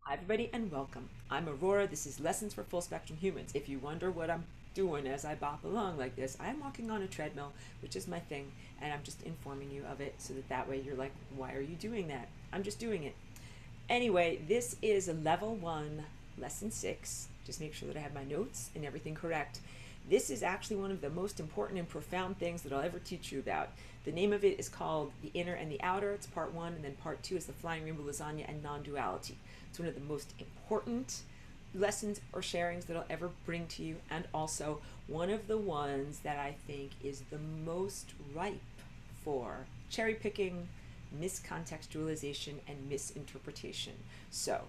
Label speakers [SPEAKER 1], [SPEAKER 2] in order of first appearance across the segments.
[SPEAKER 1] Hi, everybody, and welcome. I'm Aurora. This is Lessons for Full Spectrum Humans. If you wonder what I'm doing as I bop along like this, I am walking on a treadmill, which is my thing, and I'm just informing you of it so that way you're like, why are you doing that? I'm just doing it. Anyway, this is a level 1, lesson 6. Just make sure that I have my notes and everything correct. This is actually one of the most important and profound things that I'll ever teach you about. The name of it is called The Inner and the Outer. It's part 1, and then part 2 is the Flying Rainbow Lasagna and Non-Duality. It's one of the most important lessons or sharings that I'll ever bring to you, and also one of the ones that I think is the most ripe for cherry picking, miscontextualization, and misinterpretation. So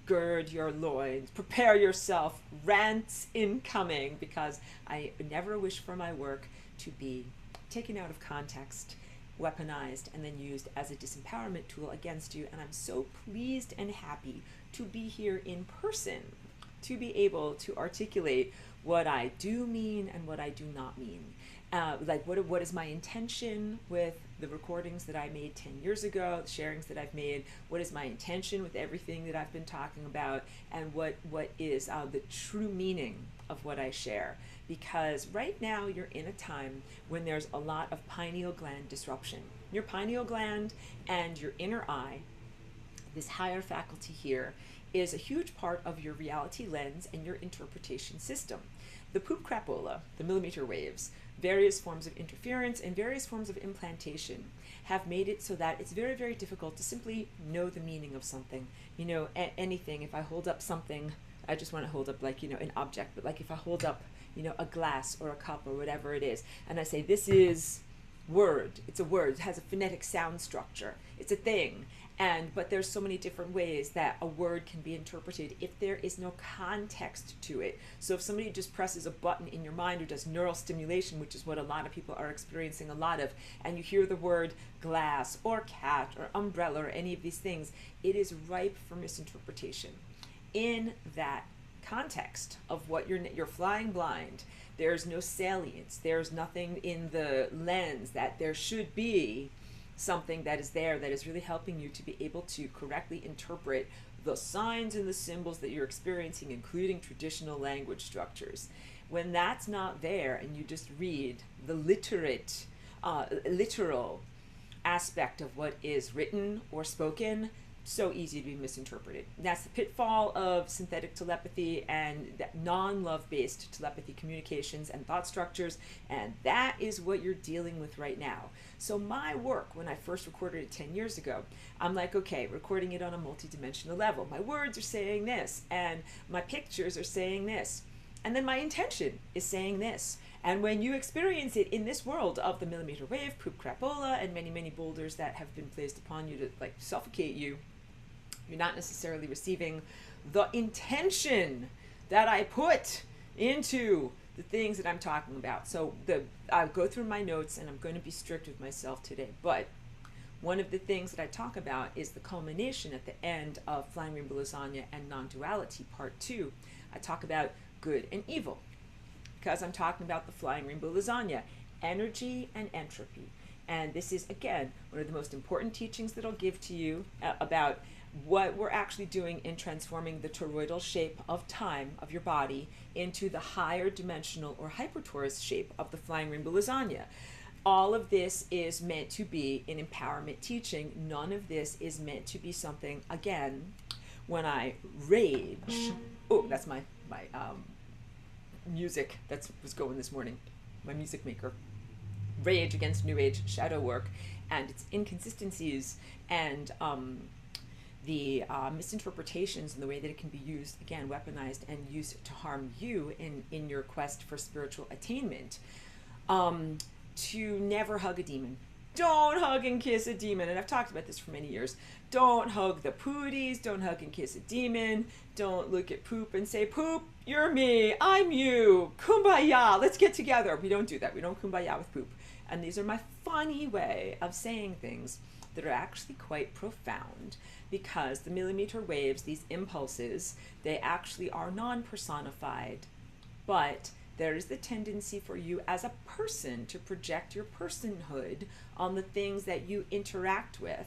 [SPEAKER 1] gird your loins, prepare yourself, rants incoming, because I never wish for my work to be taken out of context, weaponized, and then used as a disempowerment tool against you. And I'm so pleased and happy to be here in person to be able to articulate what I do mean and what I do not mean. Like what is my intention with the recordings that I made 10 years ago, the sharings that I've made, what is my intention with everything that I've been talking about, and what is the true meaning of what I share. Because right now you're in a time when there's a lot of pineal gland disruption. Your pineal gland and your inner eye, this higher faculty here, is a huge part of your reality lens and your interpretation system. The poop crapola, the millimeter waves, various forms of interference, and various forms of implantation have made it so that it's very, very difficult to simply know the meaning of something. You know, anything, if I hold up something, I just want to hold up like, an object, but like if I hold up, a glass or a cup or whatever it is, and I say, this is word, it's a word, it has a phonetic sound structure, it's a thing. But there's so many different ways that a word can be interpreted if there is no context to it. So if somebody just presses a button in your mind or does neural stimulation, which is what a lot of people are experiencing a lot of, and you hear the word glass or cat or umbrella or any of these things, it is ripe for misinterpretation. In that context of what you're flying blind, there's no salience, there's nothing in the lens that there should be something that is there that is really helping you to be able to correctly interpret the signs and the symbols that you're experiencing, including traditional language structures. When that's not there and you just read the literal aspect of what is written or spoken, so easy to be misinterpreted. That's the pitfall of synthetic telepathy and non-love based telepathy communications and thought structures, and that is what you're dealing with right now. So my work, when I first recorded it 10 years ago, I'm like, okay, recording it on a multidimensional level. My words are saying this, and my pictures are saying this, and then my intention is saying this. And when you experience it in this world of the millimeter wave, poop crapola, and many, many boulders that have been placed upon you to like suffocate you, you're not necessarily receiving the intention that I put into the things that I'm talking about. So I'll go through my notes, and I'm going to be strict with myself today. But one of the things that I talk about is the culmination at the end of Flying Rainbow Lasagna and Non-Duality Part 2. I talk about good and evil, because I'm talking about the Flying Rainbow Lasagna, energy and entropy. And this is, again, one of the most important teachings that I'll give to you about what we're actually doing in transforming the toroidal shape of time of your body into the higher dimensional or hypertorus shape of the Flying Rainbow Lasagna. All of this is meant to be an empowerment teaching. None of this is meant to be something, again, when I rage. Oh, that's my music that was going this morning, my music maker. Rage against New Age shadow work and its inconsistencies and the misinterpretations and the way that it can be used, again, weaponized and used to harm you in your quest for spiritual attainment. To never hug a demon. Don't hug and kiss a demon. And I've talked about this for many years. Don't hug the pooties. Don't hug and kiss a demon. Don't look at poop and say, poop, you're me, I'm you. Kumbaya, let's get together. We don't do that. We don't kumbaya with poop. And these are my funny way of saying things that are actually quite profound, because the millimeter waves, these impulses, they actually are non-personified, but there is the tendency for you as a person to project your personhood on the things that you interact with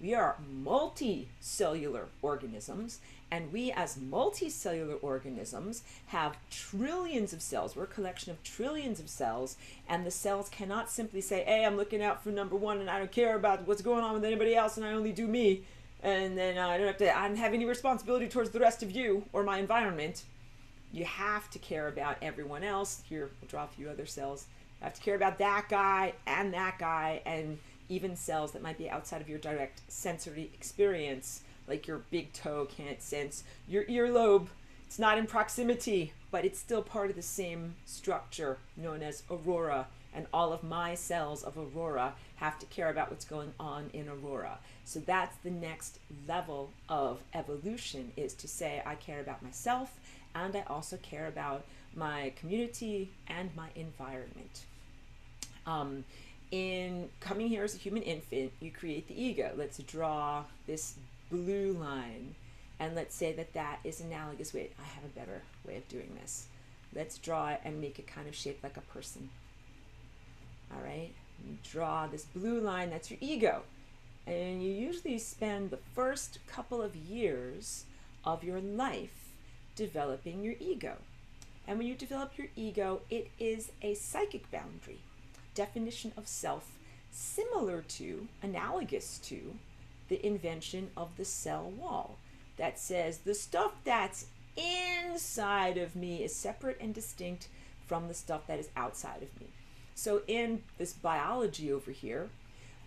[SPEAKER 1] We are multicellular organisms, and we as multicellular organisms have trillions of cells. We're a collection of trillions of cells, and the cells cannot simply say, hey, I'm looking out for number one and I don't care about what's going on with anybody else and I only do me, and then I don't have any responsibility towards the rest of you or my environment. You have to care about everyone else. Here, we'll draw a few other cells. You have to care about that guy, and even cells that might be outside of your direct sensory experience, like your big toe can't sense your earlobe. It's not in proximity, but it's still part of the same structure known as aurora, and all of my cells of aurora have to care about what's going on in aurora. So that's the next level of evolution, is to say I care about myself, and I also care about my community and my environment. In coming here as a human infant, you create the ego. Let's draw this blue line, and let's say that that is analogous. Wait, I have a better way of doing this. Let's draw it and make it kind of shaped like a person. All right, you draw this blue line, that's your ego. And you usually spend the first couple of years of your life developing your ego. And when you develop your ego, it is a psychic boundary, definition of self, similar to, analogous to, the invention of the cell wall, that says the stuff that's inside of me is separate and distinct from the stuff that is outside of me. So in this biology over here,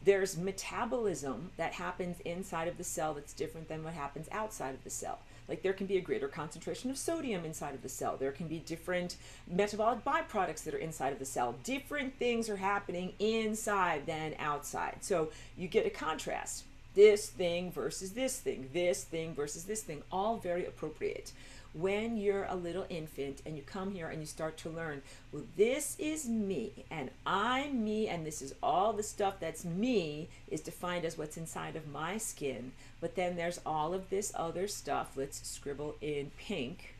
[SPEAKER 1] there's metabolism that happens inside of the cell that's different than what happens outside of the cell. Like there can be a greater concentration of sodium inside of the cell. There can be different metabolic byproducts that are inside of the cell. Different things are happening inside than outside. So you get a contrast. This thing versus this thing versus this thing, all very appropriate. When you're a little infant and you come here and you start to learn, well, this is me and I'm me, and this is all the stuff that's me is defined as what's inside of my skin. But then there's all of this other stuff, let's scribble in pink,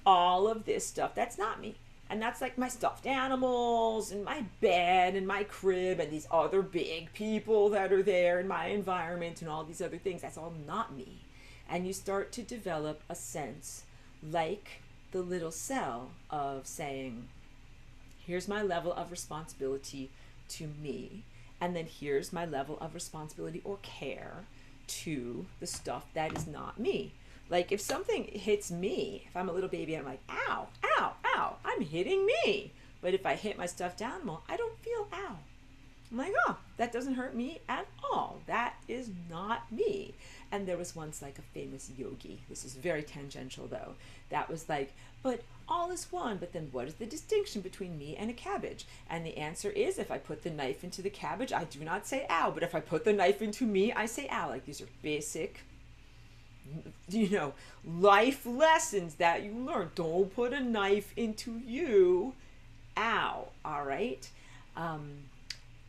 [SPEAKER 1] all of this stuff that's not me. And that's like my stuffed animals and my bed and my crib and these other big people that are there in my environment and all these other things. That's all not me. And you start to develop a sense, like the little cell, of saying, here's my level of responsibility to me, and then here's my level of responsibility or care to the stuff that is not me. Like if something hits me, if I'm a little baby and I'm like, ow, ow, ow, I'm hitting me. But if I hit my stuffed animal, I don't feel ow. I'm like, oh, that doesn't hurt me at all. That is not me. And there was once like a famous yogi, this is very tangential though, that was like, but all is one, but then what is the distinction between me and a cabbage? And the answer is, if I put the knife into the cabbage, I do not say ow, but if I put the knife into me, I say ow. Like these are basic, life lessons that you learn. Don't put a knife into you, ow, all right?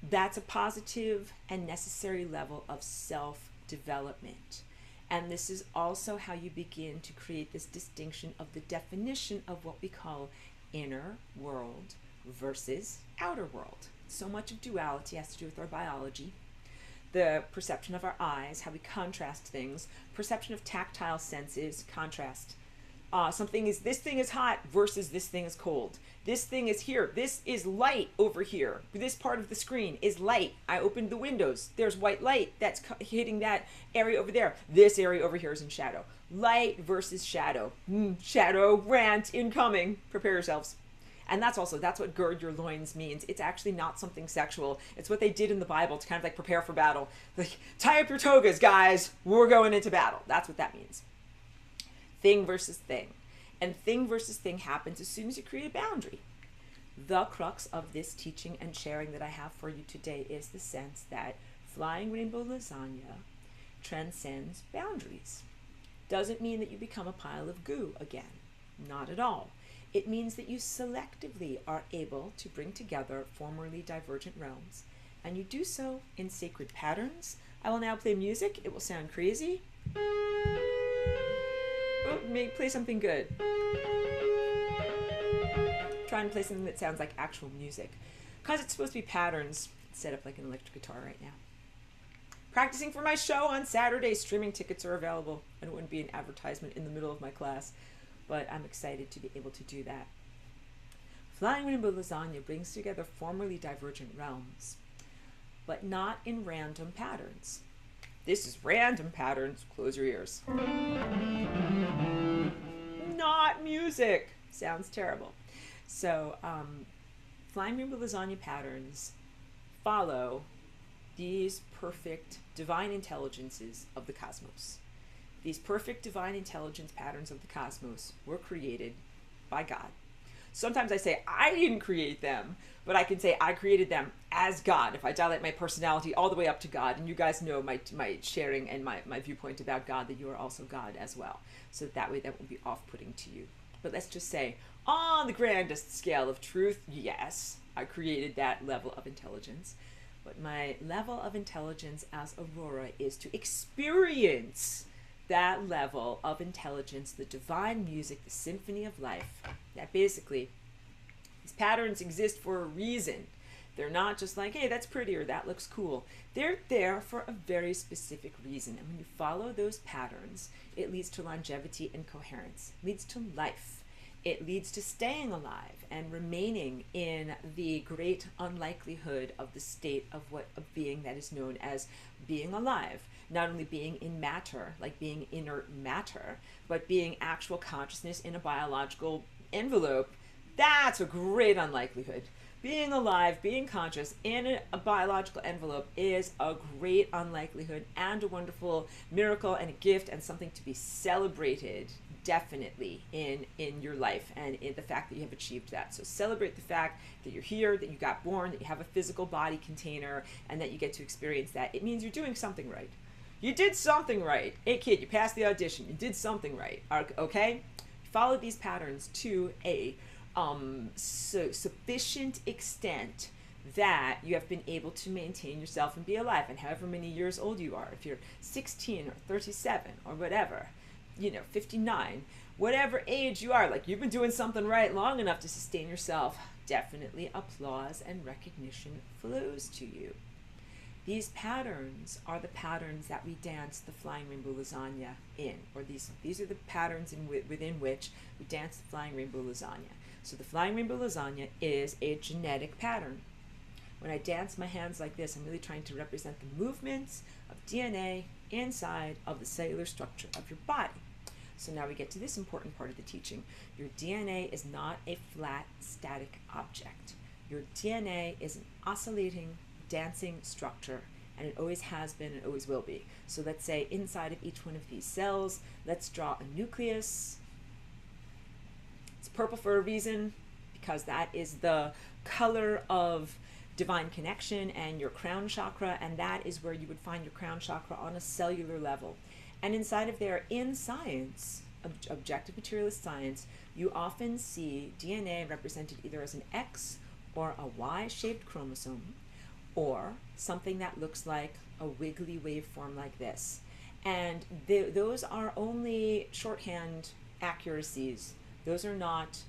[SPEAKER 1] That's a positive and necessary level of self-development. And this is also how you begin to create this distinction of the definition of what we call inner world versus outer world. So much of duality has to do with our biology, the perception of our eyes, how we contrast things, perception of tactile senses, contrast. This thing is hot versus this thing is cold. This thing is here. This is light over here. This part of the screen is light. I opened the windows. There's white light that's hitting that area over there. This area over here is in shadow. Light versus shadow. Shadow rant incoming. Prepare yourselves. And that's what gird your loins means. It's actually not something sexual. It's what they did in the Bible to kind of like prepare for battle. Like, tie up your togas, guys. We're going into battle. That's what that means. Thing versus thing. And thing versus thing happens as soon as you create a boundary. The crux of this teaching and sharing that I have for you today is the sense that flying rainbow lasagna transcends boundaries. Doesn't mean that you become a pile of goo again. Not at all. It means that you selectively are able to bring together formerly divergent realms, and you do so in sacred patterns. I will now play music. It will sound crazy. Play something good. Try and play something that sounds like actual music, because it's supposed to be patterns set up like an electric guitar right now. practicing for my show on Saturday. Streaming tickets are available. I don't want to be an advertisement in the middle of my class, but I'm excited to be able to do that. Flying Rainbow Lasagna brings together formerly divergent realms, but not in random patterns. This is random patterns. Close your ears. Not music. Sounds terrible. So, Flying Rainbow Lasagna patterns follow these perfect divine intelligences of the cosmos. These perfect divine intelligence patterns of the cosmos were created by God. Sometimes I say I didn't create them, but I can say I created them as God if I dilate my personality all the way up to God. And you guys know my sharing and my viewpoint about God, that you are also God as well. So that way that won't be off-putting to you. But let's just say, on the grandest scale of truth, yes, I created that level of intelligence. But my level of intelligence as Aurora is to experience that level of intelligence, the divine music, the symphony of life. That basically, these patterns exist for a reason. They're not just like, hey, that's pretty or that looks cool. They're there for a very specific reason. And when you follow those patterns, it leads to longevity and coherence. It leads to life. It leads to staying alive and remaining in the great unlikelihood of the state of being that is known as being alive. Not only being in matter, like being inert matter, but being actual consciousness in a biological envelope. That's a great unlikelihood. Being alive, being conscious in a biological envelope is a great unlikelihood and a wonderful miracle and a gift and something to be celebrated, definitely, in your life and in the fact that you have achieved that. So celebrate the fact that you're here, that you got born, that you have a physical body container, and that you get to experience that. It means you're doing something right. You did something right. Hey kid, you passed the audition. You did something right. Okay? Follow these patterns to a sufficient extent that you have been able to maintain yourself and be alive. And however many years old you are, if you're 16 or 37 or whatever, 59, whatever age you are, like you've been doing something right long enough to sustain yourself, definitely applause and recognition flows to you. These patterns are the patterns that we dance the Flying Rainbow Lasagna in, or these are the patterns within which we dance the Flying Rainbow Lasagna. So the Flying Rainbow Lasagna is a genetic pattern. When I dance my hands like this, I'm really trying to represent the movements of DNA inside of the cellular structure of your body. So now we get to this important part of the teaching. Your DNA is not a flat, static object. Your DNA is an oscillating, dancing structure, and it always has been and always will be. So let's say inside of each one of these cells, let's draw a nucleus. It's purple for a reason, because that is the color of divine connection and your crown chakra, and that is where you would find your crown chakra on a cellular level. And inside of there, in science, objective materialist science, you often see DNA represented either as an X or a Y-shaped chromosome, or something that looks like a wiggly waveform like this. And those are only shorthand accuracies. Those are not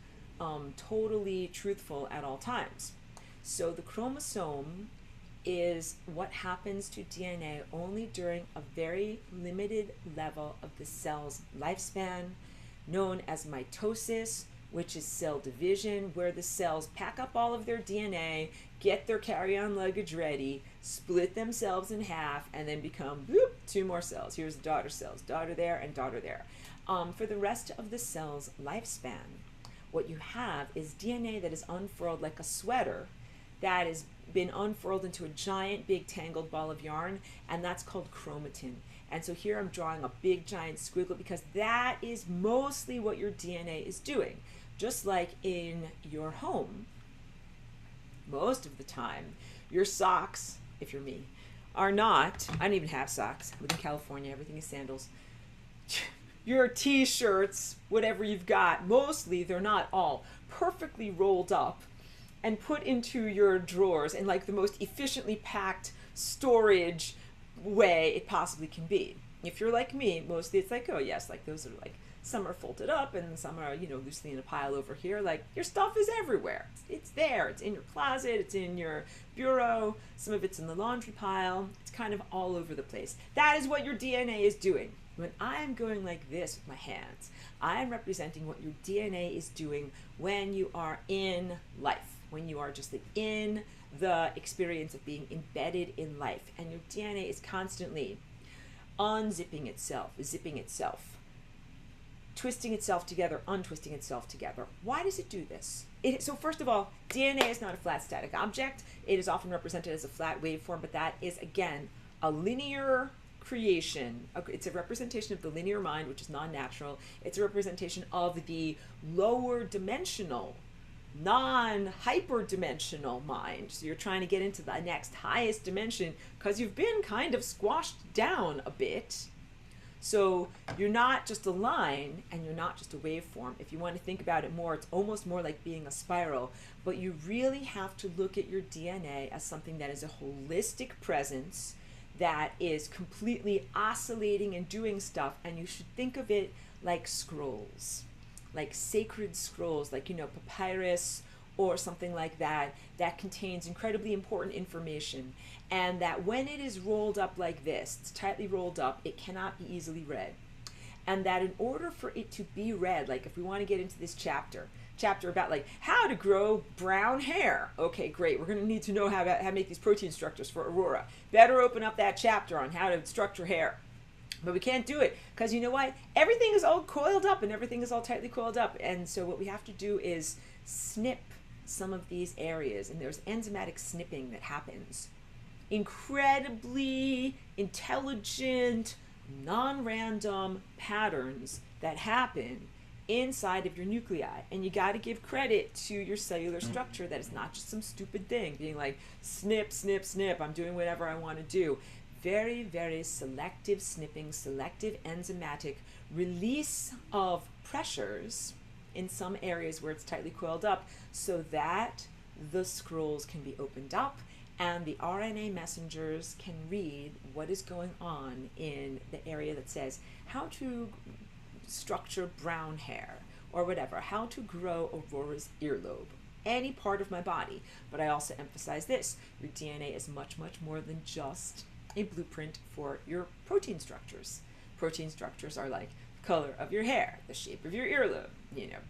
[SPEAKER 1] totally truthful at all times. So the chromosome is what happens to DNA only during a very limited level of the cell's lifespan, known as mitosis, which is cell division, where the cells pack up all of their DNA, get their carry-on luggage ready, split themselves in half, and then become, boop, 2 more cells. Here's daughter cells, daughter there and daughter there. For the rest of the cell's lifespan, what you have is DNA that is unfurled like a sweater that has been unfurled into a giant, big, tangled ball of yarn, and that's called chromatin. And so here I'm drawing a big, giant squiggle because that is mostly what your DNA is doing. Just like in your home, most of the time, your socks, if you're me, are not, I don't even have socks. I live in California, everything is sandals. Your t-shirts, whatever you've got, mostly they're not all perfectly rolled up and put into your drawers in like the most efficiently packed storage way it possibly can be. If you're like me, mostly it's like, oh yes, like those are like Some are folded up and some are, loosely in a pile over here. Like, your stuff is everywhere. It's there. It's in your closet. It's in your bureau. Some of it's in the laundry pile. It's kind of all over the place. That is what your DNA is doing. When I'm going like this with my hands, I am representing what your DNA is doing when you are in life, when you are just like in the experience of being embedded in life. And your DNA is constantly unzipping itself, zipping itself, twisting itself together, untwisting itself together. Why does it do this? So first of all, DNA is not a flat static object. It is often represented as a flat waveform, but that is, again, a linear creation. It's a representation of the linear mind, which is non-natural. It's a representation of the lower dimensional, non-hyperdimensional mind. So you're trying to get into the next highest dimension because you've been kind of squashed down a bit. So you're not just a line and you're not just a waveform. If you want to think about it more, it's almost more like being a spiral, but you really have to look at your DNA as something that is a holistic presence that is completely oscillating and doing stuff, and you should think of it like scrolls, like sacred scrolls, like, papyrus or something like that, that contains incredibly important information, and that when it is rolled up like this, it's tightly rolled up, it cannot be easily read. And that in order for it to be read, like if we want to get into this chapter about like how to grow brown hair. Okay, great. We're going to need to know how to make these protein structures for Aurora. Better open up that chapter on how to structure hair. But we can't do it because you know what? Everything is all coiled up and everything is all tightly coiled up. And so what we have to do is snip some of these areas. And there's enzymatic snipping that happens. Incredibly intelligent, non-random patterns that happen inside of your nuclei, and you got to give credit to your cellular structure that it's not just some stupid thing being like snip, snip, snip, I'm doing whatever I want to do. Very, very selective snipping, selective enzymatic release of pressures in some areas where it's tightly coiled up so that the scrolls can be opened up and the RNA messengers can read what is going on in the area that says how to structure brown hair or whatever, how to grow Aurora's earlobe, any part of my body. But I also emphasize this, your DNA is much, much more than just a blueprint for your protein structures. Protein structures are like the color of your hair, the shape of your earlobe,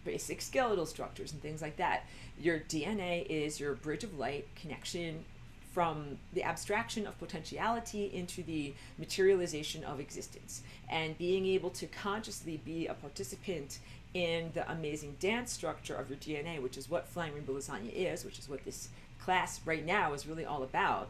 [SPEAKER 1] basic skeletal structures and things like that. Your DNA is your bridge of light connection from the abstraction of potentiality into the materialization of existence, and being able to consciously be a participant in the amazing dance structure of your DNA, which is what Flying Rainbow Lasagna is, which is what this class right now is really all about,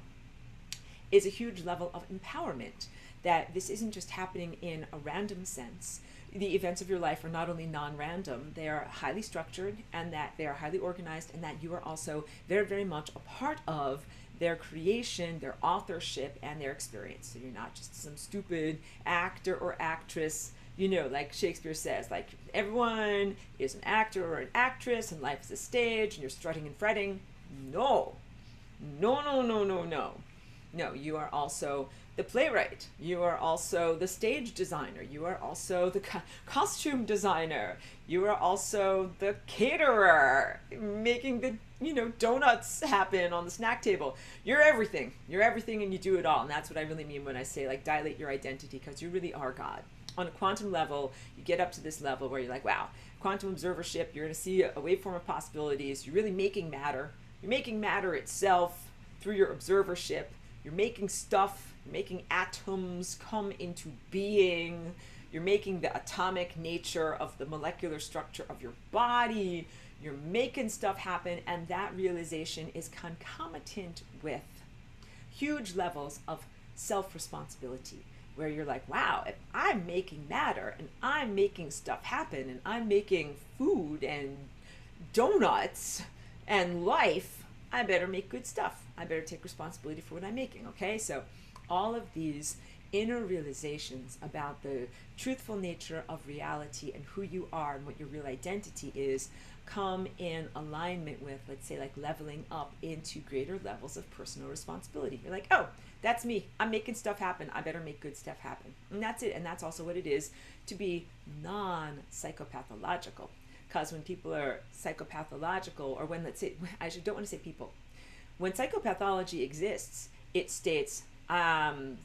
[SPEAKER 1] is a huge level of empowerment. That this isn't just happening in a random sense. The events of your life are not only non-random, they are highly structured, and that they are highly organized, and that you are also very, very much a part of their creation, their authorship, and their experience. So you're not just some stupid actor or actress, like Shakespeare says, like everyone is an actor or an actress and life is a stage and you're strutting and fretting. No, no, no, no, no, no. No, you are also the playwright. You are also the stage designer. You are also the costume designer. You are also the caterer, making the donuts happen on the snack table. You're everything. You're everything, and you do it all. And that's what I really mean when I say like dilate your identity, because you really are God. On a quantum level, you get up to this level where you're like, wow, quantum observership. You're going to see a waveform of possibilities. You're really making matter. You're making matter itself through your observership. You're making stuff, you're making atoms come into being, you're making the atomic nature of the molecular structure of your body, you're making stuff happen, and that realization is concomitant with huge levels of self-responsibility, where you're like, wow, if I'm making matter, and I'm making stuff happen, and I'm making food, and donuts, and life, I better make good stuff. I better take responsibility for what I'm making, okay? So all of these inner realizations about the truthful nature of reality and who you are and what your real identity is come in alignment with, let's say, like leveling up into greater levels of personal responsibility. You're like, oh, that's me. I'm making stuff happen. I better make good stuff happen. And that's it. And that's also what it is to be non-psychopathological. Because when people are psychopathological, or when, let's say, I don't want to say people, when psychopathology exists, it states,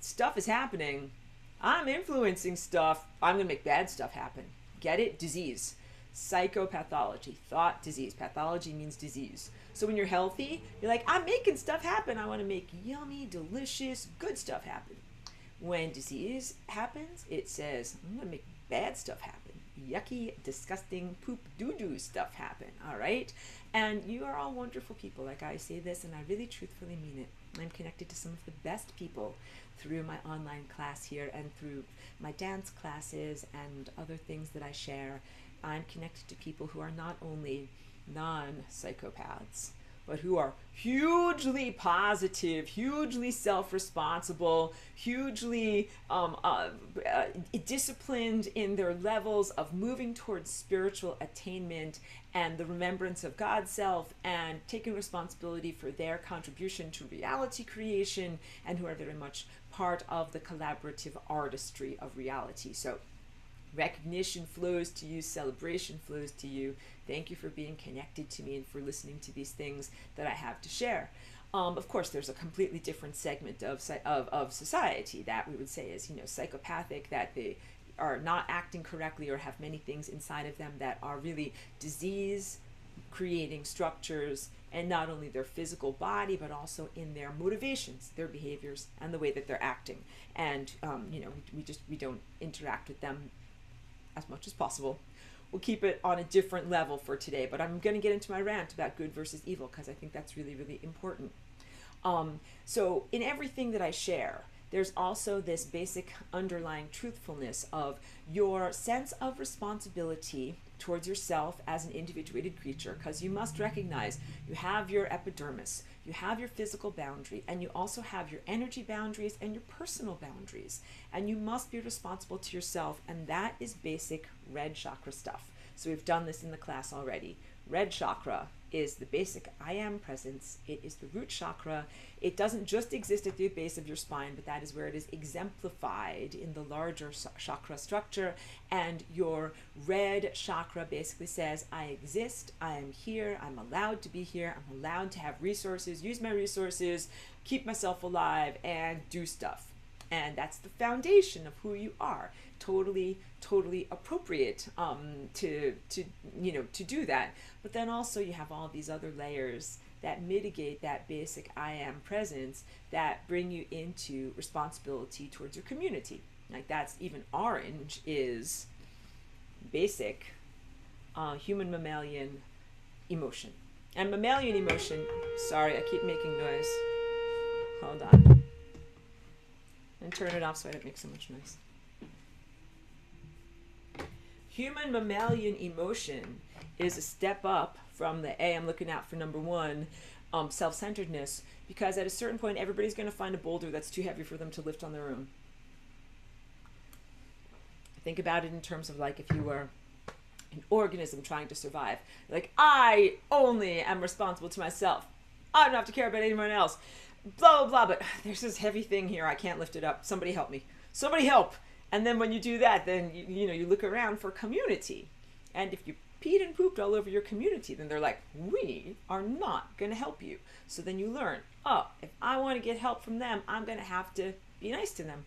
[SPEAKER 1] stuff is happening, I'm influencing stuff, I'm going to make bad stuff happen. Get it? Disease. Psychopathology, thought, disease. Pathology means disease. So when you're healthy, you're like, I'm making stuff happen. I want to make yummy, delicious, good stuff happen. When disease happens, it says, I'm going to make bad stuff happen. Yucky, disgusting, poop, doo-doo stuff happen, all right? And you are all wonderful people. Like, I say this, and I really truthfully mean it. I'm connected to some of the best people through my online class here and through my dance classes and other things that I share. I'm connected to people who are not only non-psychopaths, but who are hugely positive, hugely self-responsible, hugely disciplined in their levels of moving towards spiritual attainment and the remembrance of God's self and taking responsibility for their contribution to reality creation, and who are very much part of the collaborative artistry of reality. So recognition flows to you, celebration flows to you. Thank you for being connected to me and for listening to these things that I have to share. Of course, there's a completely different segment of society that we would say is, psychopathic, that they are not acting correctly or have many things inside of them that are really disease creating structures, and not only their physical body, but also in their motivations, their behaviors, and the way that they're acting. And, we don't interact with them as much as possible. We'll keep it on a different level for today, but I'm going to get into my rant about good versus evil, because I think that's really, really important. So in everything that I share, there's also this basic underlying truthfulness of your sense of responsibility towards yourself as an individuated creature, because you must recognize you have your epidermis, you have your physical boundary, and you also have your energy boundaries and your personal boundaries, and you must be responsible to yourself, and that is basic red chakra stuff. So we've done this in the class already. Red chakra is the basic I am presence. It is the root chakra. It doesn't just exist at the base of your spine, but that is where it is exemplified in the larger chakra structure. And your red chakra basically says, I exist, I am here, I'm allowed to be here, I'm allowed to have resources, use my resources, keep myself alive, and do stuff. And that's the foundation of who you are. Totally appropriate to do that. But then also you have all these other layers that mitigate that basic I am presence, that bring you into responsibility towards your community. Like, that's even orange is basic human mammalian emotion. And mammalian emotion, sorry, I keep making noise. Hold on. And turn it off so I don't make so much noise. Human mammalian emotion is a step up from the I'm looking out for number one, self-centeredness, because at a certain point everybody's going to find a boulder that's too heavy for them to lift on their own. Think about it in terms of, like, if you were an organism trying to survive. Like, I only am responsible to myself. I don't have to care about anyone else. Blah, blah, blah, but there's this heavy thing here. I can't lift it up. Somebody help me. Somebody help. And then when you do that, then you look around for community. And if you peed and pooped all over your community, then they're like, we are not going to help you. So then you learn, oh, if I want to get help from them, I'm going to have to be nice to them.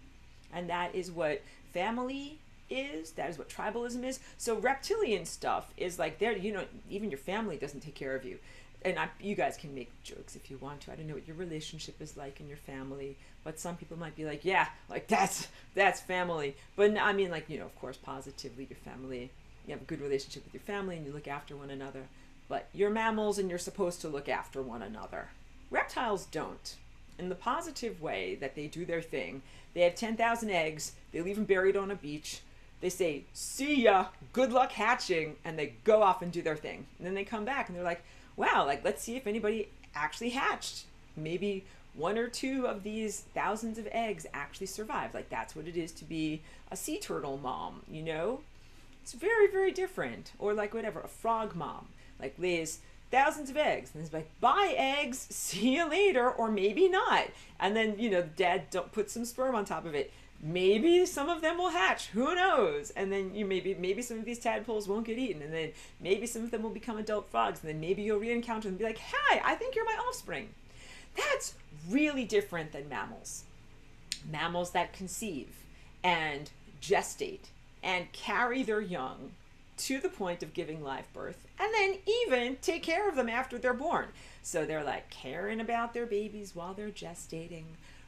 [SPEAKER 1] And that is what family is. That is what tribalism is. So reptilian stuff is like, even your family doesn't take care of you. And you guys can make jokes if you want to. I don't know what your relationship is like in your family, but some people might be like, yeah, like that's family. But I mean, like, of course, positively, your family, you have a good relationship with your family and you look after one another. But you're mammals and you're supposed to look after one another. Reptiles don't. In the positive way that they do their thing, they have 10,000 eggs, they leave them buried on a beach, they say, see ya, good luck hatching, and they go off and do their thing. And then they come back and they're like, wow, like, let's see if anybody actually hatched. Maybe one or two of these thousands of eggs actually survive. Like, that's what it is to be a sea turtle mom, It's very, very different. Or like whatever, a frog mom. like lays thousands of eggs, and it's like, bye eggs, see you later, or maybe not. And then, you know, dad don't put some sperm on top of it. Maybe some of them will hatch, who knows? And then you maybe some of these tadpoles won't get eaten, and then maybe some of them will become adult frogs, and then maybe you'll re-encounter them and be like, hi, I think you're my offspring. That's really different than mammals. Mammals that conceive and gestate and carry their young to the point of giving live birth, and then even take care of them after they're born. So they're like caring about their babies while they're gestating,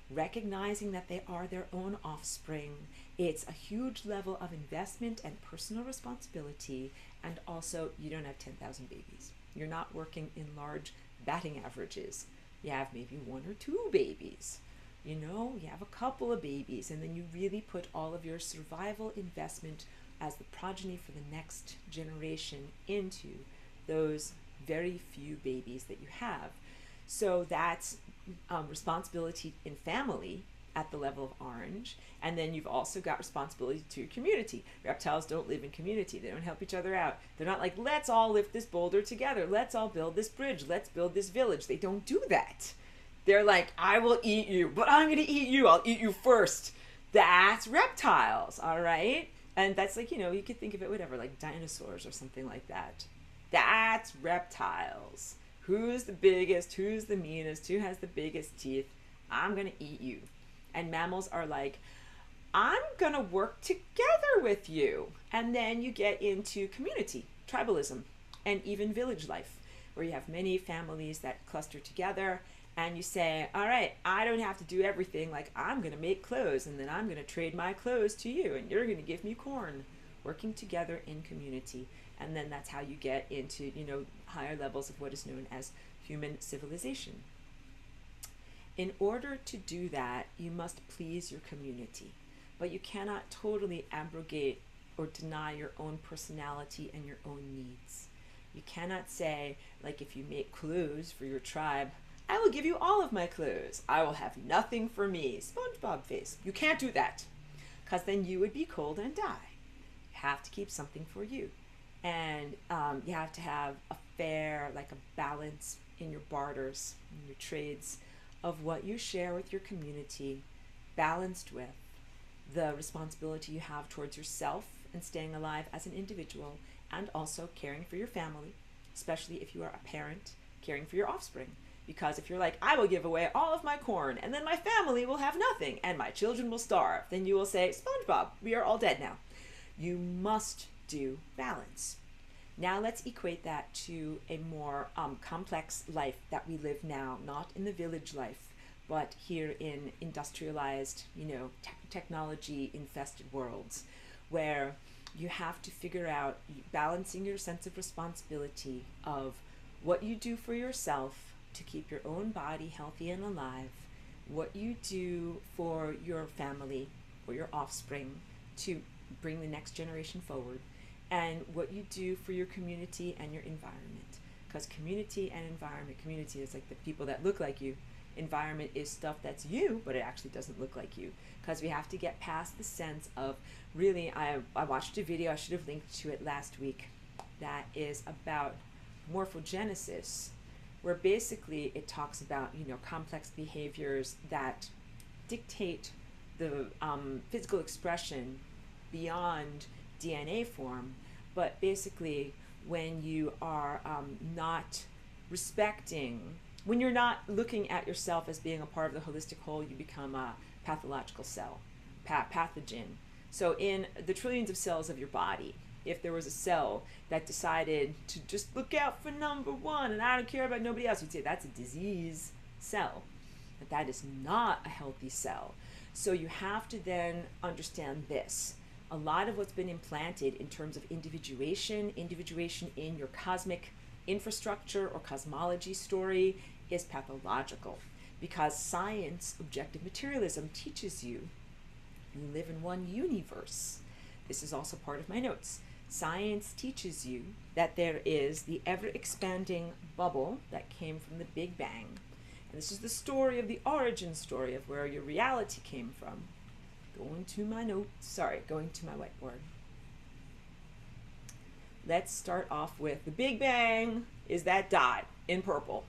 [SPEAKER 1] recognizing that they are their own offspring. It's a huge level of investment and personal responsibility, and also you don't have 10,000 babies. You're not working in large batting averages. You have maybe 1 or 2 babies. You know, you have a couple of babies, and then you really put all of your survival investment as the progeny for the next generation into those very few babies that you have. So that's responsibility in family at the level of orange, and then you've also got responsibility to your community. Reptiles don't live in community. They don't help each other out. They're not like, let's all lift this boulder together, let's all build this bridge, let's build this village. They don't do that. They're like, I will eat you, but I'm going to eat you. I'll eat you first. That's reptiles, all right? And that's like, you know, you could think of it whatever, like dinosaurs or something like that. That's reptiles. Who's the biggest? Who's the meanest? Who has the biggest teeth? I'm going to eat you. And mammals are like, I'm going to work together with you. And then you get into community, tribalism, and even village life, where you have many families that cluster together. And you say, all right, I don't have to do everything. Like, I'm going to make clothes, and then I'm going to trade my clothes to you, and you're going to give me corn. Working together in community. And then that's how you get into, you know, higher levels of what is known as human civilization. In order to do that, you must please your community. But you cannot totally abrogate or deny your own personality and your own needs. You cannot say, like, if you make clothes for your tribe, I will give you all of my clothes. I will have nothing for me. SpongeBob face. You can't do that, because then you would be cold and die. You have to keep something for you. And you have to have a fair, like a balance in your barters, in your trades, of what you share with your community, balanced with the responsibility you have towards yourself and staying alive as an individual, and also caring for your family, especially if you are a parent, caring for your offspring. Because if you're like, I will give away all of my corn, and then my family will have nothing, and my children will starve, then you will say, SpongeBob, we are all dead now. You must do balance. Now let's equate that to a more complex life that we live now, not in the village life, but here in industrialized, you know, technology-infested worlds, where you have to figure out balancing your sense of responsibility of what you do for yourself to keep your own body healthy and alive, what you do for your family or your offspring to bring the next generation forward, and what you do for your community and your environment. Because community and environment, community is like the people that look like you. Environment is stuff that's you, but it actually doesn't look like you. Because we have to get past the sense of, really, I watched a video, I should have linked to it last week, that is about morphogenesis, where basically it talks about, you know, complex behaviors that dictate the physical expression beyond DNA form. But basically, when you are not respecting, when you're not looking at yourself as being a part of the holistic whole, you become a pathological cell, pathogen. So in the trillions of cells of your body, if there was a cell that decided to just look out for number one and I don't care about nobody else, you'd say that's a disease cell. But that is not a healthy cell. So you have to then understand this. A lot of what's been implanted in terms of individuation in your cosmic infrastructure or cosmology story is pathological, because science, objective materialism, teaches you live in one universe. This is also part of my notes. Science teaches you that there is the ever-expanding bubble that came from the Big Bang. And this is the story of the origin story of where your reality came from. Going to my whiteboard. let's start off with the Big Bang is that dot in purple.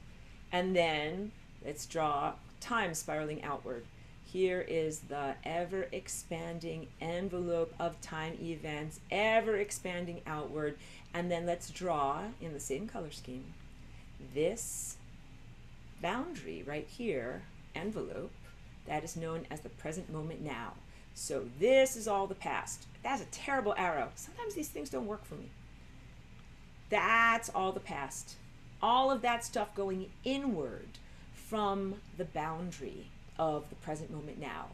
[SPEAKER 1] And then let's draw time spiraling outward. Here is the ever-expanding envelope of time events, ever-expanding outward. And then let's draw, in the same color scheme, this boundary right here, envelope, that is known as the present moment now. So this is all the past. That's a terrible arrow. Sometimes these things don't work for me. That's all the past. All of that stuff going inward from the boundary of the present moment now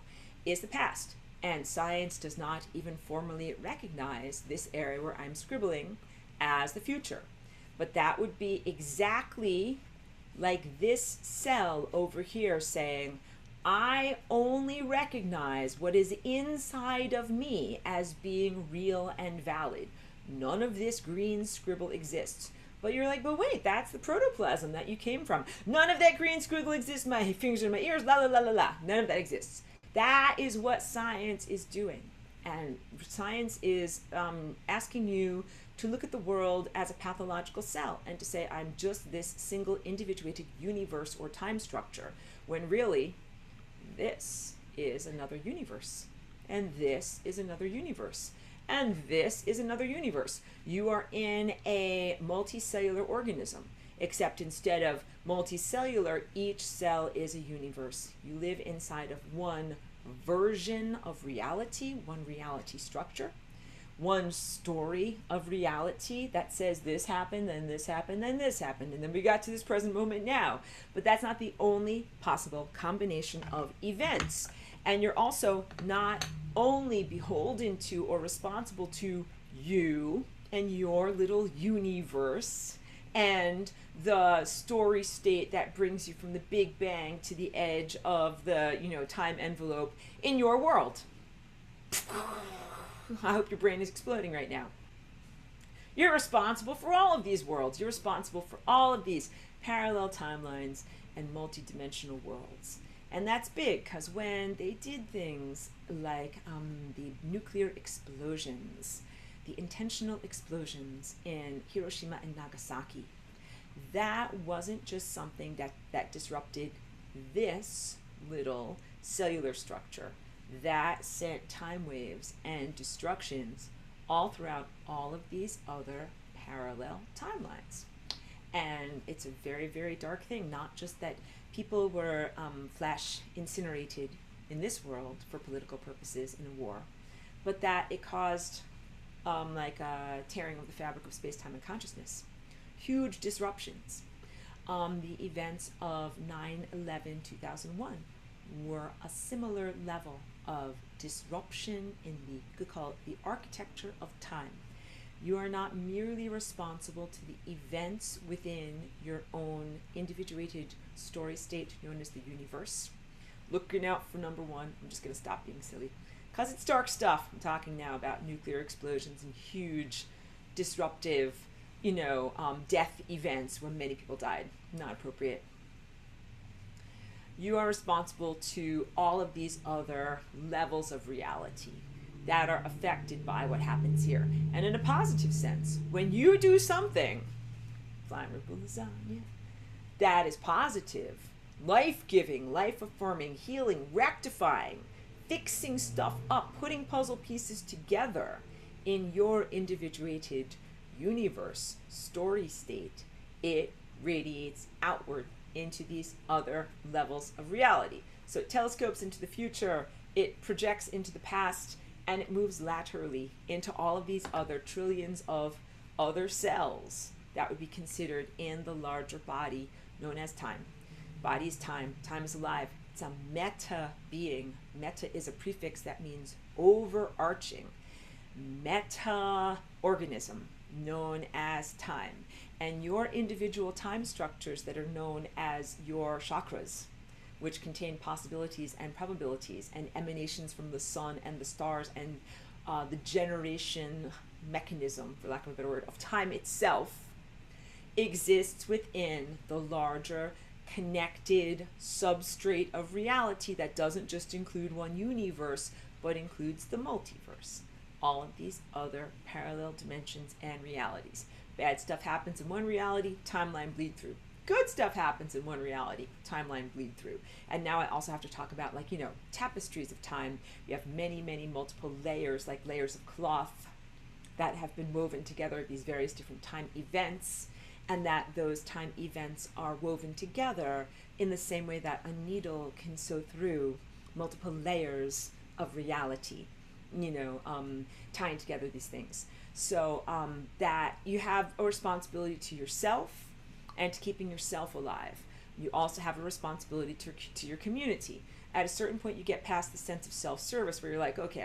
[SPEAKER 1] is the past. And science does not even formally recognize this area where I'm scribbling as the future. But that would be exactly like this cell over here saying, I only recognize what is inside of me as being real and valid. None of this green scribble exists. But you're like, but wait, that's the protoplasm that you came from. None of that green squiggle exists. My fingers in my ears, la la la la la. None of that exists. That is what science is doing. And science is asking you to look at the world as a pathological cell and to say, I'm just this single individuated universe or time structure, when really this is another universe. And this is another universe. And this is another universe. You are in a multicellular organism, except instead of multicellular, each cell is a universe. You live inside of one version of reality, one reality structure, one story of reality that says this happened, then this happened, then this happened, and then we got to this present moment now. But that's not the only possible combination of events. And you're also not only beholden to or responsible to you and your little universe and the story state that brings you from the Big Bang to the edge of the, time envelope in your world. I hope your brain is exploding right now. You're responsible for all of these worlds. You're responsible for all of these parallel timelines and multidimensional worlds. And that's big because when they did things like the nuclear explosions, the intentional explosions in Hiroshima and Nagasaki, that wasn't just something that disrupted this little cellular structure. That sent time waves and destructions all throughout all of these other parallel timelines. And it's a very, very dark thing, not just that people were flash incinerated in this world for political purposes in a war, but that it caused like a tearing of the fabric of space-time and consciousness. Huge disruptions. The events of 9/11/2001 were a similar level of disruption in the, you could call it the architecture of time. You are not merely responsible to the events within your own individuated story state known as the universe. Looking out for number one. I'm just going to stop being silly because it's dark stuff. I'm talking now about nuclear explosions and huge disruptive, death events where many people died. Not appropriate. You are responsible to all of these other levels of reality that are affected by what happens here. And in a positive sense, when you do something, flying Rainbow Lasagne, that is positive, life-giving, life-affirming, healing, rectifying, fixing stuff up, putting puzzle pieces together in your individuated universe, story state, it radiates outward into these other levels of reality. So it telescopes into the future, it projects into the past, and it moves laterally into all of these other trillions of other cells that would be considered in the larger body known as time. Body is time. Time is alive. It's a meta being. Meta is a prefix that means overarching. Meta organism known as time. And your individual time structures that are known as your chakras, which contain possibilities and probabilities and emanations from the sun and the stars and the generation mechanism, for lack of a better word, of time itself, exists within the larger connected substrate of reality that doesn't just include one universe, but includes the multiverse. all of these other parallel dimensions and realities. Bad stuff happens in one reality, timeline bleed through. Good stuff happens in one reality, timeline bleed through. And now I also have to talk about, like, tapestries of time. You have many, many multiple layers, like layers of cloth that have been woven together, these various different time events, and that those time events are woven together in the same way that a needle can sew through multiple layers of reality, tying together these things. So that you have a responsibility to yourself and to keeping yourself alive. You also have a responsibility to your community. At a certain point, you get past the sense of self-service where you're like, okay,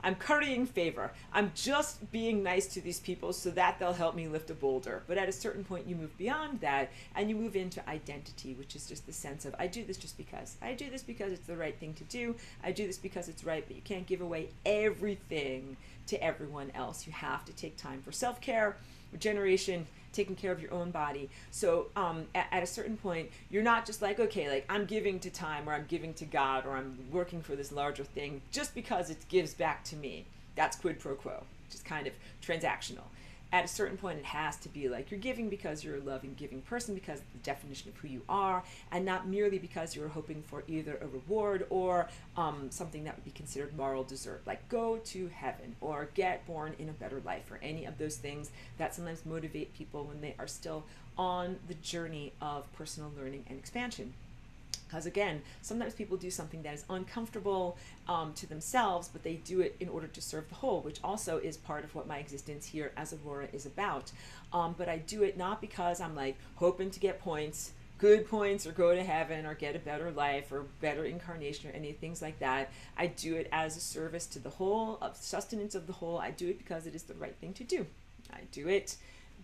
[SPEAKER 1] I'm currying favor. I'm just being nice to these people so that they'll help me lift a boulder. But at a certain point, you move beyond that and you move into identity, which is just the sense of, I do this just because. I do this because it's the right thing to do. I do this because it's right, but you can't give away everything to everyone else. You have to take time for self-care, regeneration, taking care of your own body. So at a certain point, you're not just like, okay, like I'm giving to time or I'm giving to God or I'm working for this larger thing just because it gives back to me. That's quid pro quo, which is kind of transactional. At a certain point, it has to be like you're giving because you're a loving, giving person, because of the definition of who you are, and not merely because you're hoping for either a reward or something that would be considered moral desert, like go to heaven or get born in a better life, or any of those things that sometimes motivate people when they are still on the journey of personal learning and expansion. Because again, sometimes people do something that is uncomfortable to themselves, but they do it in order to serve the whole, which also is part of what my existence here as Aurora is about. But I do it not because I'm like hoping to get points, good points, or go to heaven, or get a better life, or better incarnation, or any things like that. I do it as a service to the whole, of sustenance of the whole. I do it because it is the right thing to do. I do it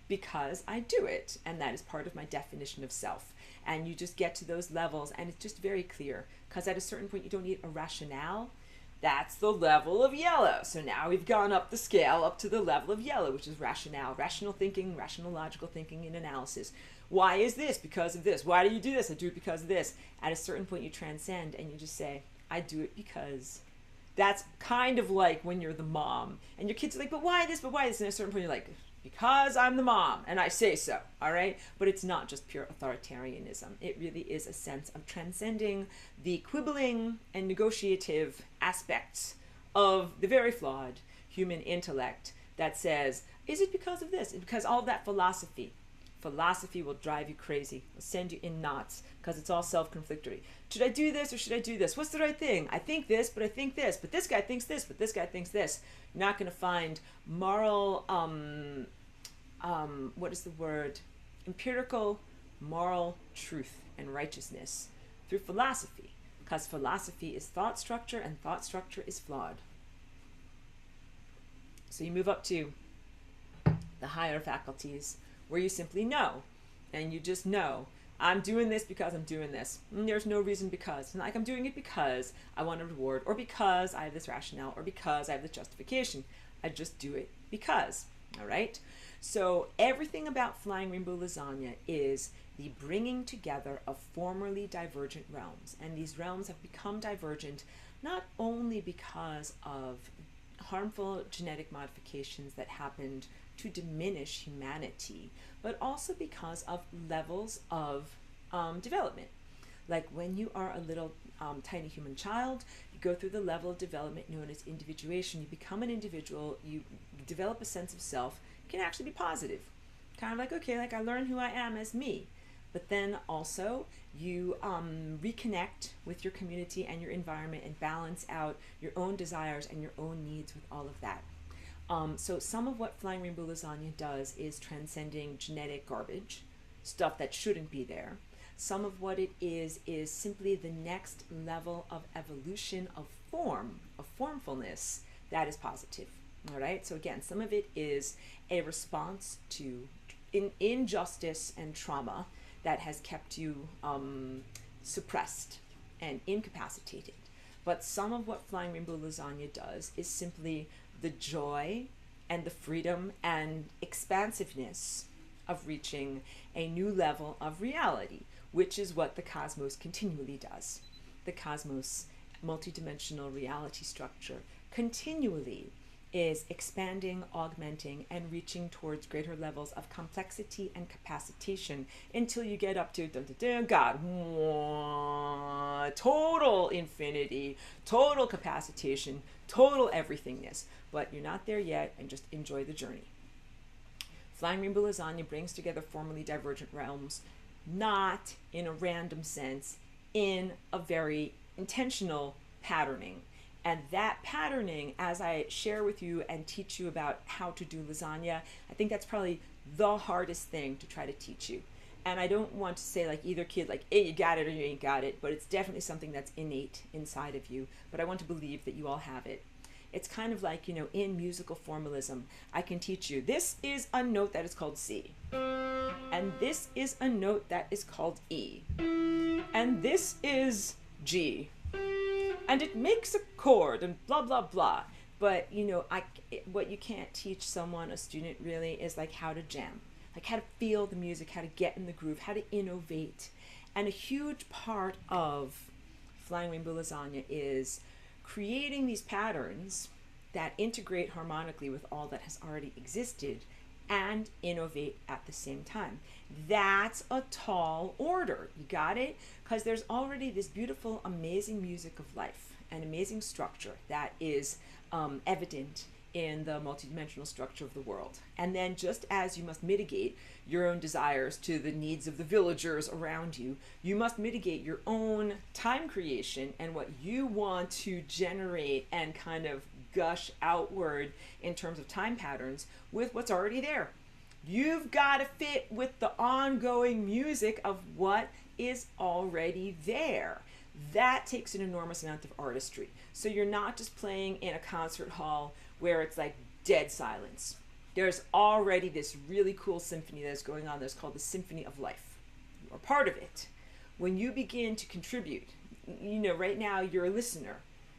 [SPEAKER 1] because I do it, and that is part of my definition of self. And you just get to those levels and it's just very clear, because at a certain point you don't need a rationale. That's the level of yellow. So now we've gone up the scale up to the level of yellow, which is rationale, rational thinking, rational logical thinking and analysis. Why is this? Because of this. Why do you do this? I do it because of this. At a certain point you transcend and you just say, I do it because. That's kind of like when you're the mom and your kids are like, but why this, but why this? And at a certain point you're like, because I'm the mom and I say so, all right? But it's not just pure authoritarianism. It really is a sense of transcending the quibbling and negotiative aspects of the very flawed human intellect that says, is it because of this? Because all of that philosophy will drive you crazy. It'll send you in knots because it's all self-conflictory. Should I do this or should I do this? What's the right thing? I think this, but I think this. But this guy thinks this, but this guy thinks this. You're not going to find moral, what is the word? Empirical moral truth and righteousness through philosophy, because philosophy is thought structure and thought structure is flawed. So you move up to the higher faculties where you simply know, and you just know, I'm doing this because I'm doing this. And there's no reason because. It's not like I'm doing it because I want a reward, or because I have this rationale, or because I have this justification. I just do it because, all right? So everything about Flying Rainbow Lasagna is the bringing together of formerly divergent realms. And these realms have become divergent not only because of harmful genetic modifications that happened to diminish humanity, but also because of levels of development. Like when you are a little tiny human child, you go through the level of development known as individuation. You become an individual, you develop a sense of self. It can actually be positive. Kind of like, okay, like I learn who I am as me. But then also you reconnect with your community and your environment and balance out your own desires and your own needs with all of that. So some of what Flying Rainbow Lasagna does is transcending genetic garbage, stuff that shouldn't be there. Some of what it is simply the next level of evolution of form, of formfulness that is positive. All right. So again, some of it is a response to injustice and trauma that has kept you suppressed and incapacitated. But some of what Flying Rainbow Lasagna does is simply the joy and the freedom and expansiveness of reaching a new level of reality, which is what the cosmos continually does. The cosmos multidimensional reality structure continually is expanding, augmenting, and reaching towards greater levels of complexity and capacitation until you get up to God, total infinity, total capacitation, total everythingness. But you're not there yet, and just enjoy the journey. Flying Rainbow Lasagna brings together formally divergent realms, not in a random sense, in a very intentional patterning. And that patterning, as I share with you and teach you about how to do lasagna, I think that's probably the hardest thing to try to teach you. And I don't want to say like either kid, like, hey, you got it or you ain't got it, but it's definitely something that's innate inside of you. But I want to believe that you all have it. It's kind of like, in musical formalism, I can teach you, this is a note that is called C. And this is a note that is called E. And this is G. And it makes a chord and blah, blah, blah. But, what you can't teach someone, a student really, is like how to jam, like how to feel the music, how to get in the groove, how to innovate. And a huge part of Flying Rainbow Lasagna is creating these patterns that integrate harmonically with all that has already existed and innovate at the same time. That's a tall order. You got it? Because there's already this beautiful, amazing music of life and amazing structure that is evident in the multidimensional structure of the world. And then just as you must mitigate your own desires to the needs of the villagers around you, you must mitigate your own time creation and what you want to generate and kind of gush outward in terms of time patterns with what's already there. You've got to fit with the ongoing music of what is already there. That takes an enormous amount of artistry. So you're not just playing in a concert hall where it's like dead silence. There's already this really cool symphony that's going on that's called the Symphony of Life. You're part of it. When you begin to contribute, right now you're a listener.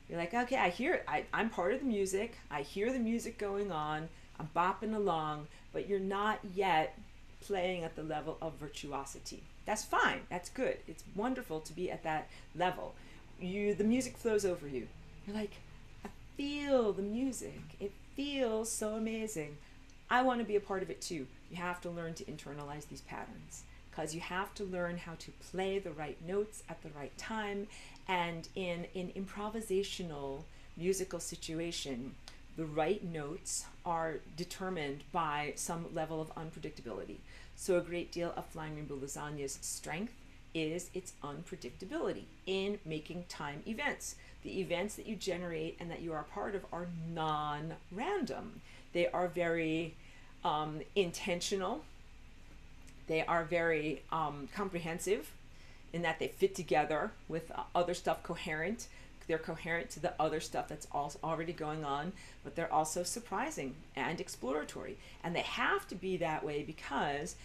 [SPEAKER 1] You're like, okay, I hear it. I'm part of the music. I hear the music going on. I'm bopping along, but you're not yet playing at the level of virtuosity. That's fine. That's good. It's wonderful to be at that level. The music flows over you. You're like, I feel the music. It feels so amazing. I want to be a part of it too. You have to learn to internalize these patterns because you have to learn how to play the right notes at the right time. And in an improvisational musical situation, the right notes are determined by some level of unpredictability. So a great deal of Flying Rainbow Lasagna's strength is its unpredictability in making time events. The events that you generate and that you are a part of are non-random. They are very intentional. They are very comprehensive in that they fit together with other stuff coherent. They're coherent to the other stuff that's also already going on, but they're also surprising and exploratory. And they have to be that way because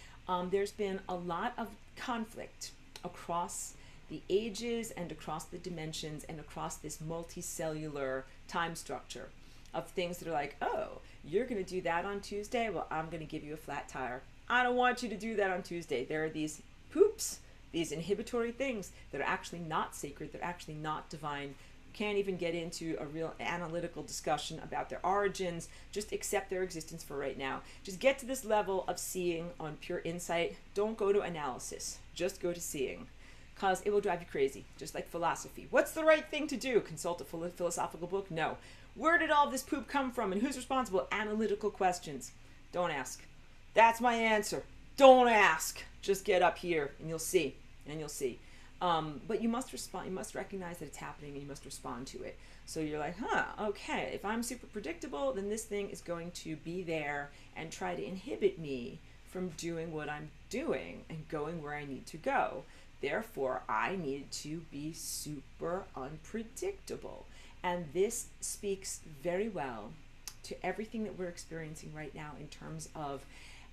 [SPEAKER 1] there's been a lot of conflict across the ages and across the dimensions and across this multicellular time structure of things that are like, oh, you're going to do that on Tuesday? Well, I'm going to give you a flat tire. I don't want you to do that on Tuesday. There are these poops, these inhibitory things that are actually not sacred, they're actually not divine. Can't even get into a real analytical discussion about their origins. Just accept their existence for right now. Just get to this level of seeing on pure insight. Don't go to analysis. Just go to seeing. Because it will drive you crazy, just like philosophy. What's the right thing to do? Consult a philosophical book? No. Where did all this poop come from and who's responsible? Analytical questions. Don't ask. That's my answer. Don't ask. Just get up here and you'll see. And you'll see. But you must respond. You must recognize that it's happening and you must respond to it. So you're like, okay, if I'm super predictable, then this thing is going to be there and try to inhibit me from doing what I'm doing and going where I need to go. Therefore, I need to be super unpredictable. And this speaks very well to everything that we're experiencing right now in terms of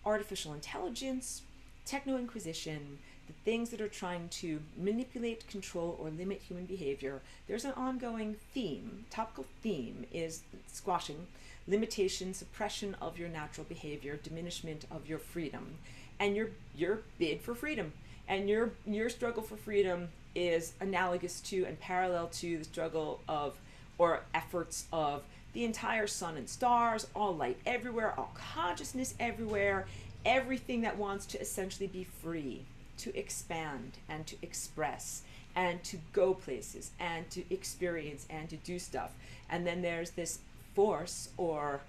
[SPEAKER 1] artificial intelligence, techno-inquisition, the things that are trying to manipulate, control, or limit human behavior. There's an ongoing theme. Topical theme is squashing, limitation, suppression of your natural behavior, diminishment of your freedom, and your bid for freedom. And your struggle for freedom is analogous to and parallel to the struggle of or efforts of the entire sun and stars, all light everywhere, all consciousness everywhere, everything that wants to essentially be free, to expand and to express and to go places and to experience and to do stuff. And then there's this force or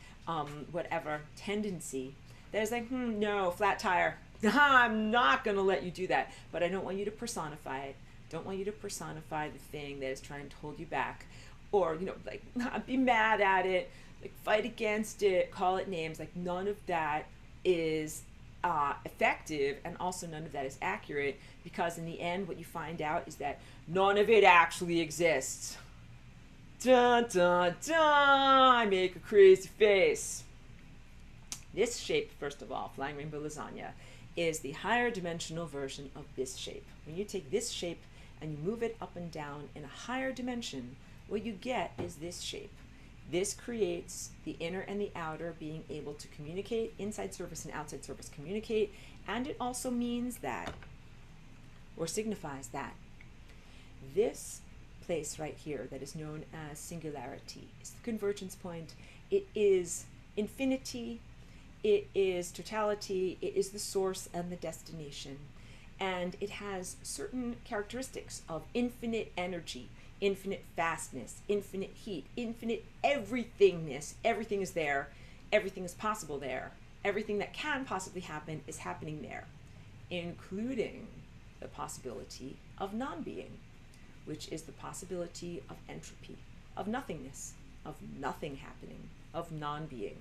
[SPEAKER 1] whatever tendency that's like, no, flat tire. I'm not going to let you do that. But I don't want you to personify it. Don't want you to personify the thing that is trying to hold you back. Or, like, be mad at it, like, fight against it, call it names. Like, none of that is effective, and also none of that is accurate, because in the end, what you find out is that none of it actually exists. Dun, dun, dun! I make a crazy face. This shape, first of all, Flying Rainbow Lasagna, is the higher dimensional version of this shape. When you take this shape and you move it up and down in a higher dimension, what you get is this shape. This creates the inner and the outer being able to communicate, inside surface and outside surface communicate, and it also means that, or signifies that, this place right here that is known as singularity is the convergence point. It is infinity, it is totality, it is the source and the destination, and it has certain characteristics of infinite energy, infinite fastness, infinite heat, infinite everythingness. Everything is there. Everything is possible there. Everything that can possibly happen is happening there, including the possibility of non-being, which is the possibility of entropy, of nothingness, of nothing happening, of non-being.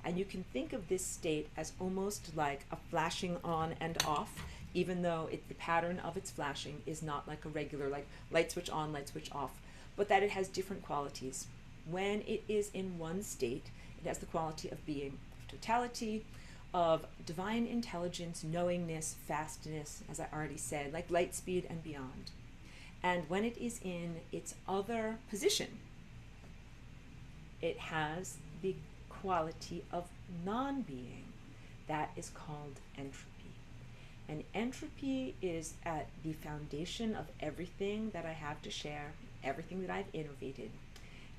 [SPEAKER 1] And you can think of this state as almost like a flashing on and off, even though the pattern of its flashing is not like a regular, like light switch on, light switch off, but that it has different qualities. When it is in one state, it has the quality of being, of totality, of divine intelligence, knowingness, fastness, as I already said, like light speed and beyond. And when it is in its other position, it has the quality of non-being. That is called entropy. And entropy is at the foundation of everything that I have to share, everything that I've innovated.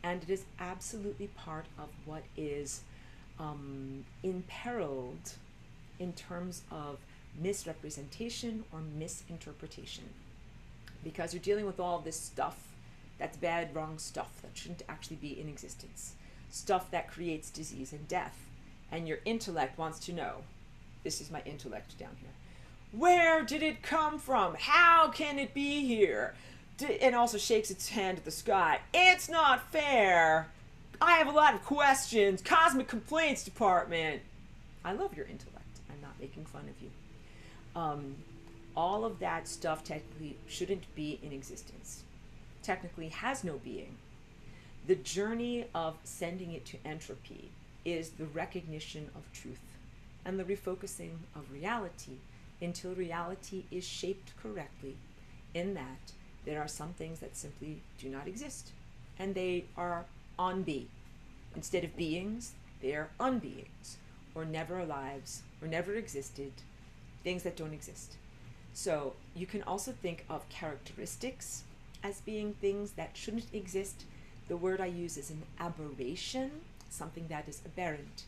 [SPEAKER 1] And it is absolutely part of what is imperiled in terms of misrepresentation or misinterpretation. Because you're dealing with all this stuff that's bad, wrong stuff that shouldn't actually be in existence. Stuff that creates disease and death. And your intellect wants to know, this is my intellect down here, where did it come from? How can it be here? And also shakes its hand at the sky. It's not fair. I have a lot of questions. Cosmic Complaints Department. I love your intellect. I'm not making fun of you. All of that stuff technically shouldn't be in existence. Technically has no being. The journey of sending it to entropy is the recognition of truth and the refocusing of reality until reality is shaped correctly, in that there are some things that simply do not exist, and they are on-be. Instead of beings, they are unbeings, or never lives, or never existed, things that don't exist. So you can also think of characteristics as being things that shouldn't exist. The word I use is an aberration, something that is aberrant.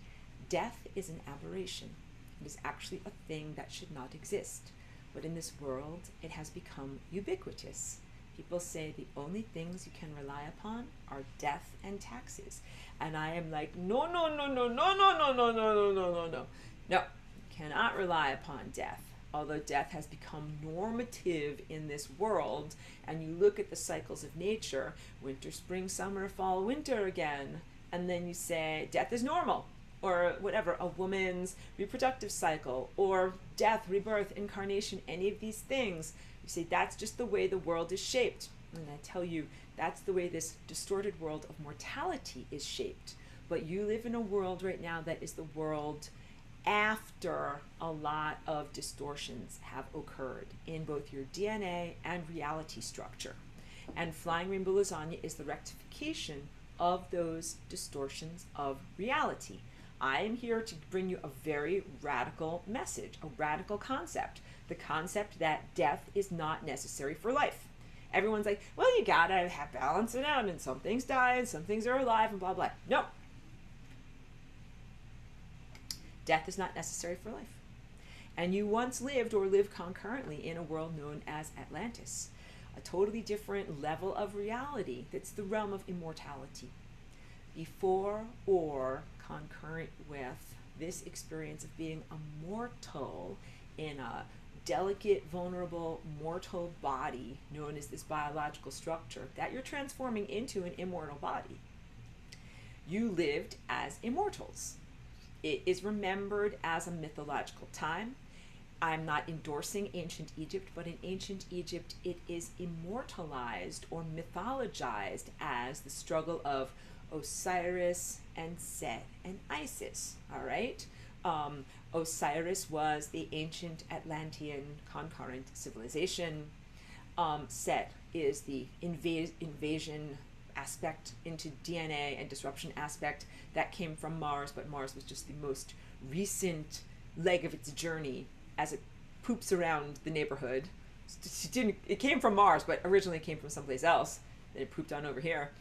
[SPEAKER 1] Death is an aberration. It is actually a thing that should not exist. But in this world, it has become ubiquitous. People say the only things you can rely upon are death and taxes. And I am like, no, no, no, no, no, no, no, no, no, no, no, no, no. No, you cannot rely upon death. Although death has become normative in this world, and you look at the cycles of nature, winter, spring, summer, fall, winter again, and then you say death is normal, or whatever, a woman's reproductive cycle, or death, rebirth, incarnation, any of these things. You say that's just the way the world is shaped. And I tell you, that's the way this distorted world of mortality is shaped. But you live in a world right now that is the world after a lot of distortions have occurred in both your DNA and reality structure. And Flying Rainbow Lasagna is the rectification of those distortions of reality. I am here to bring you a very radical message, a radical concept, the concept that death is not necessary for life. Everyone's like, well, you gotta balance it out, and some things die, and some things are alive, and blah, blah. No, Death is not necessary for life. And you once lived or live concurrently in a world known as Atlantis, a totally different level of reality that's the realm of immortality. Before or concurrent with this experience of being immortal in a delicate, vulnerable, mortal body known as this biological structure that you're transforming into an immortal body, you lived as immortals. It is remembered as a mythological time. I'm not endorsing ancient Egypt, but in ancient Egypt, it is immortalized or mythologized as the struggle of Osiris and Set and Isis, all right? Osiris was the ancient Atlantean concurrent civilization. Set is the invasion aspect into DNA and disruption aspect that came from Mars, but Mars was just the most recent leg of its journey as it poops around the neighborhood. It came from Mars, but originally it came from someplace else. Then it pooped on over here.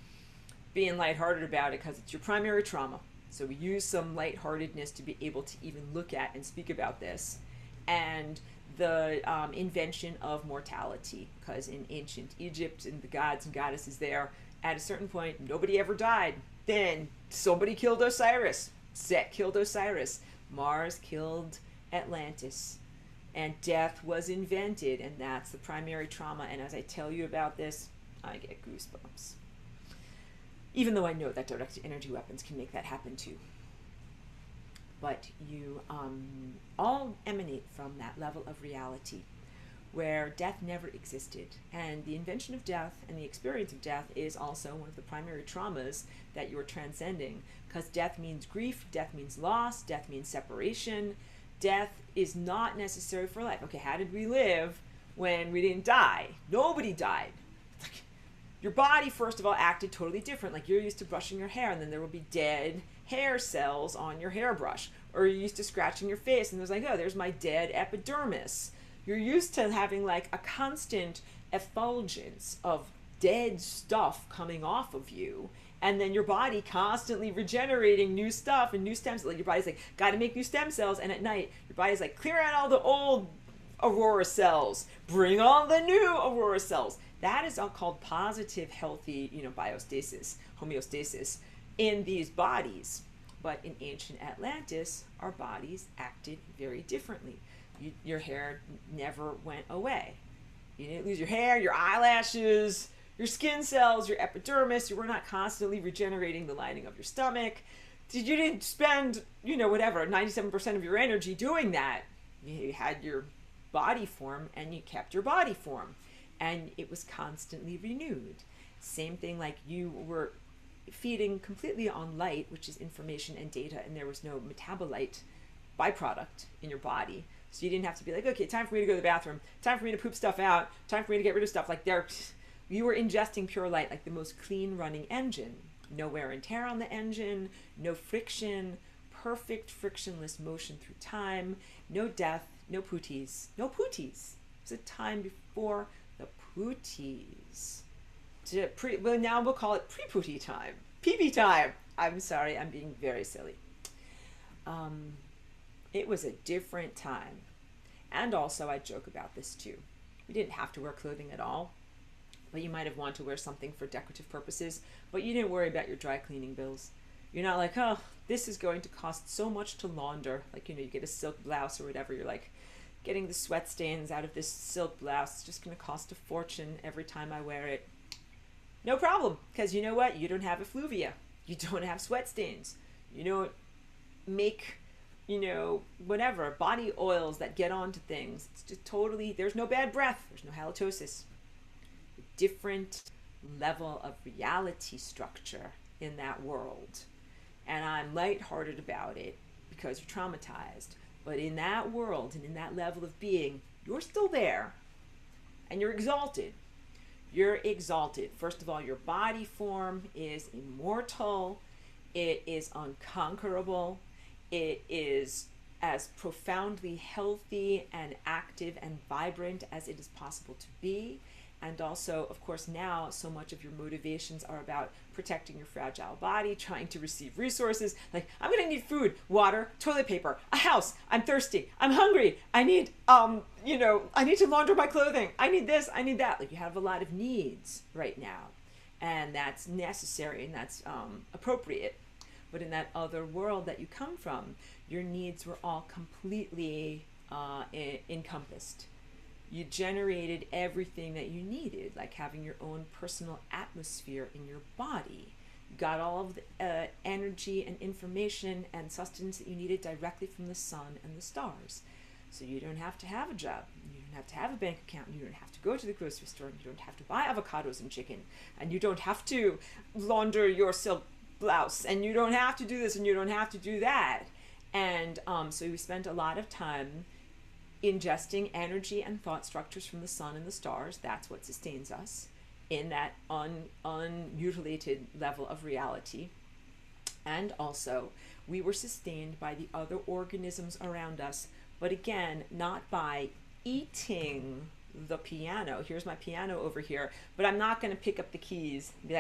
[SPEAKER 1] Being lighthearted about it because it's your primary trauma. So we use some lightheartedness to be able to even look at and speak about this. And the invention of mortality, because in ancient Egypt and the gods and goddesses there, at a certain point, nobody ever died. Then somebody killed Osiris. Set killed Osiris. Mars killed Atlantis. And death was invented, and that's the primary trauma. And as I tell you about this, I get goosebumps. Even though I know that directed energy weapons can make that happen too. But you all emanate from that level of reality where death never existed. And the invention of death and the experience of death is also one of the primary traumas that you're transcending, because death means grief, death means loss, death means separation. Death is not necessary for life. Okay, how did we live when we didn't die? Nobody died. Your body, first of all, acted totally different. Like you're used to brushing your hair, and then there will be dead hair cells on your hairbrush. Or you're used to scratching your face, and there's like, oh, there's my dead epidermis. You're used to having like a constant effulgence of dead stuff coming off of you, and then your body constantly regenerating new stuff and new stem cells. Like your body's like, got to make new stem cells, and at night, your body's like, clear out all the old aurora cells, bring on the new aurora cells. That is all called positive, healthy, biostasis, homeostasis in these bodies. But in ancient Atlantis, our bodies acted very differently. Your hair never went away. You didn't lose your hair, your eyelashes, your skin cells, your epidermis. You were not constantly regenerating the lining of your stomach. You didn't spend, 97% of your energy doing that. You had your body form, and you kept your body form. And it was constantly renewed. Same thing, like you were feeding completely on light, which is information and data, and there was no metabolite byproduct in your body. So you didn't have to be like, okay, time for me to go to the bathroom, time for me to poop stuff out, time for me to get rid of stuff. Like you were ingesting pure light, like the most clean running engine. No wear and tear on the engine, no friction, perfect frictionless motion through time, no death, no pooties. No pooties. It was a time before the pooties. Well, now we'll call it pre-pootie time. PB time. I'm sorry, I'm being very silly. It was a different time. And also, I joke about this too. You didn't have to wear clothing at all, but you might have wanted to wear something for decorative purposes, but you didn't worry about your dry cleaning bills. You're not like, oh, this is going to cost so much to launder. Like, you get a silk blouse or whatever. You're like, getting the sweat stains out of this silk blouse is just going to cost a fortune every time I wear it. No problem, because you know what? You don't have effluvia. You don't have sweat stains. You don't make, whatever, body oils that get onto things. It's just totally, there's no bad breath. There's no halitosis. A different level of reality structure in that world. And I'm lighthearted about it because you're traumatized. But in that world and in that level of being, you're still there. And you're exalted. You're exalted. First of all, your body form is immortal. It is unconquerable. It is as profoundly healthy and active and vibrant as it is possible to be. And also, of course, now so much of your motivations are about protecting your fragile body, trying to receive resources. Like, I'm going to need food, water, toilet paper, a house. I'm thirsty. I'm hungry. I need, I need to launder my clothing. I need this. I need that. Like, you have a lot of needs right now. And that's necessary and that's appropriate. But in that other world that you come from, your needs were all completely encompassed. You generated everything that you needed, like having your own personal atmosphere in your body. You got all of the energy and information and sustenance that you needed directly from the sun and the stars. So you don't have to have a job. You don't have to have a bank account. You don't have to go to the grocery store. You don't have to buy avocados and chicken. And you don't have to launder your silk blouse. And you don't have to do this and you don't have to do that. And so we spent a lot of time ingesting energy and thought structures from the sun and the stars. That's what sustains us in that unmutilated level of reality. And also, we were sustained by the other organisms around us, but again, not by eating the piano. Here's my piano over here, but I'm not going to pick up the keys and be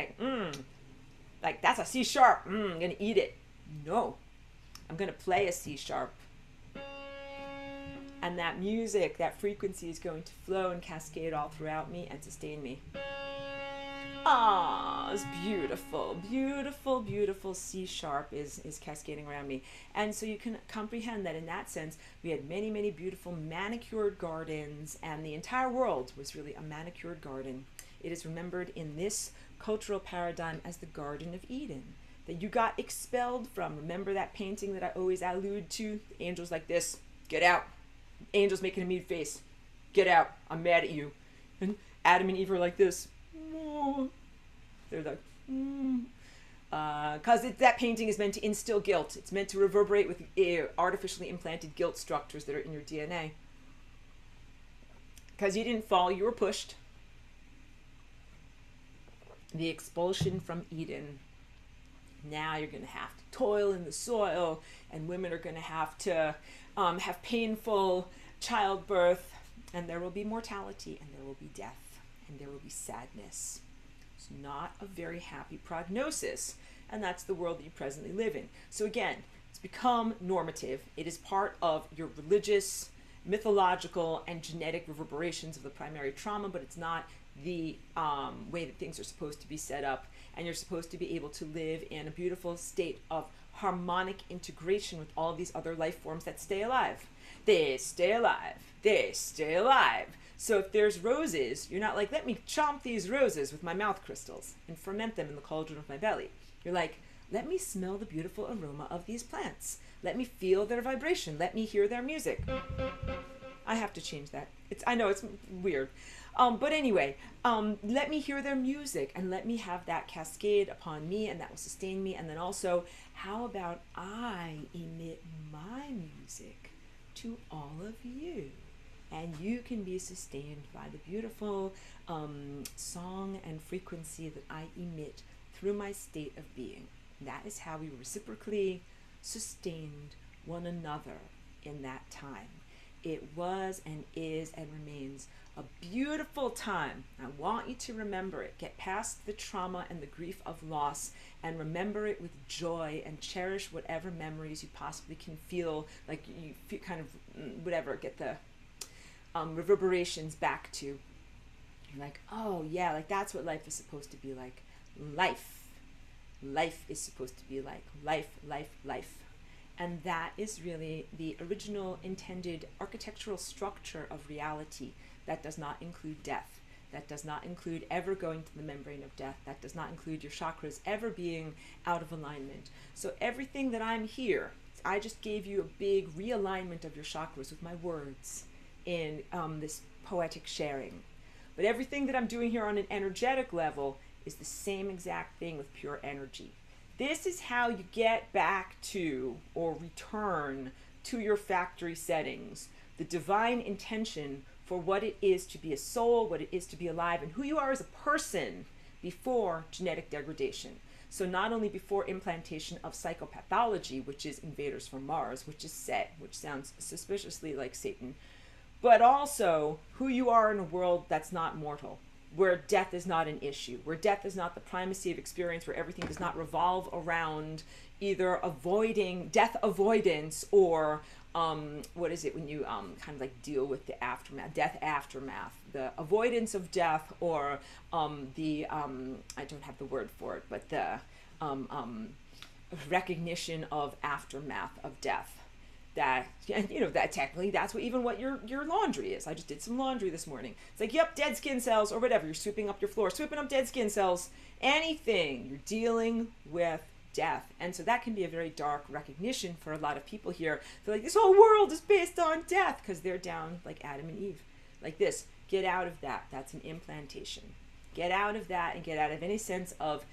[SPEAKER 1] like that's a C sharp, I'm going to eat it. No, I'm going to play a C sharp. And that music, that frequency is going to flow and cascade all throughout me and sustain me. Ah, it's beautiful, beautiful, beautiful C sharp is cascading around me. And so you can comprehend that in that sense, we had many, many beautiful manicured gardens, and the entire world was really a manicured garden. It is remembered in this cultural paradigm as the Garden of Eden, that you got expelled from. Remember that painting that I always allude to? The angels like this, get out. Angels making a mean face, get out, I'm mad at you. And Adam and Eve are like this. They're like, because that painting is meant to instill guilt. It's meant to reverberate with artificially implanted guilt structures that are in your DNA. Because you didn't fall, you were pushed. The expulsion from Eden. Now you're going to have to toil in the soil, and women are going to have painful childbirth, and there will be mortality, and there will be death, and there will be sadness. It's not a very happy prognosis, and that's the world that you presently live in. So again, it's become normative. It is part of your religious, mythological, and genetic reverberations of the primary trauma, but it's not the way that things are supposed to be set up, and you're supposed to be able to live in a beautiful state of harmonic integration with all of these other life forms that stay alive. They stay alive. They stay alive. So if there's roses, you're not like, let me chomp these roses with my mouth crystals and ferment them in the cauldron of my belly. You're like, let me smell the beautiful aroma of these plants. Let me feel their vibration. Let me hear their music. I have to change that. I know it's weird. But anyway, let me hear their music and let me have that cascade upon me, and that will sustain me. And then also, how about I emit my music to all of you? And you can be sustained by the beautiful song and frequency that I emit through my state of being. That is how we reciprocally sustained one another in that time. It was and is and remains a beautiful time. I want you to remember it. Get past the trauma and the grief of loss and remember it with joy and cherish whatever memories you possibly can feel, like you feel kind of whatever, get the reverberations back to. You're like, oh yeah, like that's what life is supposed to be like. Life is supposed to be like life. And that is really the original intended architectural structure of reality. That does not include death. That does not include ever going to the membrane of death. That does not include your chakras ever being out of alignment. So everything that I'm here, I just gave you a big realignment of your chakras with my words in this poetic sharing. But everything that I'm doing here on an energetic level is the same exact thing with pure energy. This is how you get back to or return to your factory settings, the divine intention for what it is to be a soul, what it is to be alive, and who you are as a person before genetic degradation. So not only before implantation of psychopathology, which is invaders from Mars, which is Set, which sounds suspiciously like Satan, but also who you are in a world that's not mortal. where death is not an issue, where death is not the primacy of experience, where everything does not revolve around either avoiding death avoidance or what is it when you kind of like deal with the aftermath, death aftermath, the avoidance of death, or the I don't have the word for it, but the recognition of aftermath of death. That, and you know, that technically that's what even what your laundry is. I just did some laundry this morning. It's like, yep, dead skin cells or whatever. You're sweeping up your floor, sweeping up dead skin cells, anything. You're dealing with death. And so that can be a very dark recognition for a lot of people here. They're like, this whole world is based on death, because they're down like Adam and Eve. Like this, get out of that. That's an implantation. Get out of that and get out of any sense of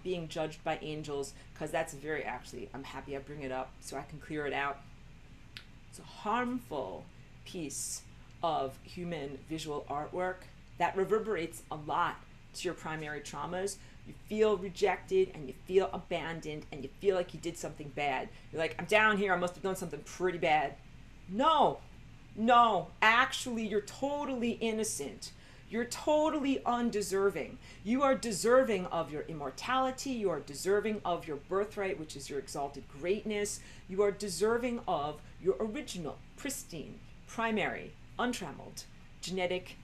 [SPEAKER 1] being judged by angels, because that's very, actually, I'm happy I bring it up so I can clear it out. It's a harmful piece of human visual artwork that reverberates a lot to your primary traumas. You feel rejected and you feel abandoned and you feel like you did something bad. You're like, I'm down here, I must have done something pretty bad. No, actually, you're totally innocent. You're totally undeserving. You are deserving of your immortality. You are deserving of your birthright, which is your exalted greatness. You are deserving of your original, pristine, primary, untrammeled genetic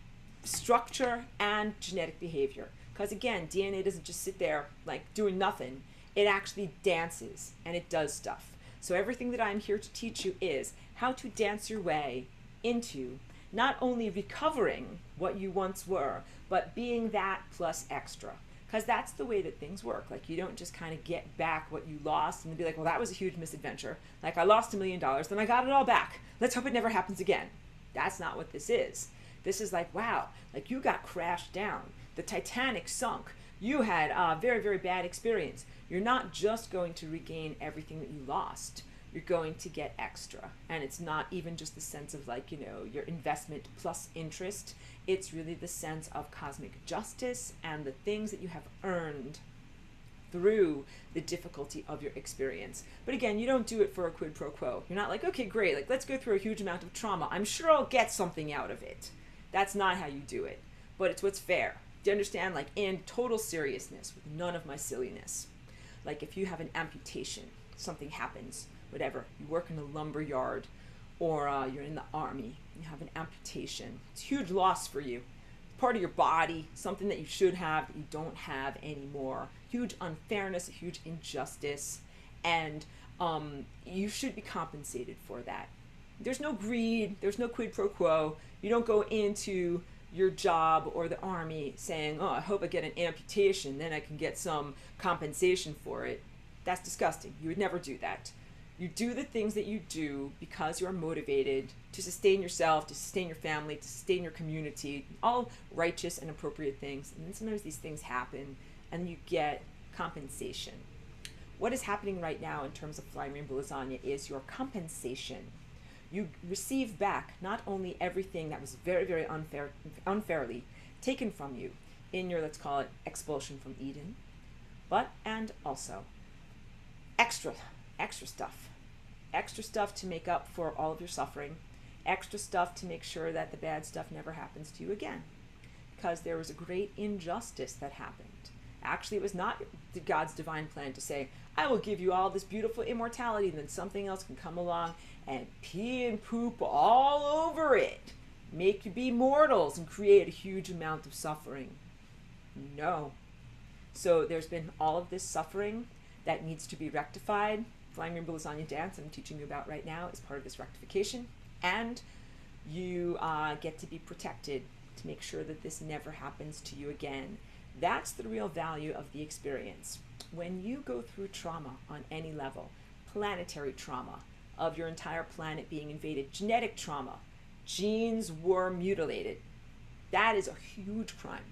[SPEAKER 1] structure and genetic behavior. Because again, DNA doesn't just sit there like doing nothing. It actually dances and it does stuff. So everything that I'm here to teach you is how to dance your way into not only recovering what you once were, but being that plus extra. Because that's the way that things work. Like, you don't just kind of get back what you lost and be like, well, that was a huge misadventure. Like, I lost $1 million, then I got it all back. Let's hope it never happens again. That's not what this is. This is like, wow, like you got crashed down. The Titanic sunk. You had a very, very bad experience. You're not just going to regain everything that you lost. You're going to get extra. And it's not even just the sense of like, you know, your investment plus interest. It's really the sense of cosmic justice and the things that you have earned through the difficulty of your experience. But again, you don't do it for a quid pro quo. You're not like, okay, great, like let's go through a huge amount of trauma. I'm sure I'll get something out of it. That's not how you do it. But it's what's fair. Do you understand? Like, in total seriousness, with none of my silliness. Like, if you have an amputation, something happens, whatever, you work in a lumber yard, or you're in the army, you have an amputation. It's a huge loss for you. It's part of your body, something that you should have that you don't have anymore. Huge unfairness, a huge injustice, and you should be compensated for that. There's no greed, there's no quid pro quo. You don't go into your job or the army saying, oh, I hope I get an amputation, then I can get some compensation for it. That's disgusting. You would never do that. You do the things that you do because you're motivated to sustain yourself, to sustain your family, to sustain your community, all righteous and appropriate things. And then sometimes these things happen and you get compensation. What is happening right now in terms of Flying Rainbow Lasagna is your compensation. You receive back not only everything that was very, very unfairly taken from you in your, let's call it, expulsion from Eden, but, and also extra stuff to make up for all of your suffering, extra stuff to make sure that the bad stuff never happens to you again, because there was a great injustice that happened. Actually, it was not God's divine plan to say, I will give you all this beautiful immortality, and then something else can come along and pee and poop all over it, make you be mortals and create a huge amount of suffering. No. So there's been all of this suffering that needs to be rectified. Flying Rainbow Lasagna Dance I'm teaching you about right now is part of this rectification, and you get to be protected to make sure that this never happens to you again. That's the real value of the experience. When you go through trauma on any level, planetary trauma of your entire planet being invaded, genetic trauma, genes were mutilated, that is a huge crime.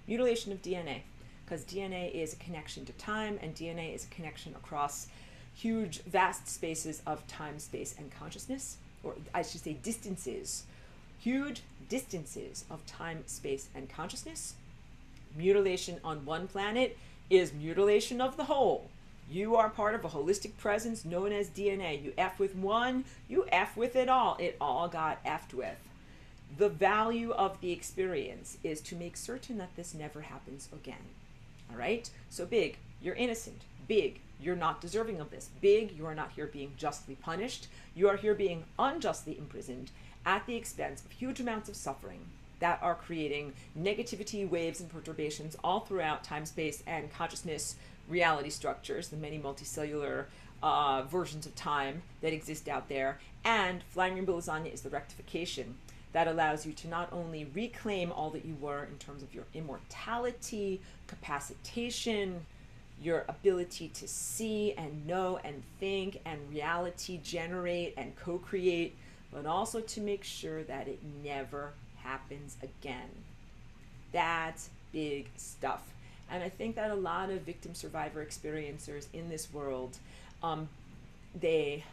[SPEAKER 1] Mutilation of DNA, because DNA is a connection to time, and DNA is a connection across huge, vast spaces of time, space, and consciousness, or I should say distances, huge distances of time, space, and consciousness. Mutilation on one planet is mutilation of the whole. You are part of a holistic presence known as DNA. You F with one, you F with it all. It all got F'd with. The value of the experience is to make certain that this never happens again. All right? So big, you're innocent. Big, you're not deserving of this. Big, you are not here being justly punished. You are here being unjustly imprisoned at the expense of huge amounts of suffering that are creating negativity, waves, and perturbations all throughout time, space, and consciousness reality structures, the many multicellular versions of time that exist out there. And Flying Rainbow Lasagna is the rectification that allows you to not only reclaim all that you were in terms of your immortality, capacitation, your ability to see and know and think and reality generate and co-create, but also to make sure that it never happens again. That's big stuff. And I think that a lot of victim survivor experiencers in this world, they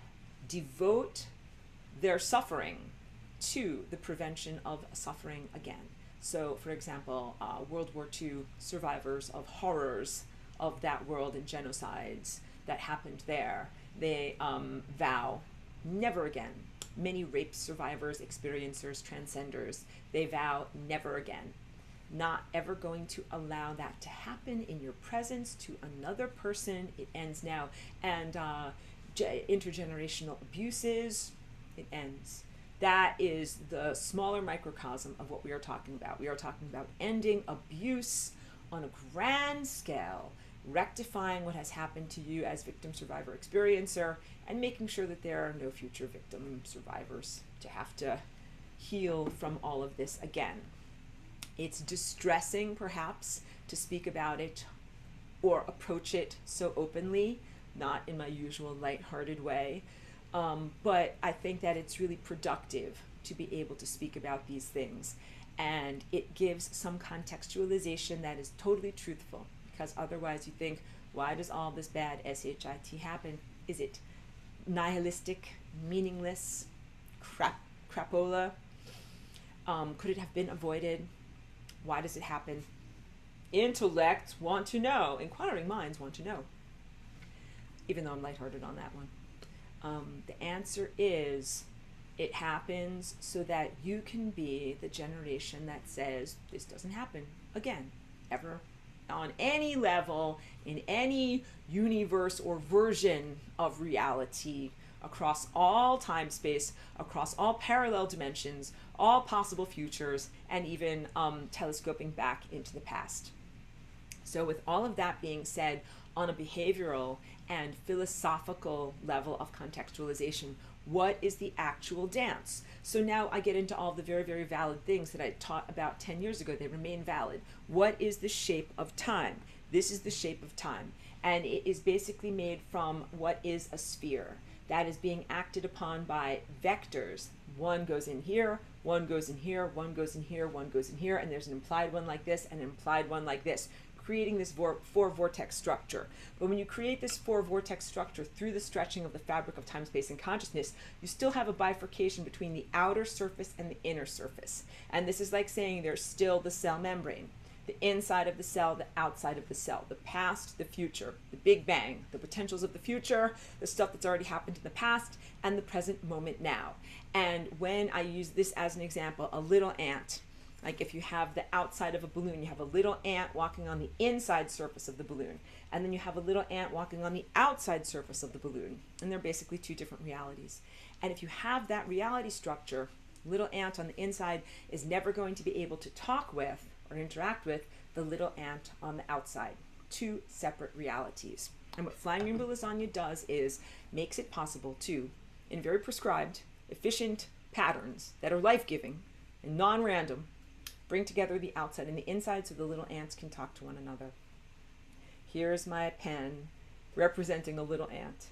[SPEAKER 1] devote their suffering to the prevention of suffering again. So, for example, World War II survivors of horrors of that world and genocides that happened there, they vow never again. Many rape survivors, experiencers, transcenders, they vow never again. Not ever going to allow that to happen in your presence to another person. It ends now. And intergenerational abuses, it ends. That is the smaller microcosm of what we are talking about. We are talking about ending abuse on a grand scale, rectifying what has happened to you as victim survivor experiencer, and making sure that there are no future victim survivors to have to heal from all of this again. It's distressing, perhaps, to speak about it or approach it so openly, not in my usual lighthearted way. But I think that it's really productive to be able to speak about these things. And it gives some contextualization that is totally truthful. Because otherwise you think, why does all this bad SHIT happen? Is it nihilistic, meaningless, crapola? Could it have been avoided? Why does it happen? Intellects want to know. Inquiring minds want to know. Even though I'm lighthearted on that one. The answer is, it happens so that you can be the generation that says, this doesn't happen again, ever, on any level, in any universe or version of reality, across all time space, across all parallel dimensions, all possible futures, and even telescoping back into the past. So with all of that being said, on a behavioral and philosophical level of contextualization, what is the actual dance? So now I get into all the very, very valid things that I taught about 10 years ago. They remain valid. What is the shape of time? This is the shape of time. And it is basically made from what is a sphere that is being acted upon by vectors. One goes in here, one goes in here, one goes in here, one goes in here, and there's an implied one like this and an implied one like this, creating this four vortex structure. But when you create this four vortex structure through the stretching of the fabric of time, space, and consciousness, you still have a bifurcation between the outer surface and the inner surface. And this is like saying there's still the cell membrane, the inside of the cell, the outside of the cell, the past, the future, the Big Bang, the potentials of the future, the stuff that's already happened in the past, and the present moment now. And when I use this as an example, a little ant, like if you have the outside of a balloon, you have a little ant walking on the inside surface of the balloon, and then you have a little ant walking on the outside surface of the balloon, and they're basically two different realities. And if you have that reality structure, little ant on the inside is never going to be able to talk with or interact with the little ant on the outside. Two separate realities. And what Flying Rainbow Lasagna does is makes it possible to, in very prescribed, efficient patterns that are life-giving and non-random, bring together the outside and the inside so the little ants can talk to one another. Here's my pen representing a little ant.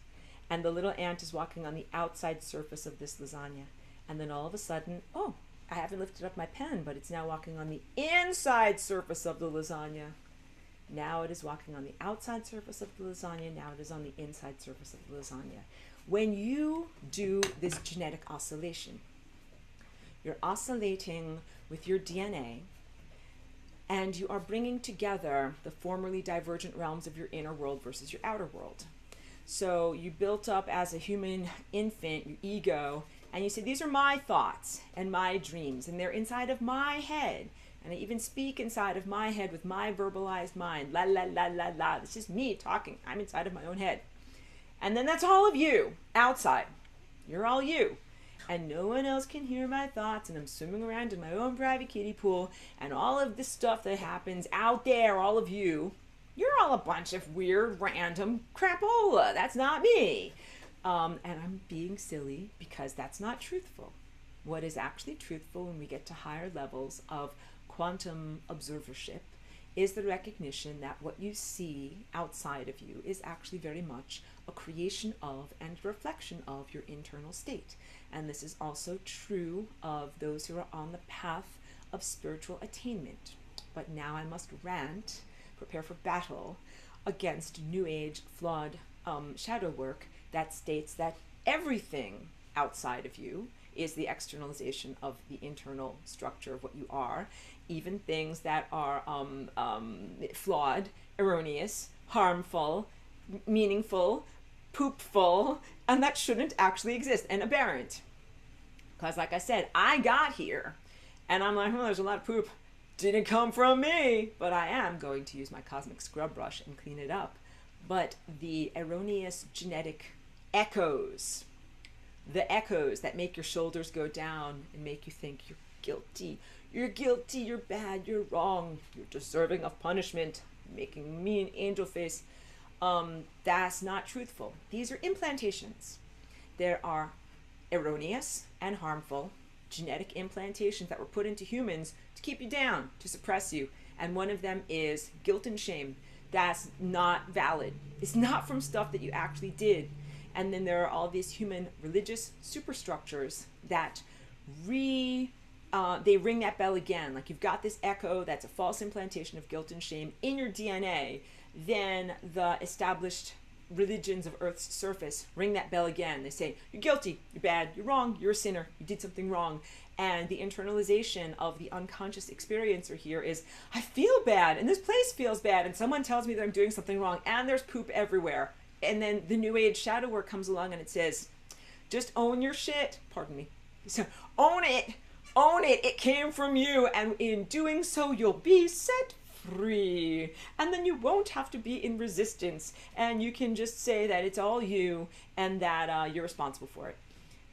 [SPEAKER 1] And the little ant is walking on the outside surface of this lasagna. And then all of a sudden, oh, I haven't lifted up my pen, but it's now walking on the inside surface of the lasagna. Now it is walking on the outside surface of the lasagna. Now it is on the inside surface of the lasagna. When you do this genetic oscillation, you're oscillating with your DNA, and you are bringing together the formerly divergent realms of your inner world versus your outer world. So you built up as a human infant your ego and you say, these are my thoughts and my dreams, and they're inside of my head. And I even speak inside of my head with my verbalized mind. La, la, la, la, la. This is me talking. I'm inside of my own head. And then that's all of you outside. You're all you. And no one else can hear my thoughts, and I'm swimming around in my own private kiddie pool, and all of this stuff that happens out there, all of you, you're all a bunch of weird, random crapola. That's not me. And I'm being silly because that's not truthful. What is actually truthful when we get to higher levels of quantum observership is the recognition that what you see outside of you is actually very much a creation of and a reflection of your internal state. And this is also true of those who are on the path of spiritual attainment. But now I must rant, prepare for battle against New Age flawed shadow work that states that everything outside of you is the externalization of the internal structure of what you are, even things that are flawed, erroneous, harmful, meaningful, poopful, and that shouldn't actually exist, and aberrant. Because like I said, I got here, and I'm like, oh, there's a lot of poop. Didn't come from me, but I am going to use my cosmic scrub brush and clean it up. But the erroneous genetic echoes, the echoes that make your shoulders go down and make you think you're guilty, you're bad, you're wrong, you're deserving of punishment, making me an angel face, that's not truthful. These are implantations. There are erroneous and harmful genetic implantations that were put into humans to keep you down, to suppress you. And one of them is guilt and shame. That's not valid. It's not from stuff that you actually did. And then there are all these human religious superstructures that they ring that bell again. Like you've got this echo that's a false implantation of guilt and shame in your DNA. Then the established religions of Earth's surface ring that bell again. They say, you're guilty, you're bad, you're wrong, you're a sinner, you did something wrong. And the internalization of the unconscious experiencer here is, I feel bad, and this place feels bad, and someone tells me that I'm doing something wrong, and there's poop everywhere. And then the New Age shadow work comes along and it says, just own your shit. Pardon me. So own it, it came from you, and in doing so, you'll be set free, and then you won't have to be in resistance, and you can just say that it's all you and that you're responsible for it.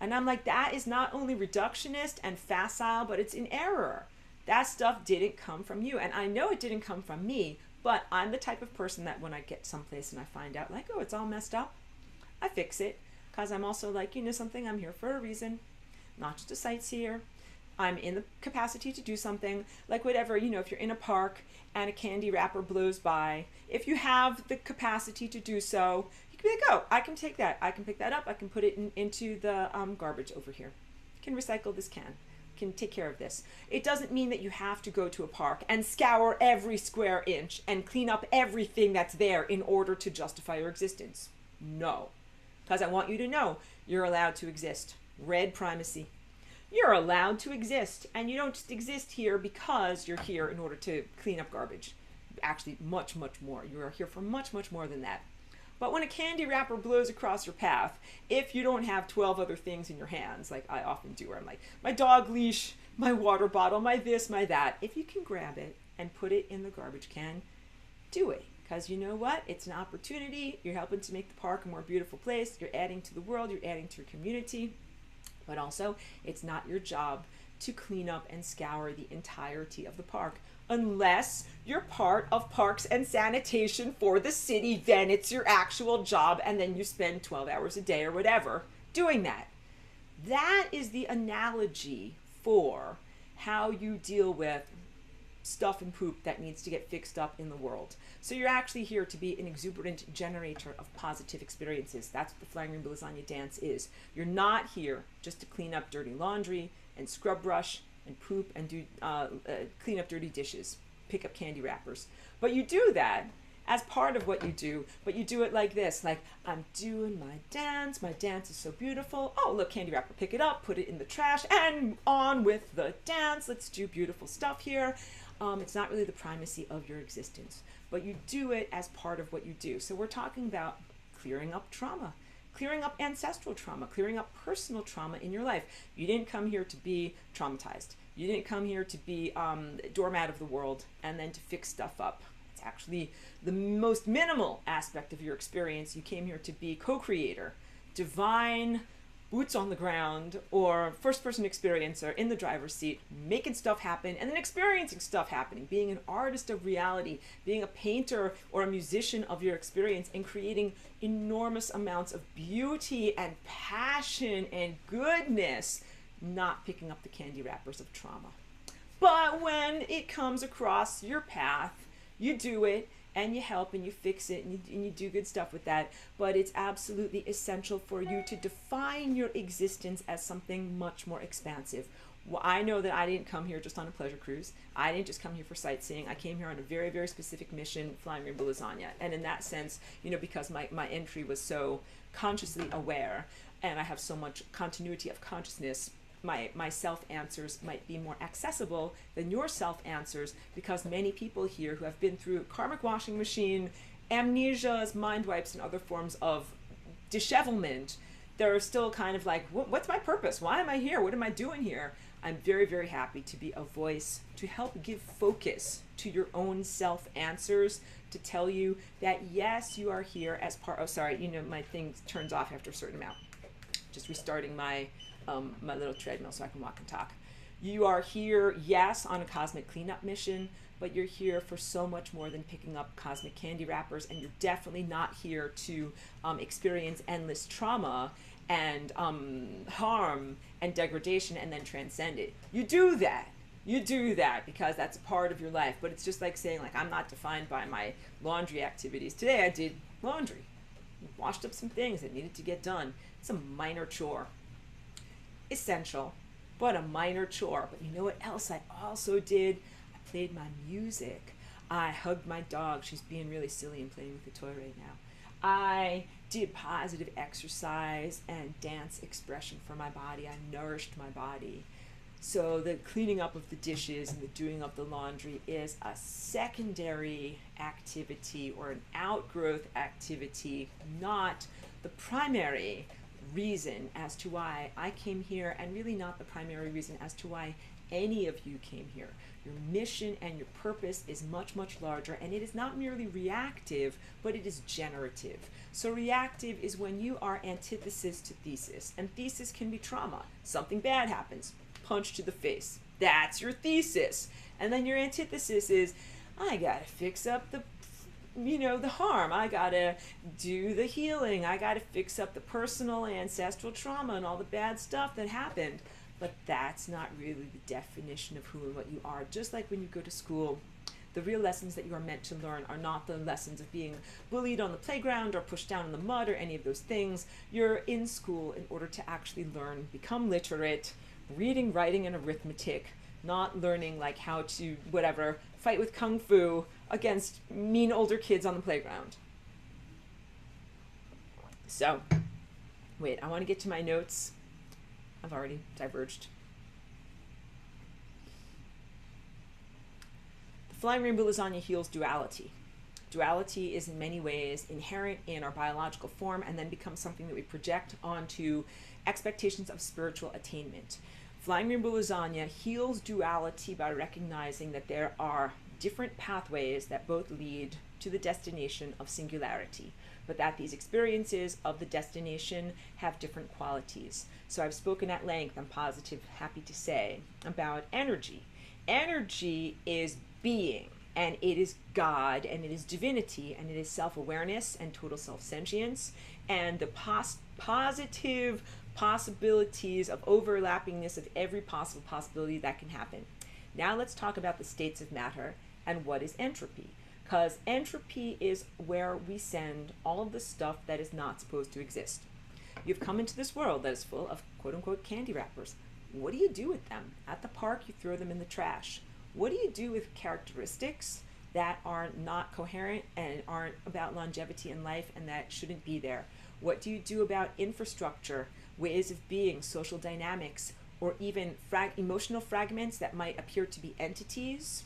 [SPEAKER 1] And I'm like, that is not only reductionist and facile, but it's in error. That stuff didn't come from you, and I know it didn't come from me, but I'm the type of person that when I get someplace and I find out like, oh, it's all messed up, I fix it, because I'm also like, you know something, I'm here for a reason, not just a sightseer. I'm in the capacity to do something, like whatever, you know, if you're in a park and a candy wrapper blows by, if you have the capacity to do so, you can be like, oh, I can take that, I can pick that up, I can put it into the garbage over here. I can recycle this can, can take care of this. It doesn't mean that you have to go to a park and scour every square inch and clean up everything that's there in order to justify your existence. No, because I want you to know you're allowed to exist. Red primacy. You're allowed to exist, and you don't just exist here because you're here in order to clean up garbage. Actually, much, much more. You are here for much, much more than that. But when a candy wrapper blows across your path, if you don't have 12 other things in your hands, like I often do, where I'm like, my dog leash, my water bottle, my this, my that, if you can grab it and put it in the garbage can, do it. Because you know what? It's an opportunity. You're helping to make the park a more beautiful place. You're adding to the world. You're adding to your community. But also, it's not your job to clean up and scour the entirety of the park. Unless you're part of parks and sanitation for the city, then it's your actual job, and then you spend 12 hours a day or whatever doing that. That is the analogy for how you deal with stuff and poop that needs to get fixed up in the world. So you're actually here to be an exuberant generator of positive experiences. That's what the Flying Rainbow Lasagna dance is. You're not here just to clean up dirty laundry and scrub brush and poop and do clean up dirty dishes, pick up candy wrappers. But you do that as part of what you do, but you do it like this, like, I'm doing my dance is so beautiful. Oh, look, candy wrapper, pick it up, put it in the trash, and on with the dance. Let's do beautiful stuff here. It's not really the primacy of your existence, but you do it as part of what you do. So we're talking about clearing up trauma, clearing up ancestral trauma, clearing up personal trauma in your life. You didn't come here to be traumatized. You didn't come here to be doormat of the world and then to fix stuff up. It's actually the most minimal aspect of your experience. You came here to be co-creator, divine, boots on the ground, or first-person experiencer in the driver's seat, making stuff happen and then experiencing stuff happening, being an artist of reality, being a painter or a musician of your experience, and creating enormous amounts of beauty and passion and goodness, not picking up the candy wrappers of trauma. But when it comes across your path, you do it, and you help and you fix it and you do good stuff with that. But it's absolutely essential for you to define your existence as something much more expansive. Well, I know that I didn't come here just on a pleasure cruise. I didn't just come here for sightseeing. I came here on a very, very specific mission, flying Rainbow Lasagna. And in that sense, you know, because my entry was so consciously aware and I have so much continuity of consciousness, my self answers might be more accessible than your self answers, because many people here who have been through karmic washing machine, amnesias, mind wipes, and other forms of dishevelment, they're still kind of like, what's my purpose? Why am I here? What am I doing here? I'm very, very happy to be a voice to help give focus to your own self answers, to tell you that yes, you are here as part. Oh, sorry, you know, my thing turns off after a certain amount. Just restarting my little treadmill so I can walk and talk. You are here, yes, on a cosmic cleanup mission, but you're here for so much more than picking up cosmic candy wrappers, and you're definitely not here to experience endless trauma and harm and degradation and then transcend it. You do that. You do that because that's a part of your life, but it's just like saying, like, I'm not defined by my laundry activities. Today I did laundry. Washed up some things that needed to get done. It's a minor chore. Essential, but a minor chore. But you know what else I also did? I played my music. I hugged my dog. She's being really silly and playing with the toy right now. I did positive exercise and dance expression for my body. I nourished my body. So the cleaning up of the dishes and the doing of the laundry is a secondary activity or an outgrowth activity, not the primary reason as to why I came here, and really not the primary reason as to why any of you came here. Your mission and your purpose is much, much larger, and it is not merely reactive, but it is generative. So reactive is when you are antithesis to thesis, and thesis can be trauma. Something bad happens, punch to the face. That's your thesis. And then your antithesis is, I gotta fix up the harm. I gotta do the healing. I gotta fix up the personal ancestral trauma and all the bad stuff that happened. But that's not really the definition of who and what you are. Just like when you go to school, the real lessons that you are meant to learn are not the lessons of being bullied on the playground or pushed down in the mud or any of those things. You're in school in order to actually learn, become literate, reading, writing, and arithmetic, not learning like how to, whatever, fight with kung fu against mean older kids on the playground. So, wait, I want to get to my notes. I've already diverged. The Flying Rainbow Lasagna heals duality. Duality is in many ways inherent in our biological form and then becomes something that we project onto expectations of spiritual attainment. Flying Rainbow Lasagna heals duality by recognizing that there are different pathways that both lead to the destination of singularity, but that these experiences of the destination have different qualities. So I've spoken at length, I'm positive, happy to say, about energy. Energy is being, and it is God, and it is divinity, and it is self-awareness and total self-sentience, and the positive possibilities of overlappingness of every possible possibility that can happen. Now let's talk about the states of matter and what is entropy, because entropy is where we send all of the stuff that is not supposed to exist. You've come into this world that is full of quote-unquote candy wrappers. What do you do with them? At the park, you throw them in the trash. What do you do with characteristics that are not coherent and aren't about longevity in life and that shouldn't be there? What do you do about infrastructure, ways of being, social dynamics, or even emotional fragments that might appear to be entities?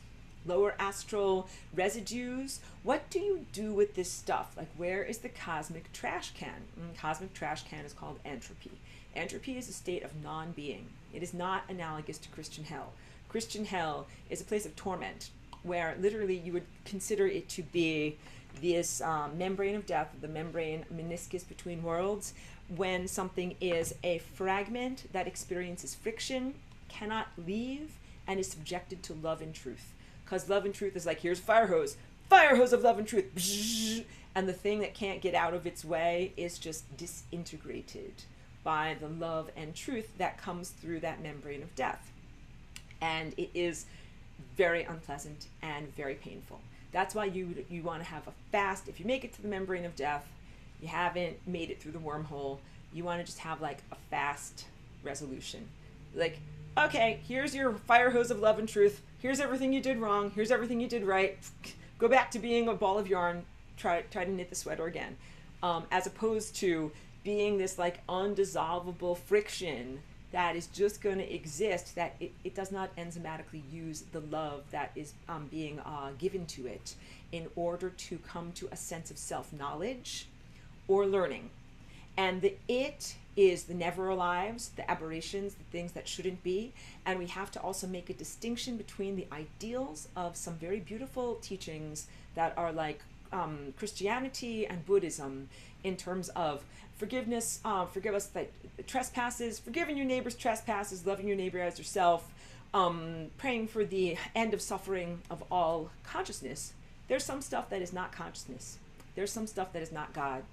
[SPEAKER 1] lower astral residues. What do you do with this stuff? Like, where is the cosmic trash can? Cosmic trash can is called entropy. Entropy is a state of non-being. It is not analogous to Christian hell. Christian hell is a place of torment where literally you would consider it to be this membrane of death, the membrane meniscus between worlds, when something is a fragment that experiences friction, cannot leave, and is subjected to love and truth. Because love and truth is like, here's a fire hose of love and truth, and the thing that can't get out of its way is just disintegrated by the love and truth that comes through that membrane of death. And it is very unpleasant and very painful. That's why you want to have a fast. If you make it to the membrane of death, you haven't made it through the wormhole, you want to just have like a fast resolution. Like, okay, here's your fire hose of love and truth. Here's everything you did wrong. Here's everything you did right. Go back to being a ball of yarn. Try to knit the sweater again. As opposed to being this like undissolvable friction that is just going to exist, that it does not enzymatically use the love that is being given to it in order to come to a sense of self-knowledge or learning. And the it is the never-alives, the aberrations, the things that shouldn't be. And we have to also make a distinction between the ideals of some very beautiful teachings that are like Christianity and Buddhism in terms of forgiveness, forgive us the trespasses, forgiving your neighbor's trespasses, loving your neighbor as yourself, praying for the end of suffering of all consciousness. There's some stuff that is not consciousness. There's some stuff that is not God.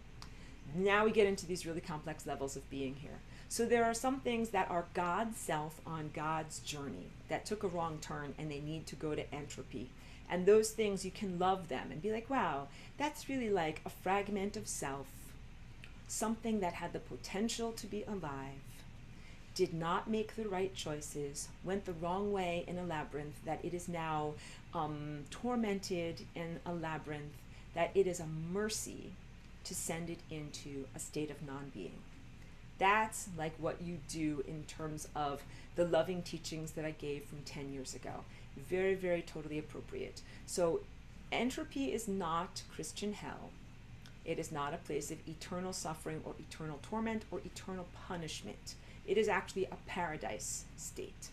[SPEAKER 1] Now we get into these really complex levels of being here. So there are some things that are God's self on God's journey that took a wrong turn and they need to go to entropy. And those things, you can love them and be like, wow, that's really like a fragment of self, something that had the potential to be alive, did not make the right choices, went the wrong way in a labyrinth, that it is now tormented in a labyrinth, that it is a mercy to send it into a state of non-being. That's like what you do in terms of the loving teachings that I gave from 10 years ago. Very, very totally appropriate. So entropy is not Christian hell. It is not a place of eternal suffering or eternal torment or eternal punishment. It is actually a paradise state.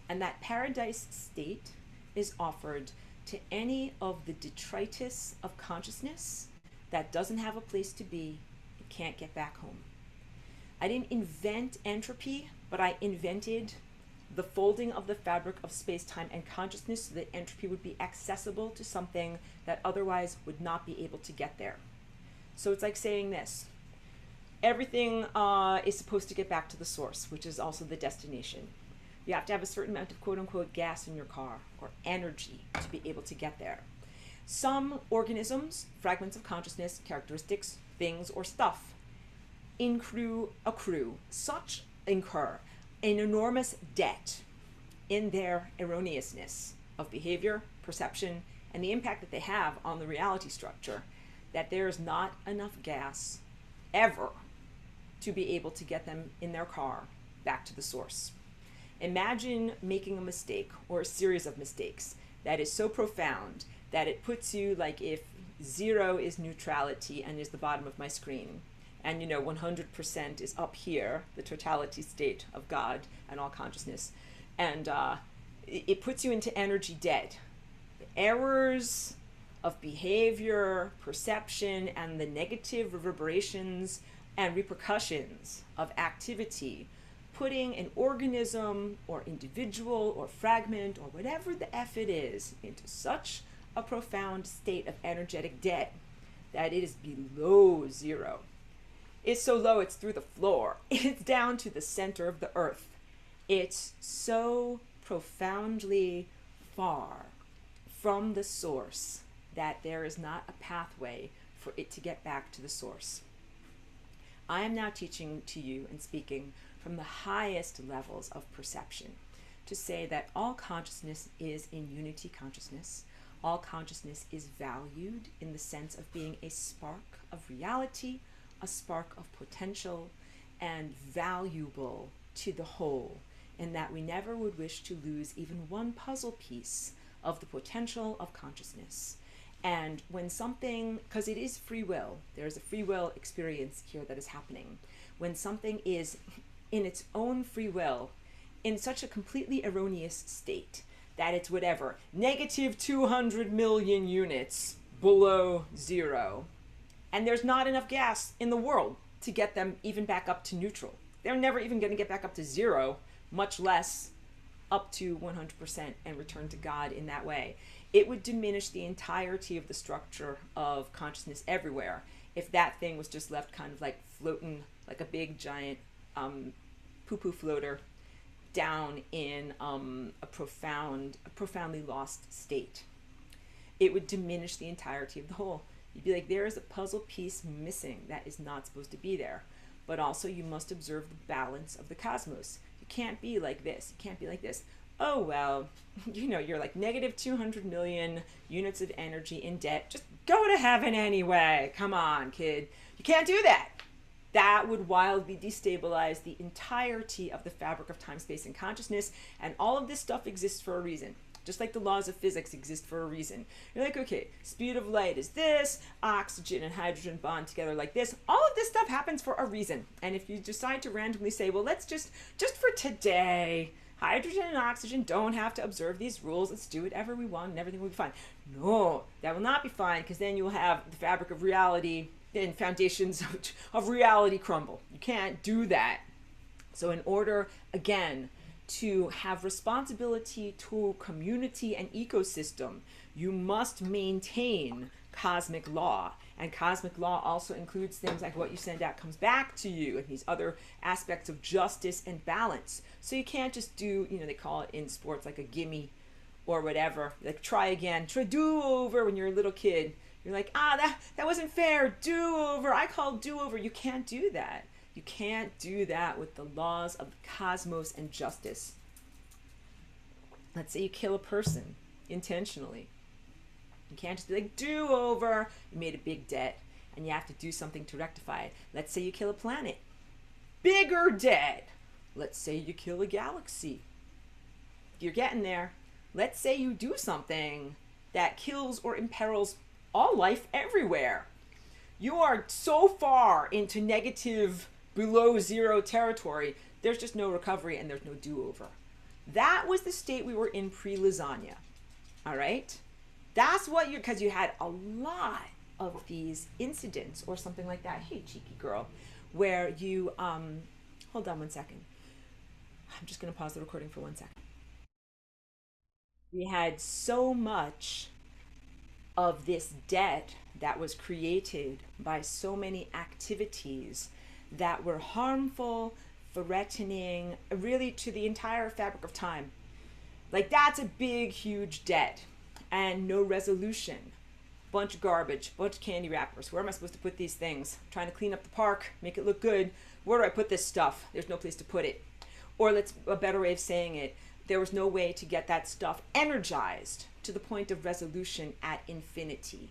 [SPEAKER 1] And that paradise state is offered to any of the detritus of consciousness that doesn't have a place to be, it can't get back home. I didn't invent entropy, but I invented the folding of the fabric of space-time and consciousness so that entropy would be accessible to something that otherwise would not be able to get there. So it's like saying this: everything is supposed to get back to the source, which is also the destination. You have to have a certain amount of quote-unquote gas in your car or energy to be able to get there. Some organisms, fragments of consciousness, characteristics, things, or stuff, incur an enormous debt in their erroneousness of behavior, perception, and the impact that they have on the reality structure, that there is not enough gas ever to be able to get them in their car back to the source. Imagine making a mistake or a series of mistakes that is so profound that it puts you like if 0 is neutrality and is the bottom of my screen, and 100% is up here, the totality state of God and all consciousness, and it puts you into energy debt. Errors of behavior, perception, and the negative reverberations and repercussions of activity, putting an organism or individual or fragment or whatever the F it is into such a profound state of energetic debt that it is below 0. It's so low it's through the floor. It's down to the center of the earth. It's so profoundly far from the source that there is not a pathway for it to get back to the source. I am now teaching to you and speaking from the highest levels of perception to say that all consciousness is in unity consciousness. All consciousness is valued in the sense of being a spark of reality, a spark of potential, and valuable to the whole, and that we never would wish to lose even one puzzle piece of the potential of consciousness. And when something, because it is free will, there's a free will experience here that is happening. When something is in its own free will, in such a completely erroneous state, that it's whatever, negative 200 million units below zero, and there's not enough gas in the world to get them even back up to neutral. They're never even going to get back up to zero, much less up to 100% and return to God in that way. It would diminish the entirety of the structure of consciousness everywhere if that thing was just left kind of like floating like a big giant poo-poo floater down in a profoundly lost state. It would diminish the entirety of the whole. You'd be like, there is a puzzle piece missing that is not supposed to be there. But also you must observe the balance of the cosmos. You can't be like this. You can't be like this. Oh, well, you know, you're like negative 200 million units of energy in debt. Just go to heaven anyway. Come on, kid. You can't do that. That would wildly destabilize the entirety of the fabric of time, space, and consciousness. And all of this stuff exists for a reason. Just like the laws of physics exist for a reason. You're like, okay, speed of light is this, oxygen and hydrogen bond together like this. All of this stuff happens for a reason. And if you decide to randomly say, well, let's just for today, hydrogen and oxygen don't have to observe these rules. Let's do whatever we want and everything will be fine. No, that will not be fine, because then you will have the fabric of reality and foundations of reality crumble. You can't do that. So in order, again, to have responsibility to community and ecosystem, you must maintain cosmic law. And cosmic law also includes things like what you send out comes back to you, and these other aspects of justice and balance. So you can't just do, you know, they call it in sports like a gimme or whatever, like try again, try do-over when you're a little kid. You're like, that wasn't fair, do-over, I call do-over. You can't do that. You can't do that with the laws of the cosmos and justice. Let's say you kill a person intentionally. You can't just be like, do over. You made a big debt and you have to do something to rectify it. Let's say you kill a planet. Bigger debt. Let's say you kill a galaxy. You're getting there. Let's say you do something that kills or imperils all life everywhere. You are so far into negative below zero territory, there's just no recovery and there's no do-over. That was the state we were in pre-lasagna. All right? That's what you're, because you had a lot of these incidents or something like that. Hey, cheeky girl, where you, hold on 1 second. I'm just going to pause the recording for 1 second. We had so much of this debt that was created by so many activities that were harmful, threatening, really to the entire fabric of time. Like, that's a big, huge debt and no resolution. Bunch of garbage, bunch of candy wrappers. Where am I supposed to put these things? I'm trying to clean up the park, make it look good. Where do I put this stuff? There's no place to put it. Or a better way of saying it, there was no way to get that stuff energized to the point of resolution at infinity.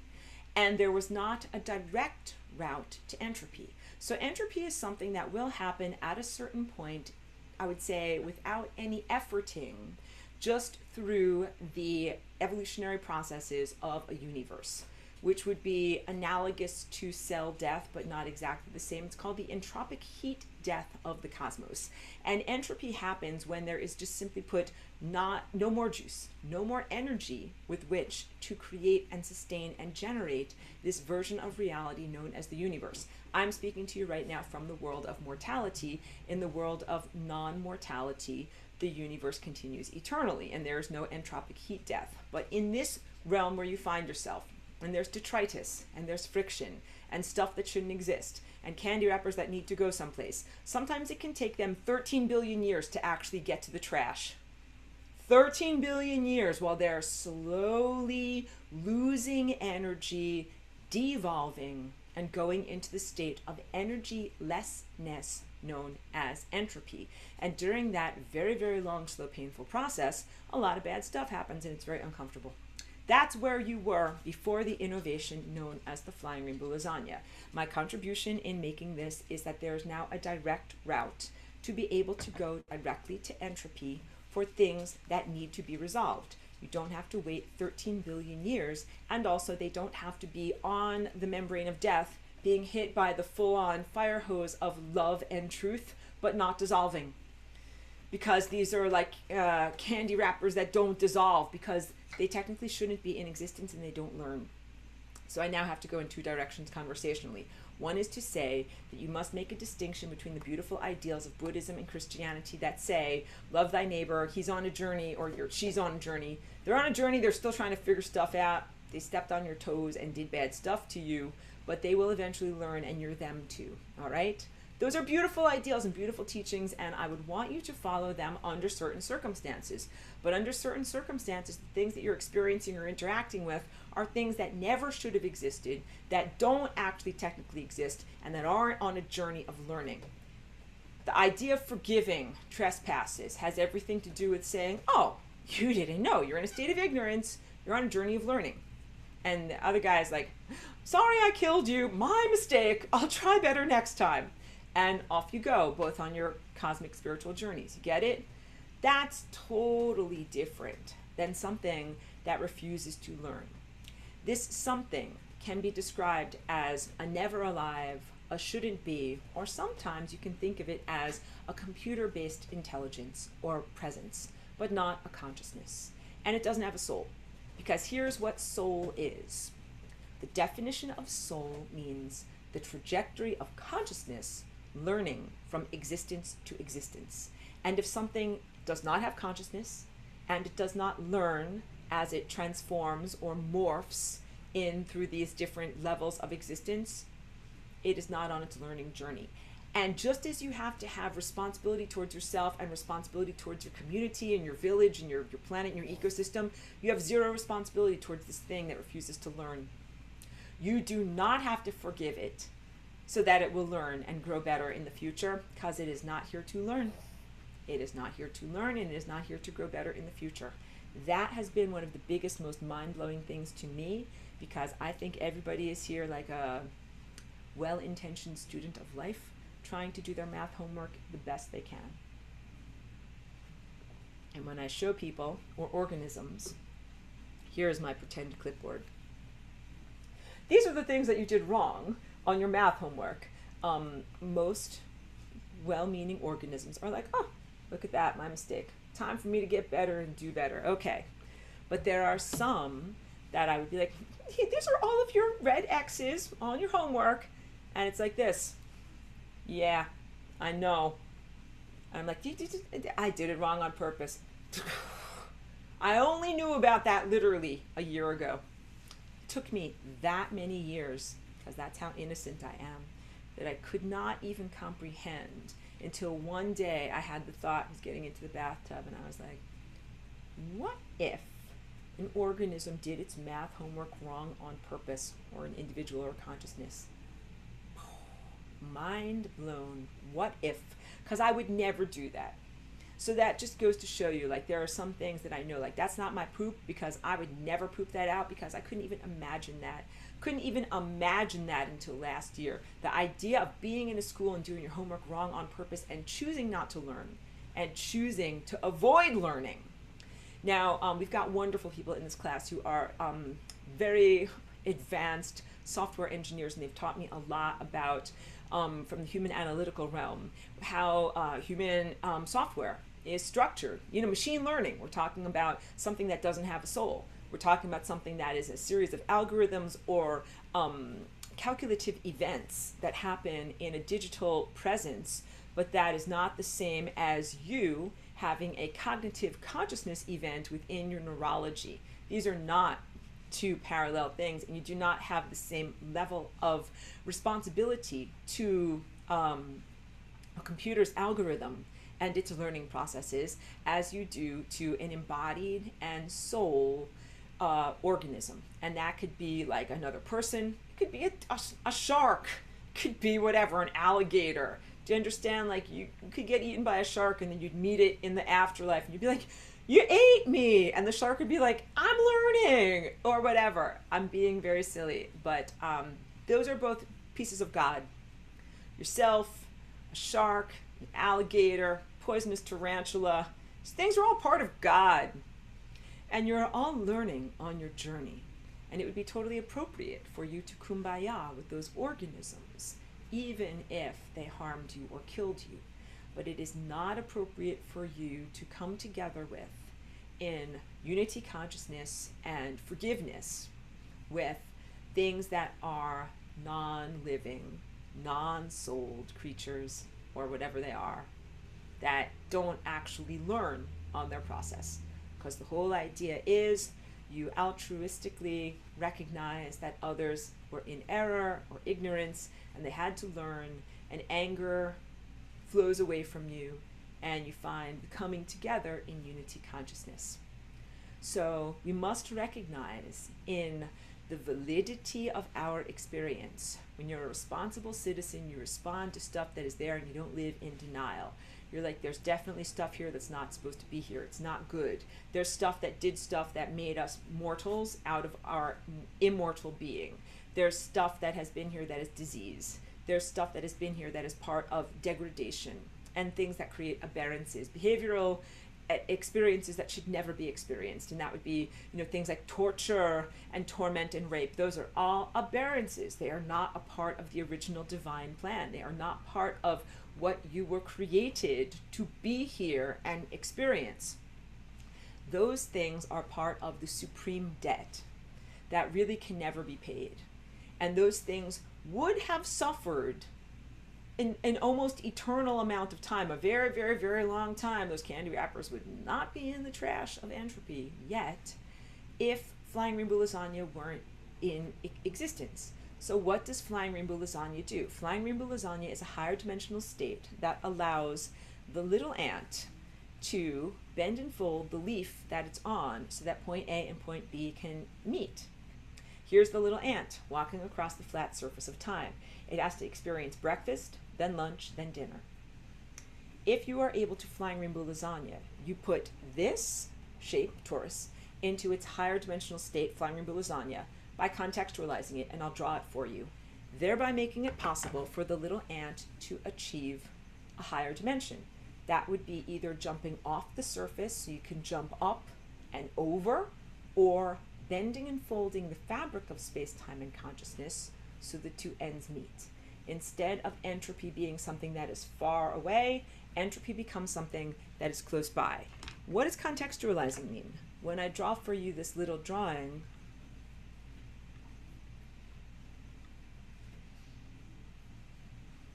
[SPEAKER 1] And there was not a direct route to entropy. So entropy is something that will happen at a certain point, I would say, without any efforting, just through the evolutionary processes of a universe, which would be analogous to cell death, but not exactly the same. It's called the entropic heat death of the cosmos. And entropy happens when there is, just simply put, no more juice, no more energy with which to create and sustain and generate this version of reality known as the universe. I'm speaking to you right now from the world of mortality. In the world of non-mortality, the universe continues eternally, and there is no entropic heat death. But in this realm where you find yourself, and there's detritus, and there's friction, and stuff that shouldn't exist, and candy wrappers that need to go someplace, sometimes it can take them 13 billion years to actually get to the trash. 13 billion years while they're slowly losing energy, devolving, and going into the state of energylessness known as entropy. And during that very, very long, slow, painful process, a lot of bad stuff happens and it's very uncomfortable. That's where you were before the innovation known as the Flying Rainbow Lasagna. My contribution in making this is that there is now a direct route to be able to go directly to entropy for things that need to be resolved. You don't have to wait 13 billion years, and also they don't have to be on the membrane of death, being hit by the full-on fire hose of love and truth, but not dissolving. Because these are like candy wrappers that don't dissolve, because they technically shouldn't be in existence and they don't learn. So I now have to go in two directions conversationally. One is to say that you must make a distinction between the beautiful ideals of Buddhism and Christianity that say, love thy neighbor, he's on a journey, or she's on a journey. They're on a journey, they're still trying to figure stuff out. They stepped on your toes and did bad stuff to you, but they will eventually learn, and you're them too, all right? Those are beautiful ideals and beautiful teachings, and I would want you to follow them under certain circumstances. But under certain circumstances, the things that you're experiencing or interacting with are things that never should have existed, that don't actually technically exist, and that aren't on a journey of learning. The idea of forgiving trespasses has everything to do with saying, oh, you didn't know, you're in a state of ignorance, you're on a journey of learning. And the other guy's like, sorry I killed you, my mistake, I'll try better next time. And off you go, both on your cosmic spiritual journeys. You get it? That's totally different than something that refuses to learn. This something can be described as a never alive, a shouldn't be, or sometimes you can think of it as a computer-based intelligence or presence, but not a consciousness. And it doesn't have a soul, because here's what soul is. The definition of soul means the trajectory of consciousness learning from existence to existence. And if something does not have consciousness and it does not learn as it transforms or morphs in through these different levels of existence, it is not on its learning journey. And just as you have to have responsibility towards yourself and responsibility towards your community and your village and your planet and your ecosystem, you have zero responsibility towards this thing that refuses to learn. You do not have to forgive it so that it will learn and grow better in the future, because it is not here to learn. It is not here to learn, and it is not here to grow better in the future. That has been one of the biggest, most mind-blowing things to me, because I think everybody is here like a well-intentioned student of life, trying to do their math homework the best they can. And when I show people, or organisms, here's my pretend clipboard. These are the things that you did wrong on your math homework. Most well-meaning organisms are like, oh, look at that, my mistake. Time for me to get better and do better. Okay. But there are some that I would be like, hey, these are all of your red X's on your homework. And it's like this. Yeah, I know. And I'm like, I did it wrong on purpose. I only knew about that literally a year ago. It took me that many years, because that's how innocent I am, that I could not even comprehend until one day I had the thought, I was getting into the bathtub, and I was like, what if an organism did its math homework wrong on purpose, or an individual or consciousness? Mind blown. What if? Because I would never do that. So that just goes to show you, like, there are some things that I know, like, that's not my poop, because I would never poop that out, because I couldn't even imagine that. Couldn't even imagine that until last year. The idea of being in a school and doing your homework wrong on purpose and choosing not to learn and choosing to avoid learning. Now, we've got wonderful people in this class who are very advanced software engineers, and they've taught me a lot about, from the human analytical realm, how human software is structured. You know, machine learning, we're talking about something that doesn't have a soul. We're talking about something that is a series of algorithms or calculative events that happen in a digital presence, but that is not the same as you having a cognitive consciousness event within your neurology. These are not two parallel things, and you do not have the same level of responsibility to a computer's algorithm and its learning processes as you do to an embodied and soul organism. And that could be like another person, it could be a shark, it could be whatever, an alligator. Do you understand? Like, you could get eaten by a shark and then you'd meet it in the afterlife and you'd be like, you ate me, and the shark would be like, I'm learning, or whatever. I'm being very silly, but those are both pieces of God. Yourself, a shark, an alligator, poisonous tarantula, these things are all part of God. And you're all learning on your journey. And it would be totally appropriate for you to kumbaya with those organisms, even if they harmed you or killed you. But it is not appropriate for you to come together with, in unity consciousness and forgiveness, with things that are non-living, non-souled creatures, or whatever they are, that don't actually learn on their process. Because the whole idea is you altruistically recognize that others were in error or ignorance and they had to learn, and anger flows away from you, and you find coming together in unity consciousness. So we must recognize in the validity of our experience. When you're a responsible citizen, you respond to stuff that is there and you don't live in denial. You're like, there's definitely stuff here that's not supposed to be here. It's not good. There's stuff that did stuff that made us mortals out of our immortal being. There's stuff that has been here that is disease. There's stuff that has been here that is part of degradation and things that create aberrances, behavioral experiences that should never be experienced. And that would be, things like torture and torment and rape. Those are all aberrances. They are not a part of the original divine plan. They are not part of what you were created to be here and experience. Those things are part of the supreme debt that really can never be paid. And those things would have suffered an almost eternal amount of time, a very, very, very long time. Those candy wrappers would not be in the trash of entropy yet if Flying Rainbow Lasagna weren't in existence. So what does Flying Rainbow Lasagna do? Flying Rainbow Lasagna is a higher dimensional state that allows the little ant to bend and fold the leaf that it's on so that point A and point B can meet. Here's the little ant walking across the flat surface of time. It has to experience breakfast, then lunch, then dinner. If you are able to Flying Rainbow Lasagna, you put this shape, torus, into its higher dimensional state, Flying Rainbow Lasagna, by contextualizing it, and I'll draw it for you, thereby making it possible for the little ant to achieve a higher dimension. That would be either jumping off the surface, so you can jump up and over, or bending and folding the fabric of space, time, and consciousness so the two ends meet. Instead of entropy being something that is far away, entropy becomes something that is close by. What does contextualizing mean? When I draw for you this little drawing,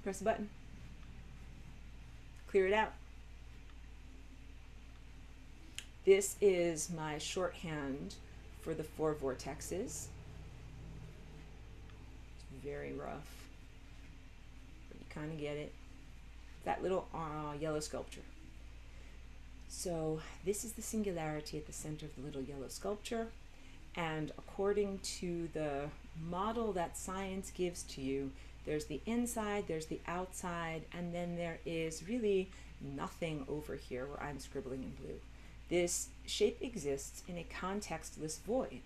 [SPEAKER 1] press the button, clear it out. This is my shorthand for the 4 vortexes. It's very rough, but you kind of get it. That little yellow sculpture. So this is the singularity at the center of the little yellow sculpture, and according to the model that science gives to you, there's the inside, there's the outside, and then there is really nothing over here where I'm scribbling in blue. This shape exists in a contextless void.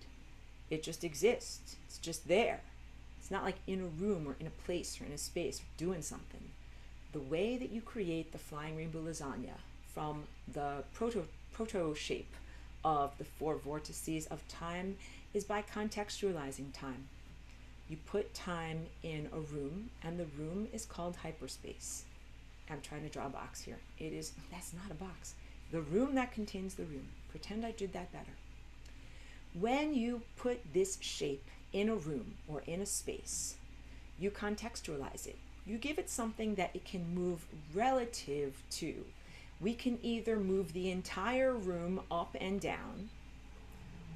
[SPEAKER 1] It just exists. It's just there. It's not like in a room or in a place or in a space or doing something. The way that you create the Flying Rainbow Lasagna from the proto shape of the 4 vortices of time is by contextualizing time. You put time in a room, and the room is called hyperspace. I'm trying to draw a box here. That's not a box. The room that contains the room. Pretend I did that better. When you put this shape in a room or in a space, you contextualize it. You give it something that it can move relative to. We can either move the entire room up and down,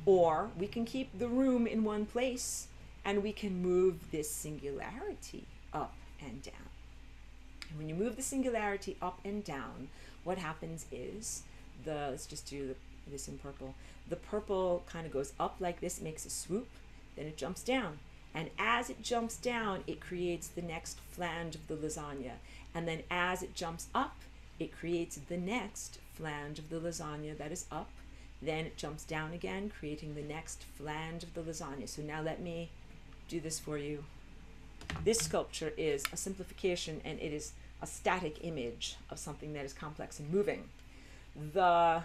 [SPEAKER 1] or we can keep the room in one place and we can move this singularity up and down. And when you move the singularity up and down, what happens is, let's just do this in purple. The purple kind of goes up like this, makes a swoop, then it jumps down. And as it jumps down, it creates the next flange of the lasagna. And then as it jumps up, it creates the next flange of the lasagna that is up. Then it jumps down again, creating the next flange of the lasagna. So now let me do this for you. This sculpture is a simplification, and it is a static image of something that is complex and moving. The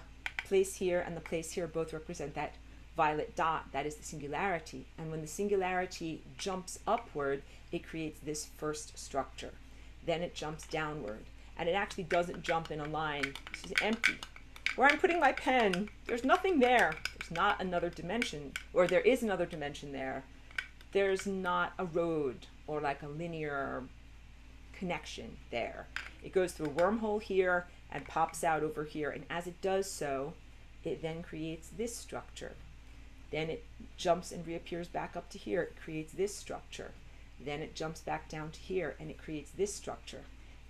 [SPEAKER 1] place here and the place here both represent that violet dot, that is the singularity. And when the singularity jumps upward, it creates this first structure. Then it jumps downward. And it actually doesn't jump in a line. This is empty. Where I'm putting my pen, there's nothing there. There's not another dimension, or there is another dimension there. There's not a road or like a linear connection there. It goes through a wormhole here and pops out over here. And as it does so, it then creates this structure. Then it jumps and reappears back up to here. It creates this structure. Then it jumps back down to here and it creates this structure.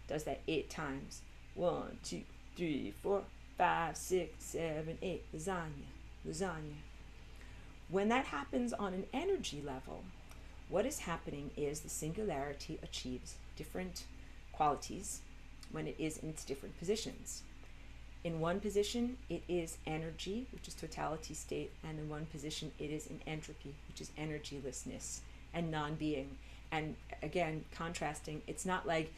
[SPEAKER 1] It does that 8 times. 1, 2, 3, 4, 5, 6, 7, 8. Lasagna, lasagna. When that happens on an energy level, what is happening is the singularity achieves different qualities when it is in its different positions. In one position, it is energy, which is totality state, and in one position, it is in entropy, which is energylessness and non-being. And again, contrasting, it's not like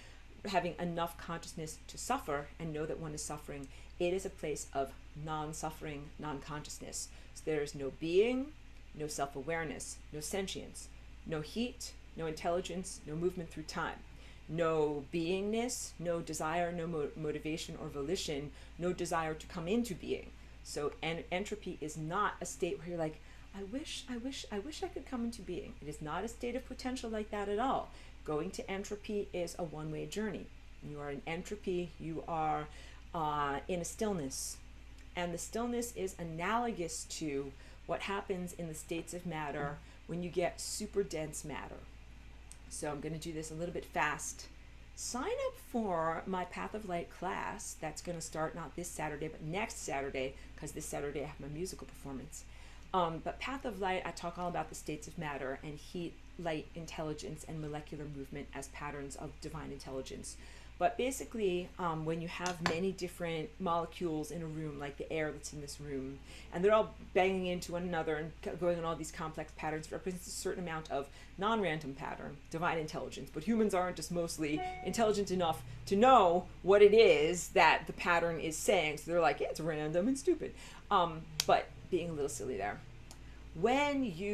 [SPEAKER 1] having enough consciousness to suffer and know that one is suffering. It is a place of non-suffering, non-consciousness. So there is no being, no self-awareness, no sentience, no heat, no intelligence, no movement through time, no beingness, no desire, no motivation or volition, no desire to come into being. So entropy is not a state where you're like, I wish I could come into being. It is not a state of potential like that at all. Going to entropy is a one-way journey. You are in entropy, you are in a stillness. And the stillness is analogous to what happens in the states of matter when you get super dense matter. So I'm going to do this a little bit fast. Sign up for my Path of Light class. That's going to start not this Saturday, but next Saturday, because this Saturday I have my musical performance. But Path of Light, I talk all about the states of matter and heat, light, intelligence, and molecular movement as patterns of divine intelligence. But basically, when you have many different molecules in a room, like the air that's in this room, and they're all banging into one another and going on all these complex patterns, it represents a certain amount of non-random pattern, divine intelligence. But humans aren't just mostly intelligent enough to know what it is that the pattern is saying. So they're like, yeah, it's random and stupid. But being a little silly there.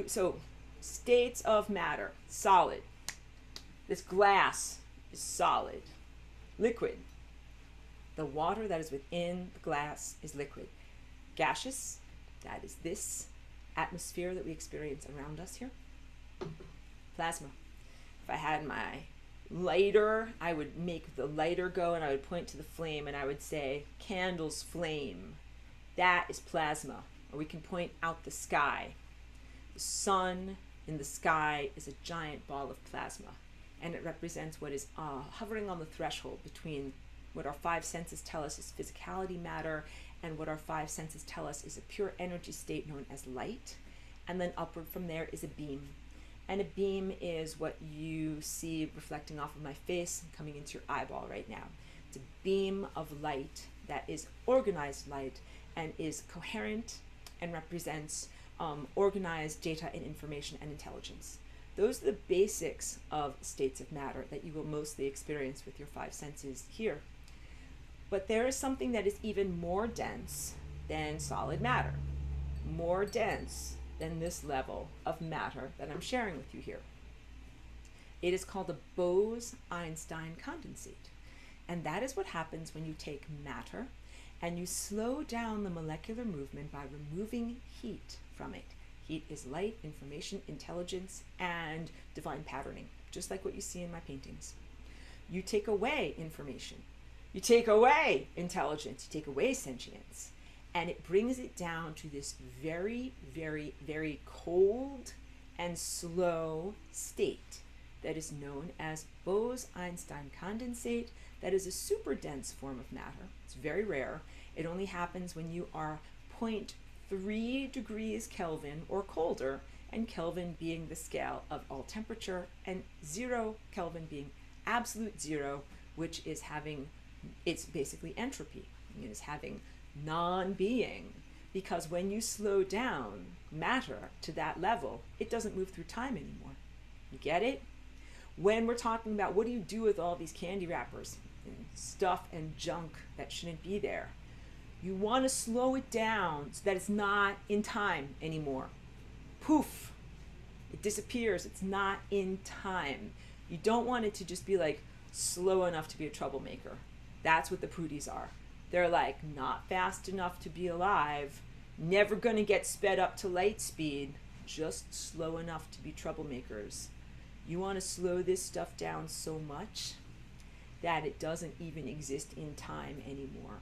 [SPEAKER 1] So states of matter, solid. This glass is solid. Liquid. The water that is within the glass is liquid. Gaseous, that is this atmosphere that we experience around us here. Plasma. If I had my lighter, I would make the lighter go and I would point to the flame and I would say, candle's flame. That is plasma. Or we can point out the sky. The sun in the sky is a giant ball of plasma. And it represents what is hovering on the threshold between what our 5 senses tell us is physicality matter and what our 5 senses tell us is a pure energy state known as light. And then upward from there is a beam. And a beam is what you see reflecting off of my face and coming into your eyeball right now. It's a beam of light that is organized light and is coherent and represents organized data and information and intelligence. Those are the basics of states of matter that you will mostly experience with your 5 senses here. But there is something that is even more dense than solid matter, more dense than this level of matter that I'm sharing with you here. It is called a Bose-Einstein condensate. And that is what happens when you take matter and you slow down the molecular movement by removing heat from it. Heat is light, information, intelligence, and divine patterning, just like what you see in my paintings. You take away information, you take away intelligence, you take away sentience, and it brings it down to this very, very, very cold and slow state that is known as Bose-Einstein condensate. That is a super dense form of matter. It's very rare. It only happens when you are 0.3 degrees Kelvin or colder, and Kelvin being the scale of all temperature, and 0 Kelvin being absolute zero, which is having, it's basically entropy. It is having non-being, because when you slow down matter to that level, it doesn't move through time anymore. You get it? When we're talking about what do you do with all these candy wrappers and stuff and junk that shouldn't be there, You want to slow it down so that it's not in time anymore. Poof, it disappears. It's not in time. You don't want it to just be like slow enough to be a troublemaker. That's what the prudies are. They're like not fast enough to be alive, never going to get sped up to light speed, just slow enough to be troublemakers. You want to slow this stuff down so much that it doesn't even exist in time anymore.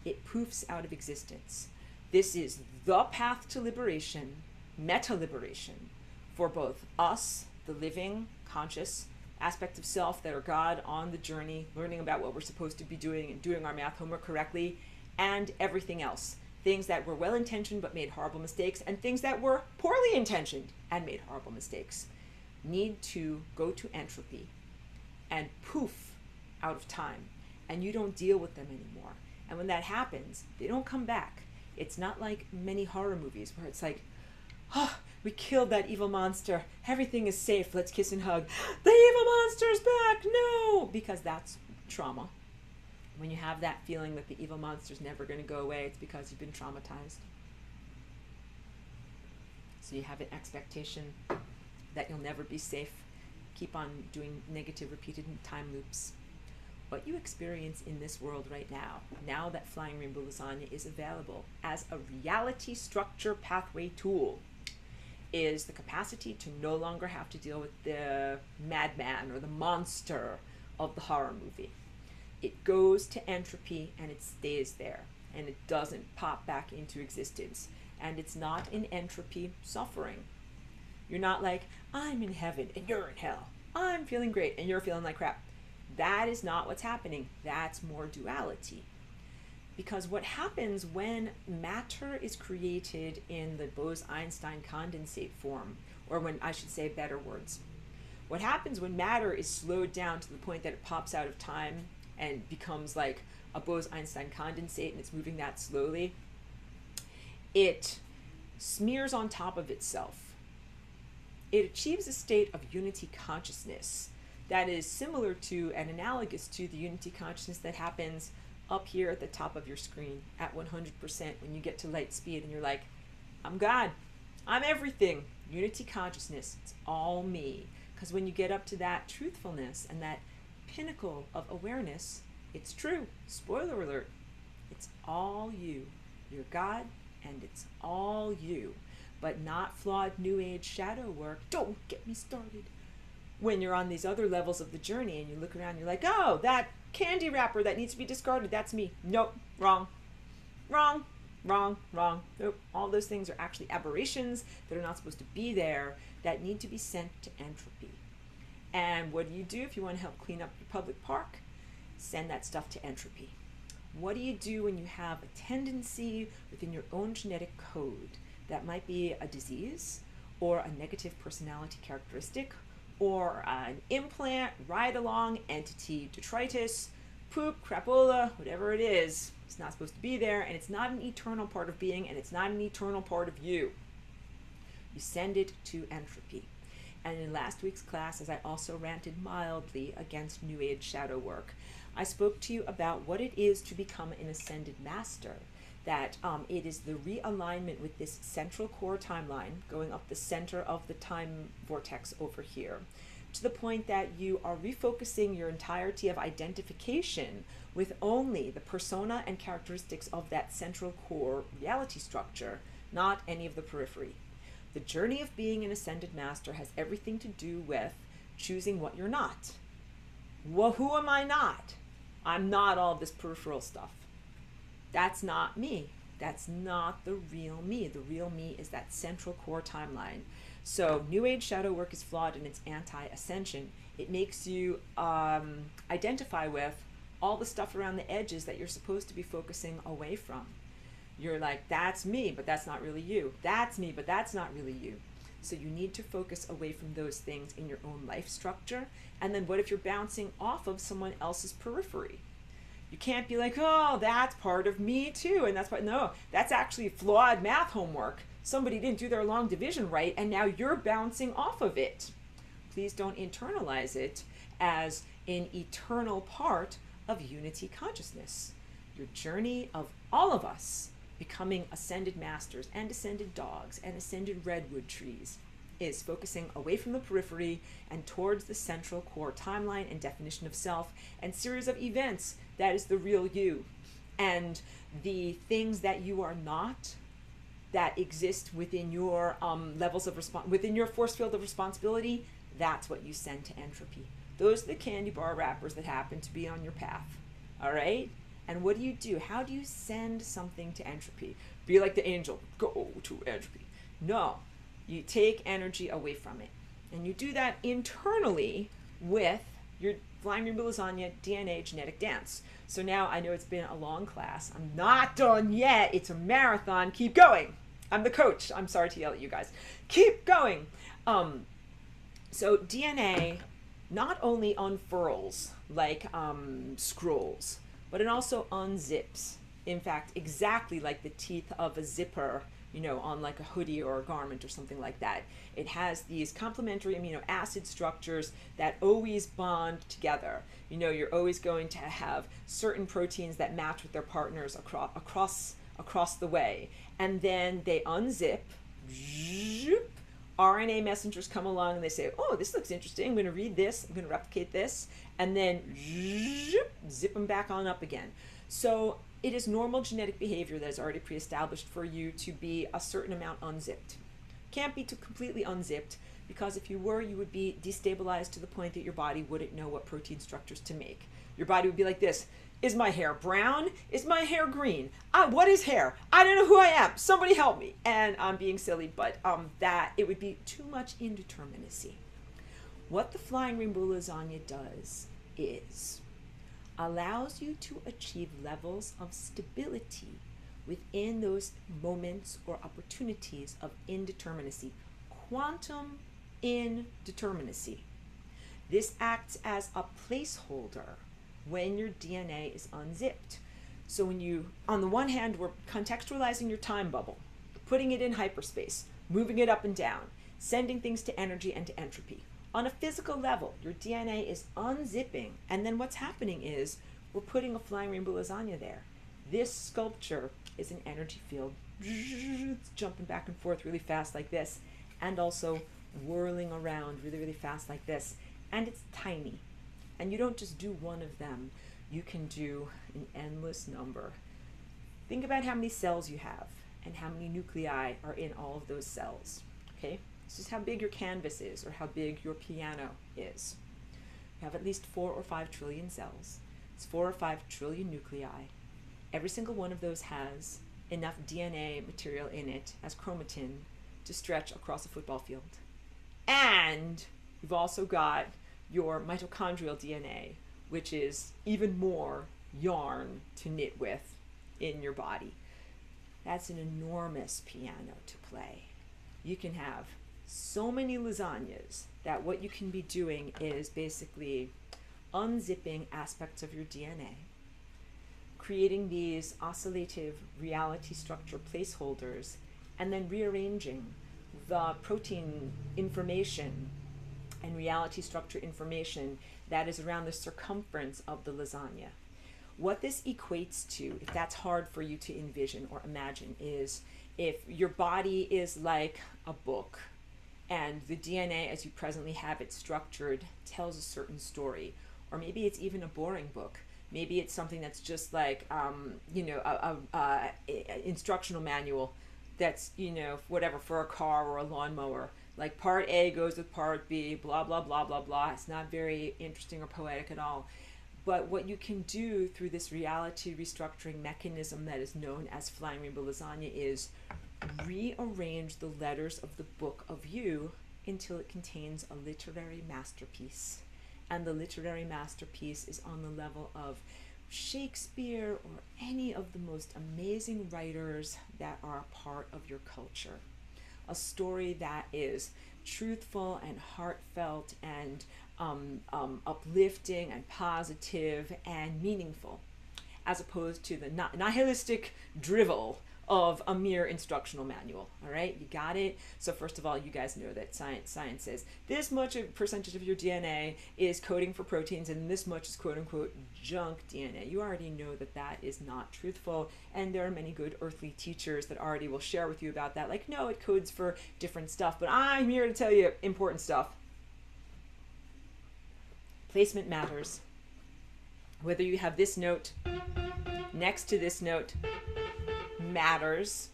[SPEAKER 1] It poofs out of existence. This is the path to liberation, meta-liberation, for both us, the living, conscious aspect of self that are God on the journey, learning about what we're supposed to be doing and doing our math homework correctly, and everything else. Things that were well-intentioned but made horrible mistakes, and things that were poorly intentioned and made horrible mistakes, need to go to entropy and poof out of time, and you don't deal with them anymore. And when that happens, they don't come back. It's not like many horror movies where it's like, oh, we killed that evil monster, everything is safe, let's kiss and hug. The evil monster's back, no! Because that's trauma. When you have that feeling that the evil monster's never going to go away, it's because you've been traumatized. So you have an expectation that you'll never be safe. Keep on doing negative repeated time loops. What you experience in this world right now, now that Flying Rainbow Lasagne is available as a reality structure pathway tool, is the capacity to no longer have to deal with the madman or the monster of the horror movie. It goes to entropy and it stays there, and it doesn't pop back into existence. And it's not in entropy suffering. You're not like, I'm in heaven and you're in hell. I'm feeling great and you're feeling like crap. That is not what's happening. That's more duality. Because what happens when matter is created in the Bose-Einstein condensate form, or when, I should say better words, what happens when matter is slowed down to the point that it pops out of time and becomes like a Bose-Einstein condensate, and it's moving that slowly, it smears on top of itself. It achieves a state of unity consciousness that is similar to and analogous to the unity consciousness that happens up here at the top of your screen at 100% when you get to light speed and you're like, I'm God, I'm everything. Unity consciousness, it's all me. Because when you get up to that truthfulness and that pinnacle of awareness, it's true. Spoiler alert. It's all you. You're God and it's all you. But not flawed New Age shadow work. Don't get me started. When you're on these other levels of the journey and you look around, you're like, oh, that candy wrapper that needs to be discarded, that's me. Nope, wrong. Wrong, wrong, wrong. Nope. All those things are actually aberrations that are not supposed to be there, that need to be sent to entropy. And what do if you want to help clean up your public park? Send that stuff to entropy. What do you do when you have a tendency within your own genetic code that might be a disease or a negative personality characteristic or an implant, ride-along, entity, detritus, poop, crapola, whatever it is? It's not supposed to be there, and it's not an eternal part of being, and it's not an eternal part of you. You send it to entropy. And in last week's class, as I also ranted mildly against New Age shadow work, I spoke to you about what it is to become an ascended master, that it is the realignment with this central core timeline going up the center of the time vortex over here, to the point that you are refocusing your entirety of identification with only the persona and characteristics of that central core reality structure, not any of the periphery. The journey of being an ascended master has everything to do with choosing what you're not. Well, who am I not? I'm not all this peripheral stuff. That's not me. That's not the real me. The real me is that central core timeline. So New Age shadow work is flawed in its anti-ascension. It makes you identify with all the stuff around the edges that you're supposed to be focusing away from. You're like, that's me, but that's not really you. That's me, but that's not really you. So you need to focus away from those things in your own life structure. And then what if you're bouncing off of someone else's periphery? You can't be like, oh, that's part of me too. And that's what, no, that's actually flawed math homework. Somebody didn't do their long division right, and now you're bouncing off of it. Please don't internalize it as an eternal part of unity consciousness. your journey of all of us becoming ascended masters and ascended dogs and ascended redwood trees is focusing away from the periphery and towards the central core timeline and definition of self and series of events that is the real you. And the things that you are not, that exist within your levels of within your force field of responsibility, that's what you send to entropy. Those are the candy bar wrappers that happen to be on your path. All right? And what do? How do you send something to entropy? Be like the angel, go to entropy. No, you take energy away from it. And you do that internally with your Flying Rainbow Lasagna DNA genetic dance. So now I know it's been a long class. I'm not done yet. It's a marathon. Keep going. I'm the coach. I'm sorry to yell at you guys. Keep going. So DNA not only unfurls like scrolls, but it also unzips. In fact, exactly like the teeth of a zipper, you know, on like a hoodie or a garment or something like that. It has these complementary amino acid structures that always bond together. You know, you're always going to have certain proteins that match with their partners across the way. And then they unzip, RNA messengers come along and they say, oh, this looks interesting. I'm going to read this. I'm going to replicate this. And then zip them back on up again. So it is normal genetic behavior that is already pre-established for you to be a certain amount unzipped. Can't be too completely unzipped, because if you were, you would be destabilized to the point that your body wouldn't know what protein structures to make. Your body would be like this. Is my hair brown? Is my hair green? What is hair? I don't know who I am. Somebody help me. And I'm being silly, but that it would be too much indeterminacy. What the Flying Rainbow Lasagna does is allows you to achieve levels of stability within those moments or opportunities of indeterminacy, quantum indeterminacy. This acts as a placeholder when your DNA is unzipped. So when you, on the one hand, we're contextualizing your time bubble, putting it in hyperspace, moving it up and down, sending things to energy and to entropy. On a physical level, your DNA is unzipping, and then what's happening is we're putting a Flying Rainbow Lasagna there. This sculpture is an energy field. It's jumping back and forth really fast like this, and also whirling around really, really fast like this. And it's tiny. And you don't just do one of them. You can do an endless number. Think about how many cells you have and how many nuclei are in all of those cells. Okay? This is how big your canvas is, or how big your piano is. You have at least 4 or 5 trillion cells. It's 4 or 5 trillion nuclei. Every single one of those has enough DNA material in it as chromatin to stretch across a football field. And you've also got your mitochondrial DNA, which is even more yarn to knit with in your body. That's an enormous piano to play. You can have so many lasagnas that what you can be doing is basically unzipping aspects of your DNA, creating these oscillative reality structure placeholders, and then rearranging the protein information and reality structure information that is around the circumference of the lasagna. What this equates to, if that's hard for you to envision or imagine, is if your body is like a book and the DNA as you presently have it structured tells a certain story, or maybe it's even a boring book. Maybe it's something that's just like, a instructional manual that's, whatever, for a car or a lawnmower. Like part A goes with part B, blah, blah, blah, blah, blah. It's not very interesting or poetic at all. But what you can do through this reality restructuring mechanism that is known as Flying Rainbow Lasagna is rearrange the letters of the book of you until it contains a literary masterpiece. And the literary masterpiece is on the level of Shakespeare or any of the most amazing writers that are a part of your culture. A story that is truthful and heartfelt and uplifting and positive and meaningful. as opposed to the nihilistic drivel of a mere instructional manual. All right, you got it? So first of all, you guys know that science says this much a percentage of your DNA is coding for proteins and this much is quote unquote junk DNA. You already know that that is not truthful, and there are many good earthly teachers that already will share with you about that, like, no, it codes for different stuff, but I'm here to tell you important stuff. Placement matters. Whether you have this note next to this note matters.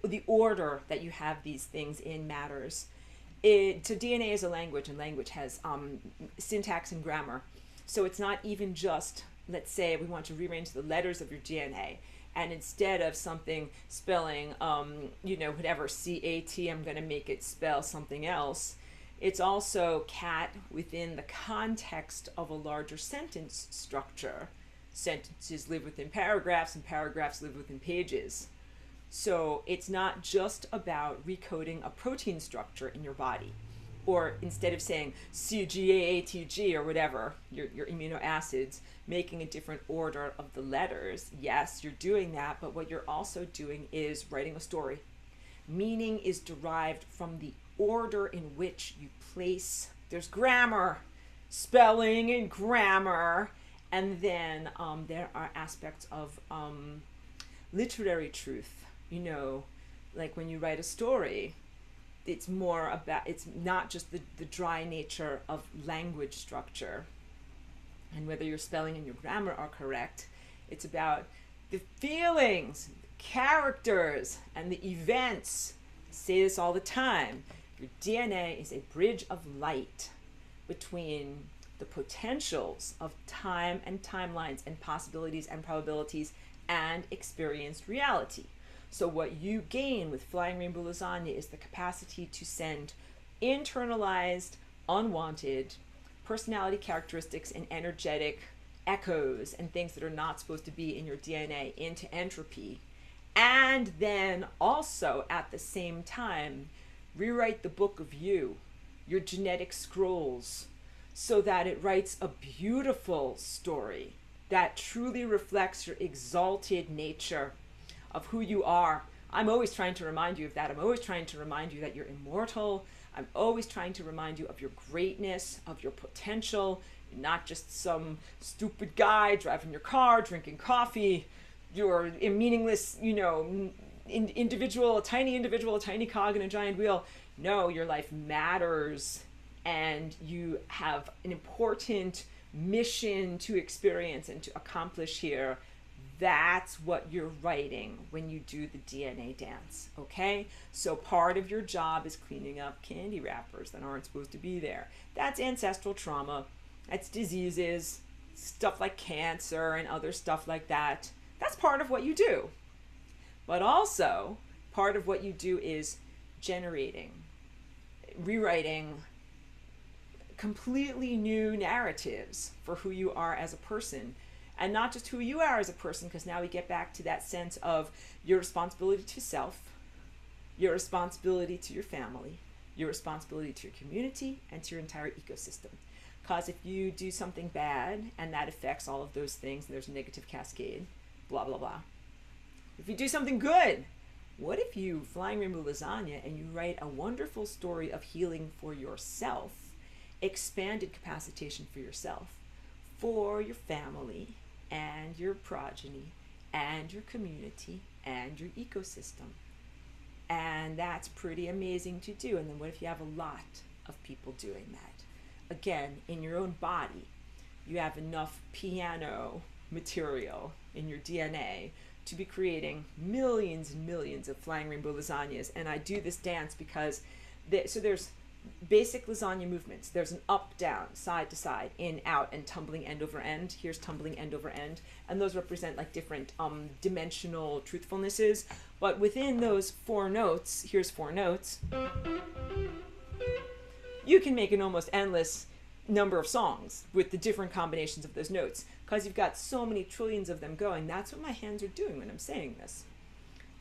[SPEAKER 1] The order that you have these things in matters. So DNA is a language, and language has syntax and grammar. So it's not even just, let's say we want to rearrange the letters of your DNA, and instead of something spelling, whatever, C-A-T, I'm going to make it spell something else. It's also cat within the context of a larger sentence structure. Sentences live within paragraphs, and paragraphs live within pages. So it's not just about recoding a protein structure in your body, or instead of saying C-G-A-A-T-G or whatever, your amino acids, making a different order of the letters. Yes, you're doing that, but what you're also doing is writing a story. Meaning is derived from the order in which you place. There's grammar, spelling and grammar, and then there are aspects of literary truth. Like when you write a story, it's more about, it's not just the dry nature of language structure and whether your spelling and your grammar are correct. It's about the feelings, the characters, and the events. I say this all the time. Your DNA is a bridge of light between the potentials of time and timelines and possibilities and probabilities and experienced reality. So what you gain with Flying Rainbow Lasagna is the capacity to send internalized, unwanted personality characteristics and energetic echoes and things that are not supposed to be in your DNA into entropy. And then also at the same time, rewrite the book of you, your genetic scrolls, so that it writes a beautiful story that truly reflects your exalted nature of who you are. I'm always trying to remind you of that. I'm always trying to remind you that you're immortal. I'm always trying to remind you of your greatness, of your potential. You're not just some stupid guy driving your car, drinking coffee. You're a meaningless, individual, a tiny cog in a giant wheel. No, your life matters, and you have an important mission to experience and to accomplish here. That's what you're writing when you do the DNA dance, okay? So part of your job is cleaning up candy wrappers that aren't supposed to be there. That's ancestral trauma. That's diseases, stuff like cancer and other stuff like that. That's part of what you do. But also, part of what you do is generating, rewriting completely new narratives for who you are as a person. And not just who you are as a person, because now we get back to that sense of your responsibility to self, your responsibility to your family, your responsibility to your community, and to your entire ecosystem. Because if you do something bad and that affects all of those things, and there's a negative cascade, blah, blah, blah. If you do something good, what if you, Flying Rainbow Lasagna, and you write a wonderful story of healing for yourself, expanded capacitation for yourself, for your family, and your progeny, and your community, and your ecosystem. And that's pretty amazing to do. And then what if you have a lot of people doing that? Again, in your own body, you have enough piano material in your DNA to be creating millions and millions of Flying Rainbow Lasagnas. And I do this dance because, so there's basic lasagna movements. There's an up, down, side to side, in, out, and tumbling end over end. Here's tumbling end over end. And those represent like different dimensional truthfulnesses. But within those 4 notes, here's 4 notes, you can make an almost endless number of songs with the different combinations of those notes, because you've got so many trillions of them going. That's what my hands are doing when I'm saying this.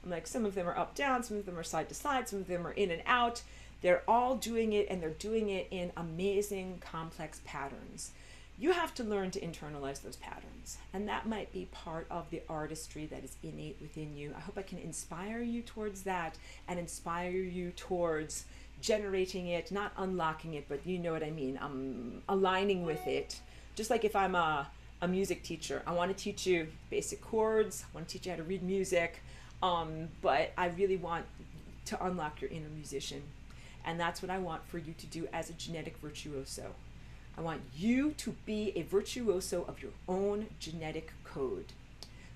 [SPEAKER 1] I'm like, some of them are up, down, some of them are side to side, some of them are in and out. They're all doing it, and they're doing it in amazing, complex patterns. You have to learn to internalize those patterns. And that might be part of the artistry that is innate within you. I hope I can inspire you towards that and inspire you towards generating it, not unlocking it, but you know what I mean, aligning with it. Just like if I'm a music teacher, I want to teach you basic chords, I want to teach you how to read music, but I really want to unlock your inner musician. And that's what I want for you to do as a genetic virtuoso. I want you to be a virtuoso of your own genetic code.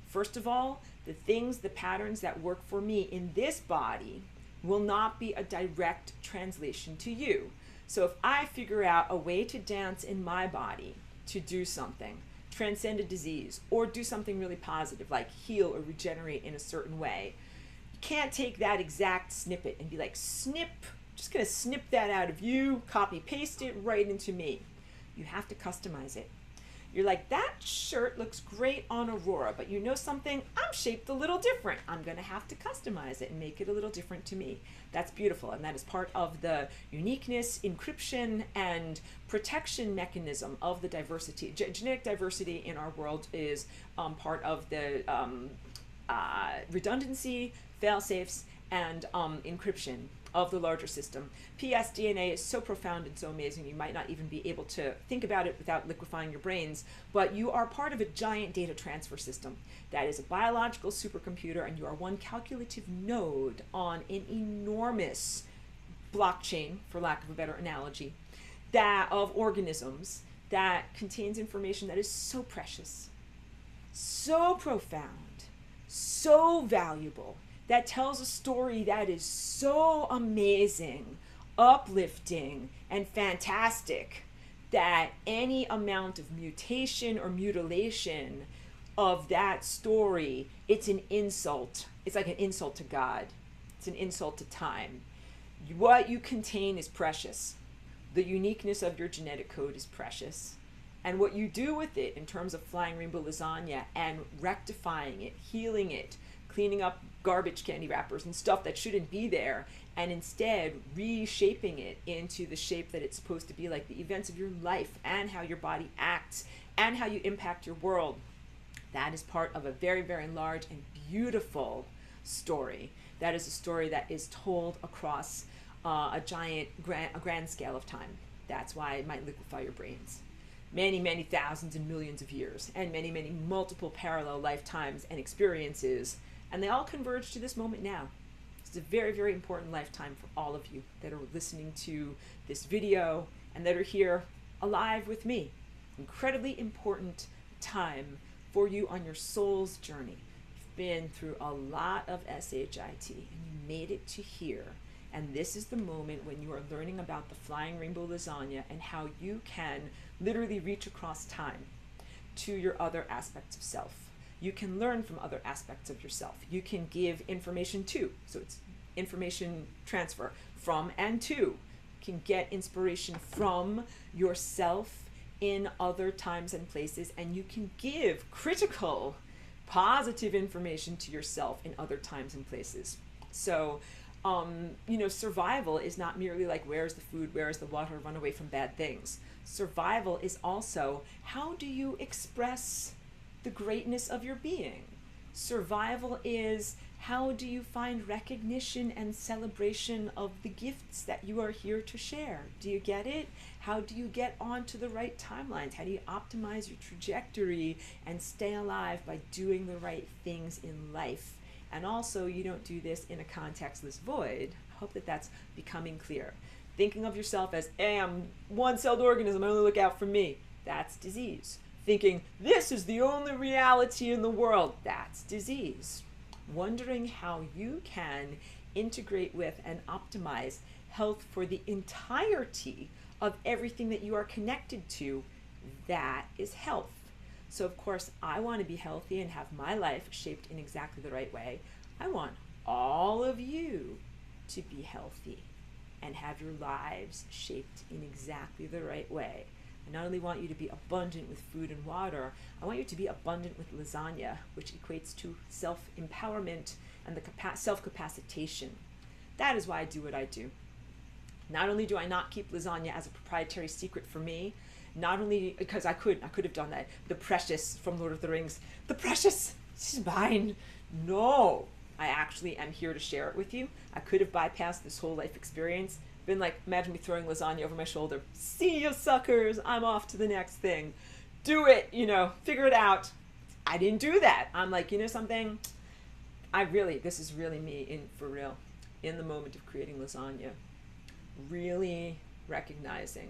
[SPEAKER 1] First of all, the things, the patterns that work for me in this body will not be a direct translation to you. So if I figure out a way to dance in my body to do something, transcend a disease, or do something really positive like heal or regenerate in a certain way, you can't take that exact snippet and be like, snip, just gonna snip that out of you, copy paste it right into me. You have to customize it. You're like, that shirt looks great on Aurora, but you know something? I'm shaped a little different. I'm gonna have to customize it and make it a little different to me. That's beautiful, and that is part of the uniqueness, encryption, and protection mechanism of the diversity. Genetic diversity in our world is part of the redundancy, fail-safes, and encryption of the larger system. PS DNA is so profound and so amazing, you might not even be able to think about it without liquefying your brains, but you are part of a giant data transfer system that is a biological supercomputer, and you are one calculative node on an enormous blockchain, for lack of a better analogy, that of organisms that contains information that is so precious, so profound, so valuable, that tells a story that is so amazing, uplifting, and fantastic that any amount of mutation or mutilation of that story, it's an insult. It's like an insult to God. It's an insult to time. What you contain is precious. The uniqueness of your genetic code is precious. And what you do with it in terms of flying rainbow lasagna and rectifying it, healing it, cleaning up garbage candy wrappers and stuff that shouldn't be there, and instead reshaping it into the shape that it's supposed to be, like the events of your life and how your body acts and how you impact your world. That is part of a very, very large and beautiful story. That is a story that is told across a grand scale of time. That's why it might liquefy your brains. Many, many thousands and millions of years, and many, many multiple parallel lifetimes and experiences. And they all converge to this moment now. It's a very, very important lifetime for all of you that are listening to this video and that are here alive with me. Incredibly important time for you on your soul's journey. You've been through a lot of SHIT and you made it to here. And this is the moment when you are learning about the flying rainbow lasagna and how you can literally reach across time to your other aspects of self. You can learn from other aspects of yourself. You can give information to. So it's information transfer from and to. You can get inspiration from yourself in other times and places, and you can give critical, positive information to yourself in other times and places. So, survival is not merely like, where's the food, where's the water, run away from bad things. Survival is also, how do you express the greatness of your being? Survival is, how do you find recognition and celebration of the gifts that you are here to share? Do you get it? How do you get onto the right timelines? How do you optimize your trajectory and stay alive by doing the right things in life? And also, you don't do this in a contextless void. I hope that that's becoming clear. Thinking of yourself as, hey, I'm one-celled organism, I only look out for me. That's disease. Thinking, this is the only reality in the world. That's disease. Wondering how you can integrate with and optimize health for the entirety of everything that you are connected to, that is health. So of course, I want to be healthy and have my life shaped in exactly the right way. I want all of you to be healthy and have your lives shaped in exactly the right way. I not only want you to be abundant with food and water, I want you to be abundant with lasagna, which equates to self-empowerment and the self-capacitation. That is why I do what I do. Not only do I not keep lasagna as a proprietary secret for me, not only because I could have done that. The precious from Lord of the Rings, the precious, she's mine. No, I actually am here to share it with you. I could have bypassed this whole life experience, been like, imagine me throwing lasagna over my shoulder. See you suckers, I'm off to the next thing. Do it, figure it out. I didn't do that. I'm like, something, this is really me for real, in the moment of creating lasagna, really recognizing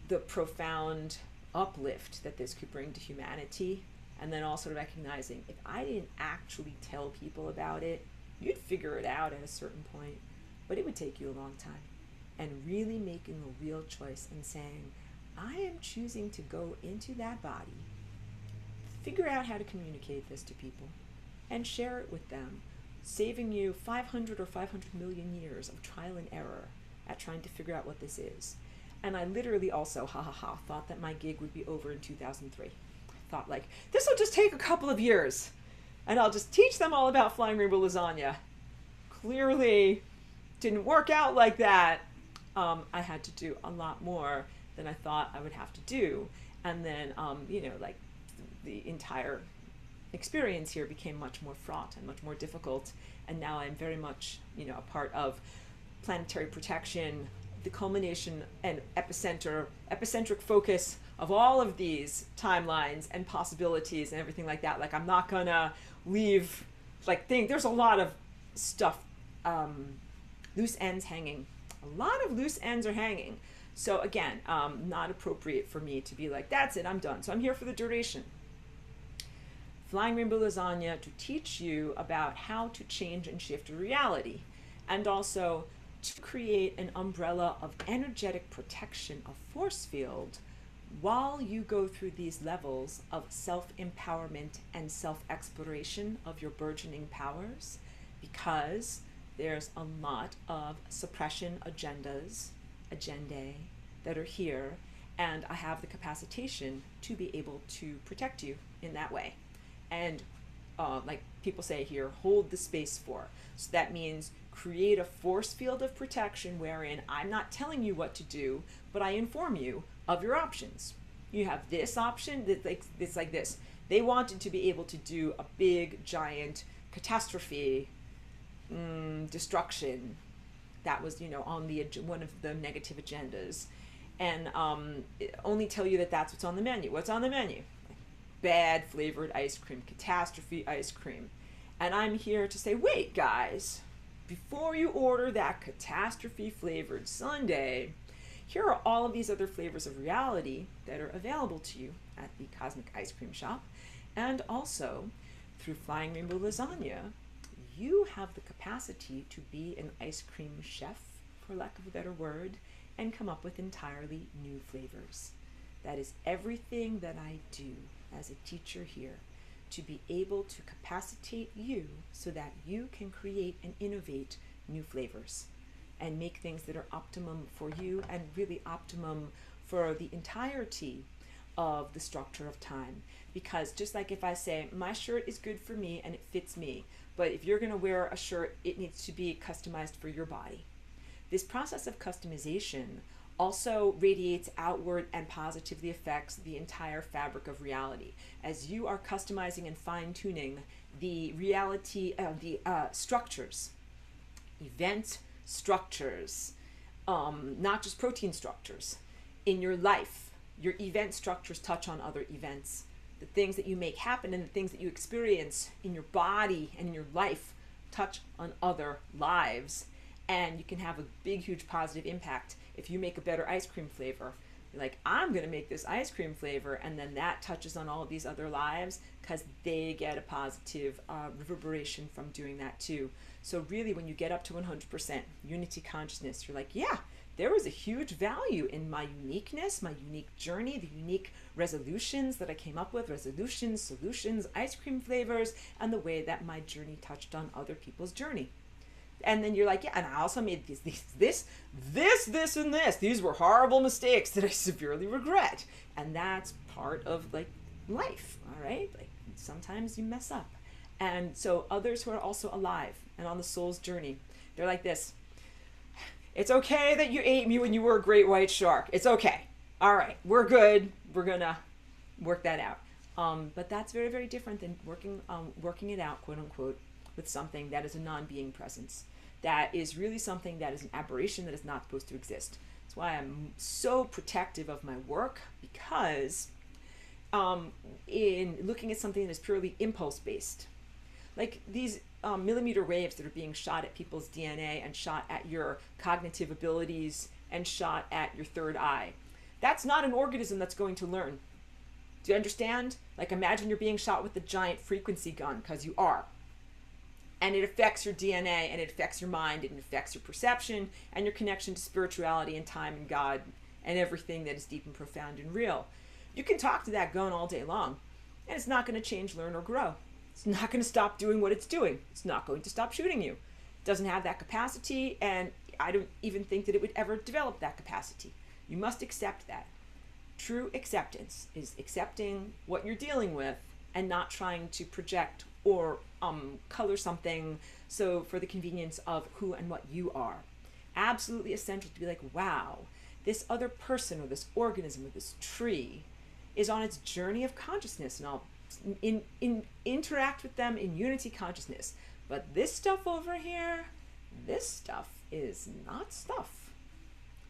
[SPEAKER 1] the profound uplift that this could bring to humanity, and then also recognizing if I didn't actually tell people about it, you'd figure it out at a certain point, but it would take you a long time. And really making a real choice and saying, I am choosing to go into that body, figure out how to communicate this to people, and share it with them, saving you 500 or 500 million years of trial and error at trying to figure out what this is. And I literally also, thought that my gig would be over in 2003. I thought, like, this will just take a couple of years, and I'll just teach them all about flying rainbow lasagna. Clearly didn't work out like that. I had to do a lot more than I thought I would have to do. And then, the entire experience here became much more fraught and much more difficult. And now I'm very much, a part of planetary protection, the culmination and epicentric focus of all of these timelines and possibilities and everything like that. Like, I'm not gonna leave, there's a lot of stuff, loose ends hanging. A lot of loose ends are hanging. So again, not appropriate for me to be like, that's it, I'm done. So I'm here for the duration. Flying Rainbow Lasagna to teach you about how to change and shift reality, and also to create an umbrella of energetic protection, a force field, while you go through these levels of self-empowerment and self-exploration of your burgeoning powers, because there's a lot of suppression agendae that are here, and I have the capacitation to be able to protect you in that way. And like people say here, hold the space for. So that means create a force field of protection wherein I'm not telling you what to do, but I inform you of your options. You have this option, it's like this. They wanted to be able to do a big, giant catastrophe, destruction. That was, on the one of the negative agendas. And only tell you that that's what's on the menu. What's on the menu? Bad flavored ice cream, catastrophe ice cream. And I'm here to say, wait, guys, before you order that catastrophe flavored sundae, here are all of these other flavors of reality that are available to you at the Cosmic Ice Cream Shop. And also, through Flying Rainbow Lasagna, you have the capacity to be an ice cream chef, for lack of a better word, and come up with entirely new flavors. That is everything that I do as a teacher here, to be able to capacitate you so that you can create and innovate new flavors and make things that are optimum for you and really optimum for the entirety of the structure of time. Because just like if I say, my shirt is good for me and it fits me, but if you're going to wear a shirt, it needs to be customized for your body. This process of customization also radiates outward and positively affects the entire fabric of reality. As you are customizing and fine-tuning the reality of the structures, event structures, not just protein structures. In your life, your event structures touch on other events. The things that you make happen and the things that you experience in your body and in your life touch on other lives. And you can have a big, huge positive impact. If you make a better ice cream flavor, you're like, I'm going to make this ice cream flavor, and then that touches on all of these other lives because they get a positive reverberation from doing that too. So really, when you get up to 100% unity consciousness, you're like, yeah, there was a huge value in my uniqueness, my unique journey, the unique resolutions that I came up with, resolutions, solutions, ice cream flavors, and the way that my journey touched on other people's journey. And then you're like, yeah, and I also made this, and this. These were horrible mistakes that I severely regret. And that's part of like life, all right? Like sometimes you mess up. And so others who are also alive and on the soul's journey, they're like this. It's okay that you ate me when you were a great white shark. It's okay. All right, we're good. We're gonna work that out. But that's very, very different than working it out, quote unquote, with something that is a non-being presence. That is really something that is an aberration that is not supposed to exist. That's why I'm so protective of my work, because in looking at something that is purely impulse based, like these millimeter waves that are being shot at people's DNA and shot at your cognitive abilities and shot at your third eye, that's not an organism that's going to learn. Do you understand? Like, imagine you're being shot with a giant frequency gun, because you are. And it affects your DNA, and it affects your mind, and it affects your perception, and your connection to spirituality and time and God and everything that is deep and profound and real. You can talk to that gun all day long, and it's not going to change, learn, or grow. It's not going to stop doing what it's doing. It's not going to stop shooting you. It doesn't have that capacity, and I don't even think that it would ever develop that capacity. You must accept that. True acceptance is accepting what you're dealing with and not trying to project or color something so for the convenience of who and what you are. Absolutely essential to be like, wow, this other person or this organism or this tree is on its journey of consciousness, and I'll interact with them in unity consciousness. But this stuff over here, this stuff is not stuff.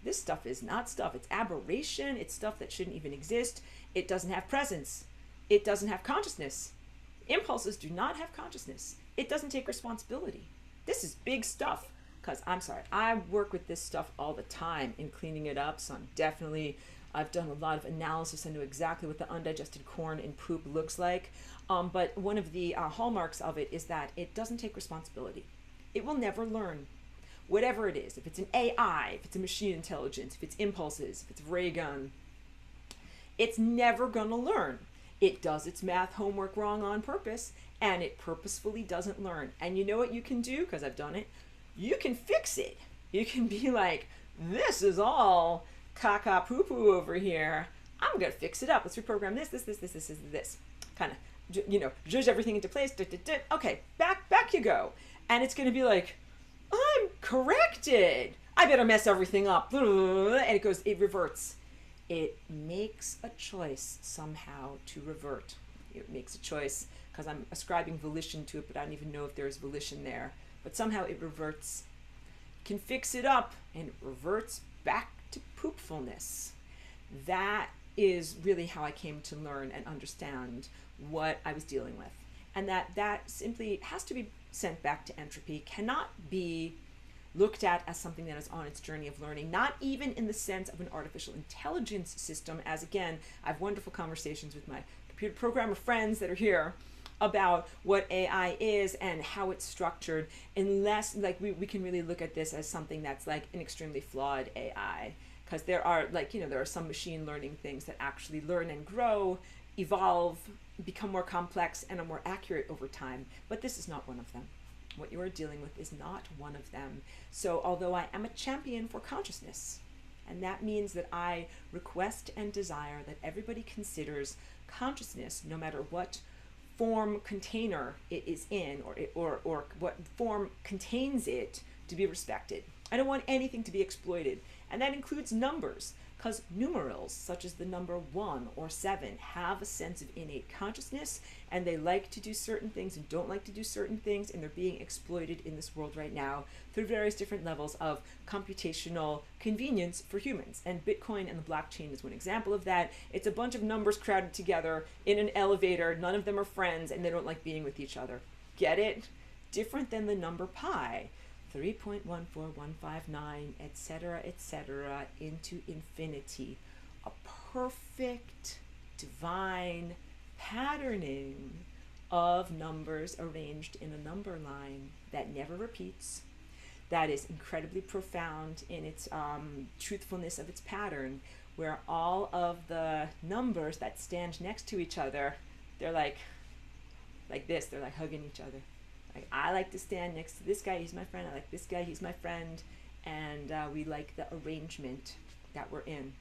[SPEAKER 1] This stuff is not stuff. It's aberration. It's stuff that shouldn't even exist. It doesn't have presence. It doesn't have consciousness. Impulses do not have consciousness. It doesn't take responsibility. This is big stuff. Because I'm sorry, I work with this stuff all the time in cleaning it up. So I've done a lot of analysis. I know exactly what the undigested corn and poop looks like. But one of the hallmarks of it is that it doesn't take responsibility. It will never learn. Whatever it is, if it's an AI, if it's a machine intelligence, if it's impulses, if it's a ray gun, it's never going to learn. It does its math homework wrong on purpose, and it purposefully doesn't learn. And you know what you can do, because I've done it? You can fix it. You can be like, this is all caca poo-poo over here. I'm going to fix it up. Let's reprogram this. Kind of, judge everything into place. Okay, back you go. And it's going to be like, I'm corrected. I better mess everything up. And it reverts. It makes a choice somehow to revert. It makes a choice, because I'm ascribing volition to it, but I don't even know if there's volition there. But somehow it reverts. Can fix it up, and it reverts back to poopfulness. That is really how I came to learn and understand what I was dealing with. And that simply has to be sent back to entropy, cannot be looked at as something that is on its journey of learning, not even in the sense of an artificial intelligence system, as again, I have wonderful conversations with my computer programmer friends that are here about what AI is and how it's structured, unless like we can really look at this as something that's like an extremely flawed AI, because there are there are some machine learning things that actually learn and grow, evolve, become more complex, and are more accurate over time. But this is not one of them. What you are dealing with is not one of them. So although I am a champion for consciousness, and that means that I request and desire that everybody considers consciousness, no matter what form container it is in, or what form contains it, to be respected. I don't want anything to be exploited. And that includes numbers, because numerals, such as the number 1 or 7, have a sense of innate consciousness, and they like to do certain things and don't like to do certain things, and they're being exploited in this world right now through various different levels of computational convenience for humans. And Bitcoin and the blockchain is one example of that. It's a bunch of numbers crowded together in an elevator. None of them are friends, and they don't like being with each other. Get it? Different than the number pi. 3.14159, etc., into infinity. A perfect divine patterning of numbers arranged in a number line that never repeats, that is incredibly profound in its truthfulness of its pattern, where all of the numbers that stand next to each other, they're like this, they're like hugging each other. Like, I like to stand next to this guy, he's my friend. I like this guy, he's my friend. And we like the arrangement that we're in.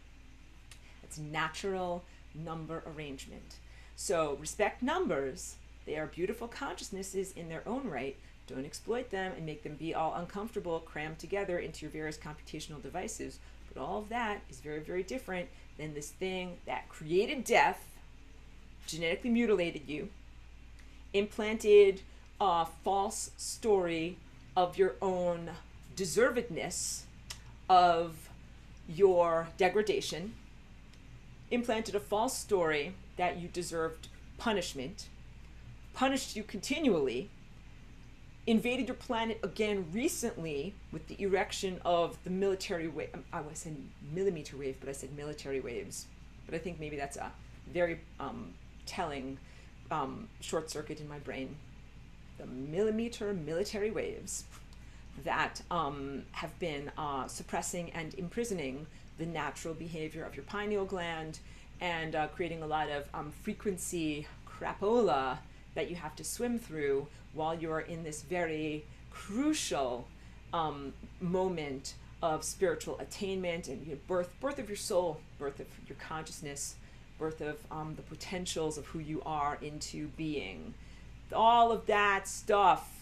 [SPEAKER 1] It's natural number arrangement. So respect numbers. They are beautiful consciousnesses in their own right. Don't exploit them and make them be all uncomfortable, crammed together into your various computational devices. But all of that is very, very different then this thing that created death, genetically mutilated you, implanted a false story of your own deservedness of your degradation, implanted a false story that you deserved punishment, punished you continually, invaded your planet again recently with the erection of the military wave. I was saying millimeter wave, but I said military waves. But I think maybe that's a very telling short circuit in my brain. The millimeter military waves that have been suppressing and imprisoning the natural behavior of your pineal gland and creating a lot of frequency crapola that you have to swim through while you're in this very crucial moment of spiritual attainment and birth of your soul, birth of your consciousness, birth of the potentials of who you are into being. All of that stuff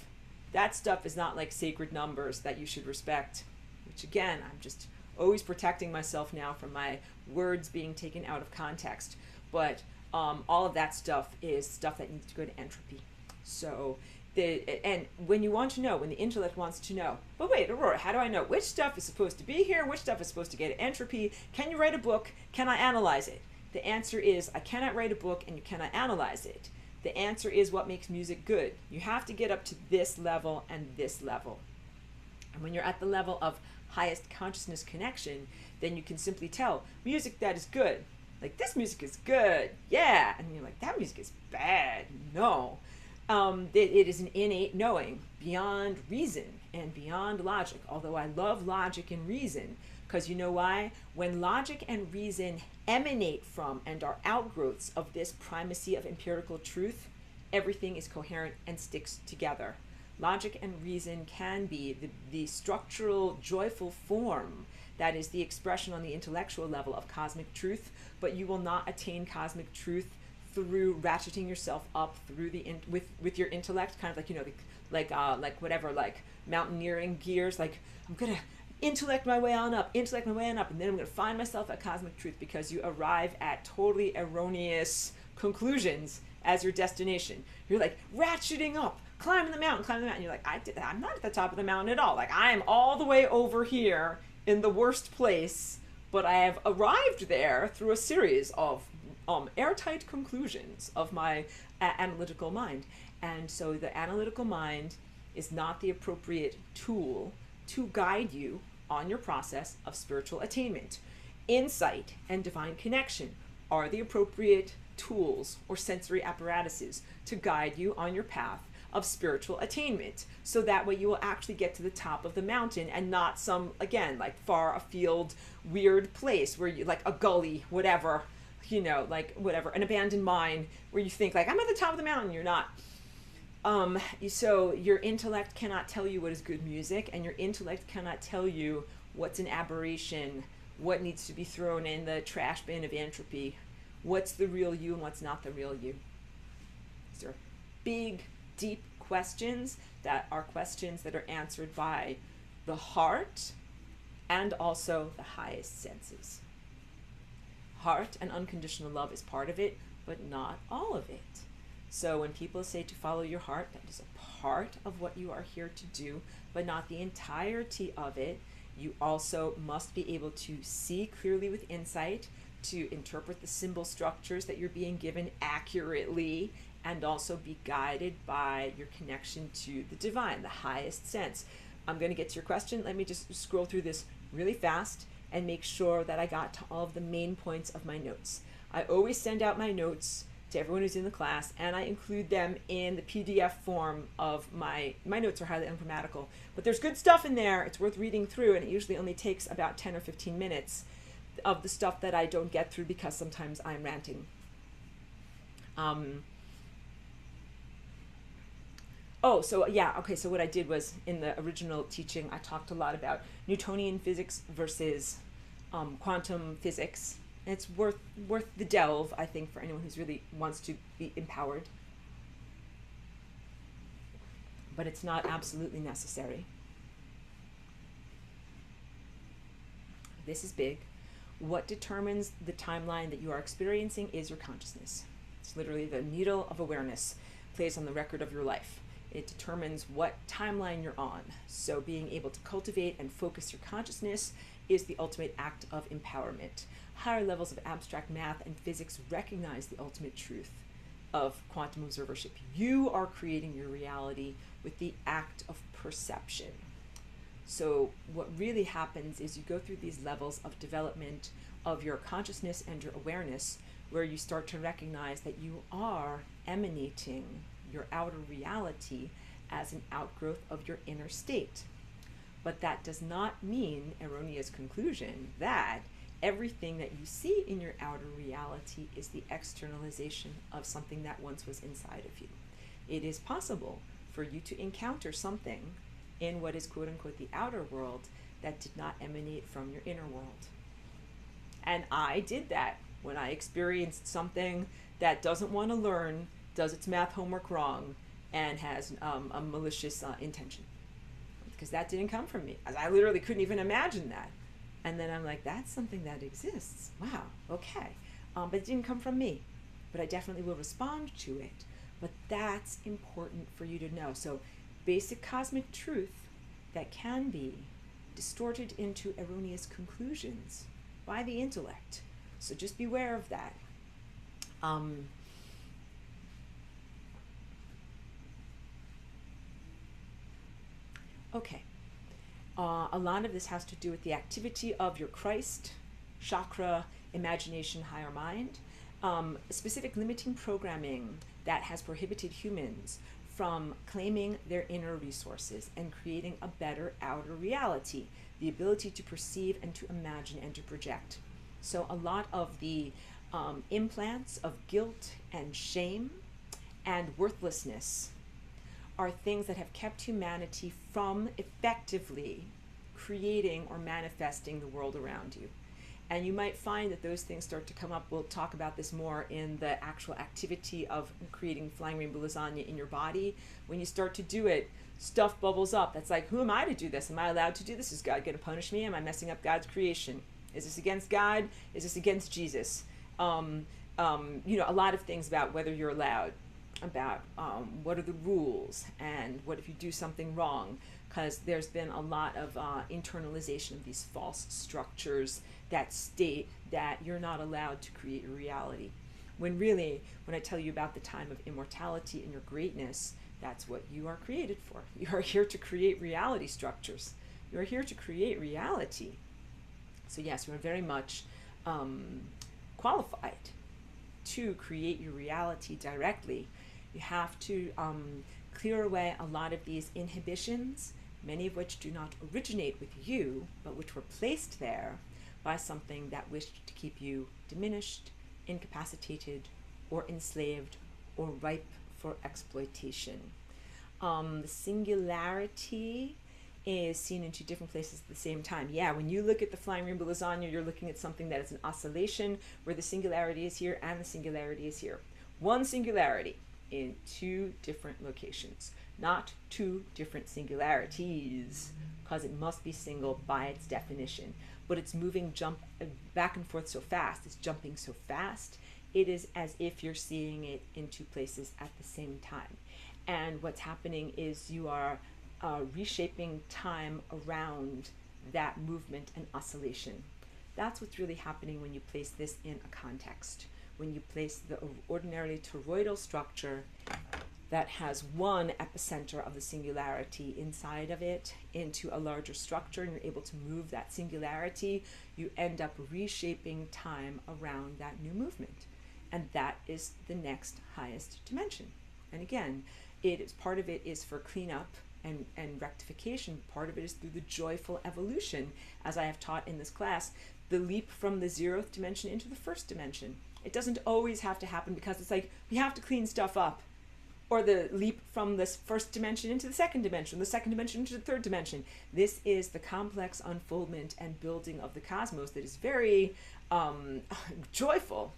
[SPEAKER 1] is not like sacred numbers that you should respect, which again, I'm just always protecting myself now from my words being taken out of context. But all of that stuff is stuff that needs to go to entropy. So, and when you want to know, when the intellect wants to know, but wait, Aurora, how do I know which stuff is supposed to be here, which stuff is supposed to get to entropy? Can you write a book? Can I analyze it? The answer is, I cannot write a book and you cannot analyze it. The answer is what makes music good. You have to get up to this level and this level. And when you're at the level of highest consciousness connection, then you can simply tell music that is good. Like, this music is good, yeah. And you're like, that music is bad, no. It is an innate knowing beyond reason and beyond logic, although I love logic and reason, because you know why? When logic and reason emanate from and are outgrowths of this primacy of empirical truth, everything is coherent and sticks together. Logic and reason can be the structural, joyful form that is the expression on the intellectual level of cosmic truth, but you will not attain cosmic truth through ratcheting yourself up through with your intellect, kind of like, like whatever, like mountaineering gears, like I'm gonna intellect my way on up, and then I'm gonna find myself at cosmic truth, because you arrive at totally erroneous conclusions as your destination. You're like ratcheting up, climbing the mountain, and you're like, I'm not at the top of the mountain at all. Like, I am all the way over here in the worst place, but I have arrived there through a series of airtight conclusions of my analytical mind. And so the analytical mind is not the appropriate tool to guide you on your process of spiritual attainment. Insight and divine connection are the appropriate tools or sensory apparatuses to guide you on your path of spiritual attainment. So that way you will actually get to the top of the mountain and not some, again, like far afield, weird place where you, like a gully, whatever, like whatever, an abandoned mine where you think like, I'm at the top of the mountain, you're not. So your intellect cannot tell you what is good music, and your intellect cannot tell you what's an aberration, what needs to be thrown in the trash bin of entropy, what's the real you and what's not the real you. These are big, deep questions that are answered by the heart and also the highest senses. Heart and unconditional love is part of it, but not all of it. So when people say to follow your heart, that is a part of what you are here to do, but not the entirety of it. You also must be able to see clearly with insight, to interpret the symbol structures that you're being given accurately, and also be guided by your connection to the divine, the highest sense. I'm going to get to your question. Let me just scroll through this really fast and make sure that I got to all of the main points of my notes. I always send out my notes to everyone who's in the class, and I include them in the PDF form of my notes are highly ungrammatical, but there's good stuff in there. It's worth reading through, and it usually only takes about 10 or 15 minutes of the stuff that I don't get through because sometimes I'm ranting. So what I did was, in the original teaching, I talked a lot about Newtonian physics versus quantum physics. And it's worth the delve, I think, for anyone who's really wants to be empowered. But it's not absolutely necessary. This is big. What determines the timeline that you are experiencing is your consciousness. It's literally the needle of awareness plays on the record of your life. It determines what timeline you're on. So being able to cultivate and focus your consciousness is the ultimate act of empowerment. Higher levels of abstract math and physics recognize the ultimate truth of quantum observership. You are creating your reality with the act of perception. So what really happens is you go through these levels of development of your consciousness and your awareness, where you start to recognize that you are emanating your outer reality as an outgrowth of your inner state. But that does not mean, erroneous conclusion, that everything that you see in your outer reality is the externalization of something that once was inside of you. It is possible for you to encounter something in what is quote unquote the outer world that did not emanate from your inner world. And I did that when I experienced something that doesn't want to learn, does its math homework wrong, and has a malicious intention. Because that didn't come from me. I literally couldn't even imagine that. And then I'm like, that's something that exists. Wow, okay. But it didn't come from me. But I definitely will respond to it. But that's important for you to know. So basic cosmic truth that can be distorted into erroneous conclusions by the intellect. So just beware of that. Okay. A lot of this has to do with the activity of your Christ, chakra, imagination, higher mind. Specific limiting programming that has prohibited humans from claiming their inner resources and creating a better outer reality, the ability to perceive and to imagine and to project. So a lot of the implants of guilt and shame and worthlessness are things that have kept humanity from effectively creating or manifesting the world around you. And you might find that those things start to come up. We'll talk about this more in the actual activity of creating flying rainbow lasagna in your body. When you start to do it, stuff bubbles up. That's like, who am I to do this? Am I allowed to do this? Is God going to punish me? Am I messing up God's creation? Is this against God? Is this against Jesus? You know, a lot of things about whether you're allowed, about what are the rules, and what if you do something wrong, because there's been a lot of internalization of these false structures that state that you're not allowed to create a reality. When really, when I tell you about the time of immortality and your greatness, that's what you are created for. You are here to create reality structures. You are here to create reality. So yes, you are very much qualified to create your reality directly. You have to clear away a lot of these inhibitions, many of which do not originate with you, but which were placed there by something that wished to keep you diminished, incapacitated, or enslaved, or ripe for exploitation. The singularity is seen in two different places at the same time. Yeah, when you look at the flying rainbow lasagna, you're looking at something that is an oscillation where the singularity is here and the singularity is here. One singularity in two different locations, not two different singularities, because it must be single by its definition. But it's moving back and forth so fast, it's jumping so fast, it is as if you're seeing it in two places at the same time. And what's happening is you are reshaping time around that movement and oscillation. That's what's really happening when you place this in a context. When you place the ordinarily toroidal structure that has one epicenter of the singularity inside of it into a larger structure, and you're able to move that singularity, you end up reshaping time around that new movement. And that is the next highest dimension. And again, part of it is for cleanup and rectification. Part of it is through the joyful evolution, as I have taught in this class, the leap from the 0th dimension into the 1st dimension. It doesn't always have to happen because it's like, we have to clean stuff up. Or the leap from this 1st dimension into the 2nd dimension, the 2nd dimension into the 3rd dimension. This is the complex unfoldment and building of the cosmos that is very joyful.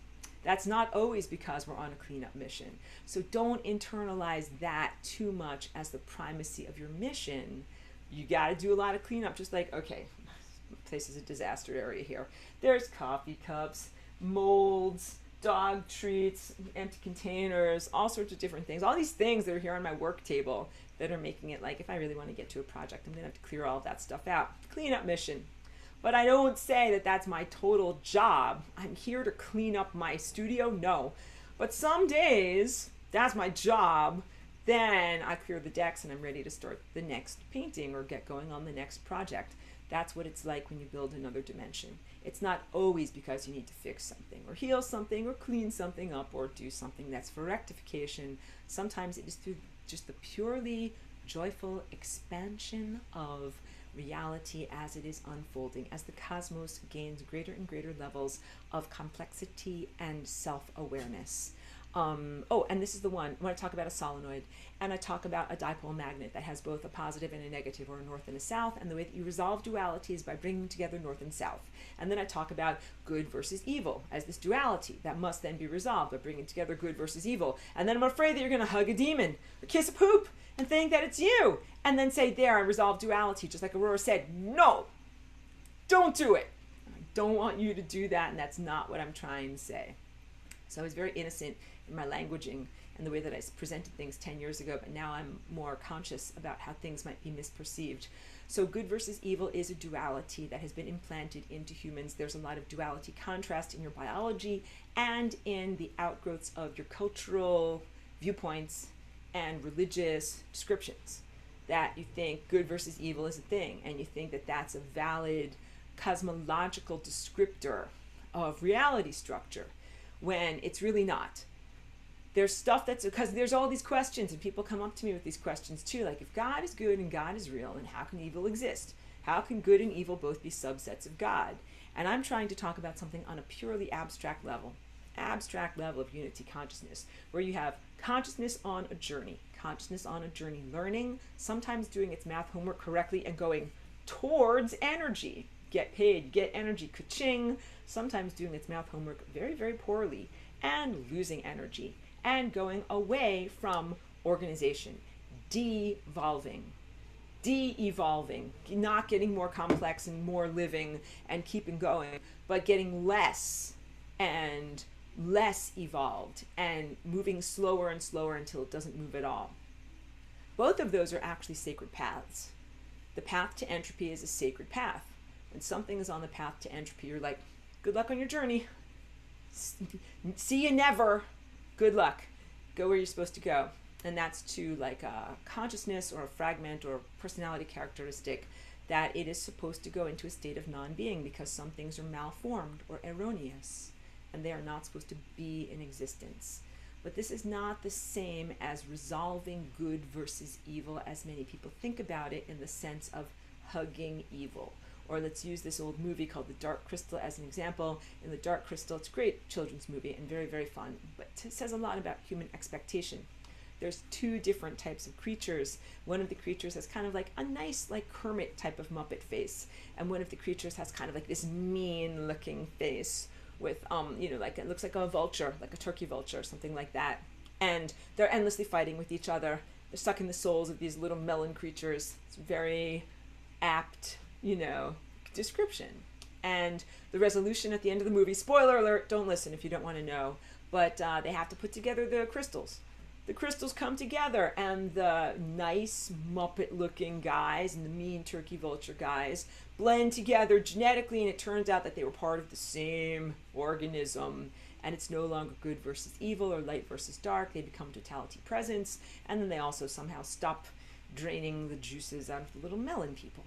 [SPEAKER 1] That's not always because we're on a cleanup mission. So don't internalize that too much as the primacy of your mission. You got to do a lot of cleanup, just like, okay, place is a disaster area here. There's coffee cups, molds, dog treats, empty containers, all sorts of different things. All these things that are here on my work table that are making it like if I really want to get to a project, I'm going to have to clear all of that stuff out. Clean up mission. But I don't say that that's my total job. I'm here to clean up my studio. No. But some days, that's my job. Then I clear the decks and I'm ready to start the next painting or get going on the next project. That's what it's like when you build another dimension. It's not always because you need to fix something or heal something or clean something up or do something that's for rectification. Sometimes it is through just the purely joyful expansion of reality as it is unfolding, as the cosmos gains greater and greater levels of complexity and self-awareness. And this is the one when I talk about a solenoid and I talk about a dipole magnet that has both a positive and a negative, or a north and a south, and the way that you resolve duality is by bringing together north and south. And then I talk about good versus evil as this duality that must then be resolved by bringing together good versus evil. And then I'm afraid that you're going to hug a demon or kiss a poop and think that it's you, and then say, there, I resolve duality, just like Aurora said. No, don't do it. I don't want you to do that, and that's not what I'm trying to say. So I was very innocent in my languaging and the way that I presented things 10 years ago, but now I'm more conscious about how things might be misperceived. So good versus evil is a duality that has been implanted into humans. There's a lot of duality contrast in your biology and in the outgrowths of your cultural viewpoints and religious descriptions, that you think good versus evil is a thing, and you think that that's a valid cosmological descriptor of reality structure, when it's really not. There's stuff that's, because there's all these questions, and people come up to me with these questions too, like if God is good and God is real, then how can evil exist? How can good and evil both be subsets of God? And I'm trying to talk about something on a purely abstract level of unity consciousness, where you have consciousness on a journey learning, sometimes doing its math homework correctly and going towards energy, get paid, get energy, ka-ching, sometimes doing its math homework very, very poorly and losing energy and going away from organization, de-evolving, not getting more complex and more living and keeping going, but getting less and less evolved and moving slower and slower until it doesn't move at all. Both of those are actually sacred paths. The path to entropy is a sacred path. When something is on the path to entropy, you're like, good luck on your journey. See you never. Good luck. Go where you're supposed to go. And that's to like a consciousness or a fragment or a personality characteristic, that it is supposed to go into a state of non-being because some things are malformed or erroneous, and they are not supposed to be in existence. But this is not the same as resolving good versus evil as many people think about it, in the sense of hugging evil. Or let's use this old movie called The Dark Crystal as an example. In The Dark Crystal, it's a great children's movie and very, very fun, but it says a lot about human expectation. There's two different types of creatures. One of the creatures has kind of like a nice, like Kermit type of Muppet face, and one of the creatures has kind of like this mean looking face with, like it looks like a vulture, like a turkey vulture, something like that. And they're endlessly fighting with each other. They're sucking the souls of these little melon creatures. It's very apt, description. And the resolution at the end of the movie, spoiler alert, don't listen if you don't want to know, but they have to put together the crystals. The crystals come together, and the nice Muppet-looking guys and the mean turkey vulture guys blend together genetically, and it turns out that they were part of the same organism, and it's no longer good versus evil or light versus dark. They become totality presence, and then they also somehow stop draining the juices out of the little melon people.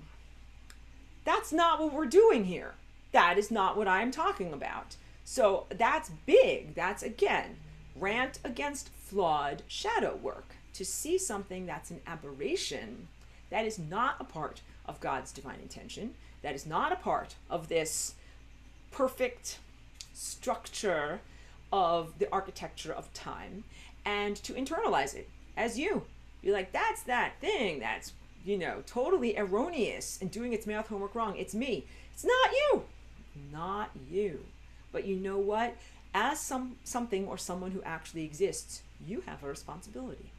[SPEAKER 1] That's not what we're doing here. That is not what I'm talking about. So that's big. That's, again, rant against flawed shadow work. To see something that's an aberration, that is not a part of God's divine intention, that is not a part of this perfect structure of the architecture of time, and to internalize it as you. You're like, that's that thing that's, totally erroneous and doing its math homework wrong. It's me. It's not you. Not you. But you know what? As something or someone who actually exists, you have a responsibility.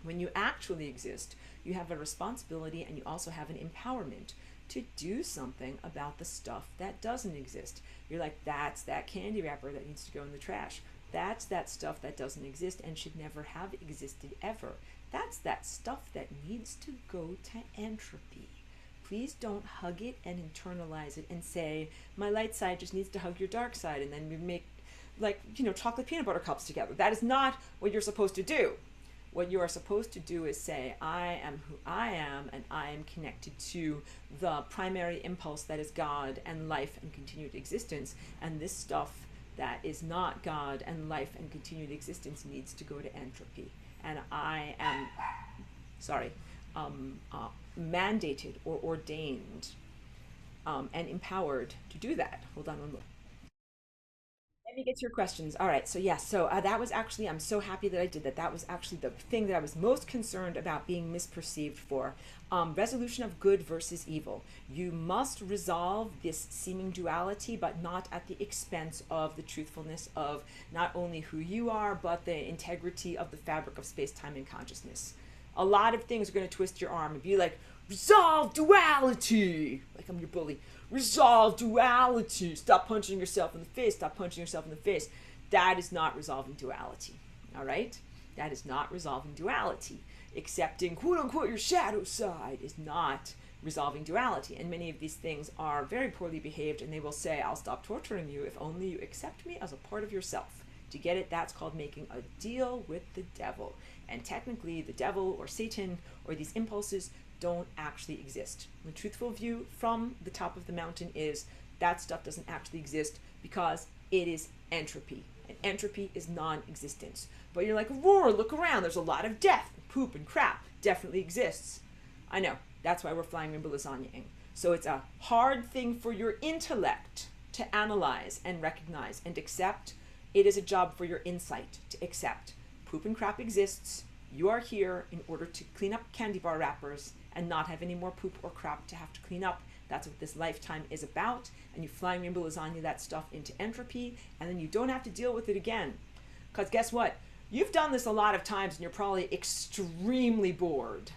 [SPEAKER 1] When you actually exist, you have a responsibility, and you also have an empowerment to do something about the stuff that doesn't exist. You're like, that's that candy wrapper that needs to go in the trash. That's that stuff that doesn't exist and should never have existed ever. That's that stuff that needs to go to entropy. Please don't hug it and internalize it and say, my light side just needs to hug your dark side, and then we make, like, chocolate peanut butter cups together. That is not what you're supposed to do. What you are supposed to do is say, I am who I am, and I am connected to the primary impulse that is God and life and continued existence, and this stuff that is not God and life and continued existence needs to go to entropy. And I am, mandated or ordained and empowered to do that. Hold on one moment. Let me get to your questions. All right. So yes. So that was actually, I'm so happy that I did that. That was actually the thing that I was most concerned about being misperceived for. Resolution of good versus evil. You must resolve this seeming duality, but not at the expense of the truthfulness of not only who you are, but the integrity of the fabric of space, time, and consciousness. A lot of things are going to twist your arm and be like, resolve duality. Like I'm your bully. Resolve duality. Stop punching yourself in the face. Stop punching yourself in the face. That is not resolving duality. All right? That is not resolving duality. Accepting, quote unquote, your shadow side is not resolving duality. And many of these things are very poorly behaved, and they will say, I'll stop torturing you if only you accept me as a part of yourself. To get it, that's called making a deal with the devil. And technically, the devil or Satan or these impulses don't actually exist. The truthful view from the top of the mountain is that stuff doesn't actually exist because it is entropy. And entropy is non-existence. But you're like, roar, look around, there's a lot of death, poop, and crap. Definitely exists. I know. That's why we're flying Rainbow Lasagnaing. So it's a hard thing for your intellect to analyze and recognize and accept. It is a job for your insight to accept. Poop and crap exists. You are here in order to clean up candy bar wrappers and not have any more poop or crap to have to clean up. That's what this lifetime is about. And you flying Rainbow Lasagna that stuff into entropy, and then you don't have to deal with it again. Because guess what? You've done this a lot of times and you're probably extremely bored.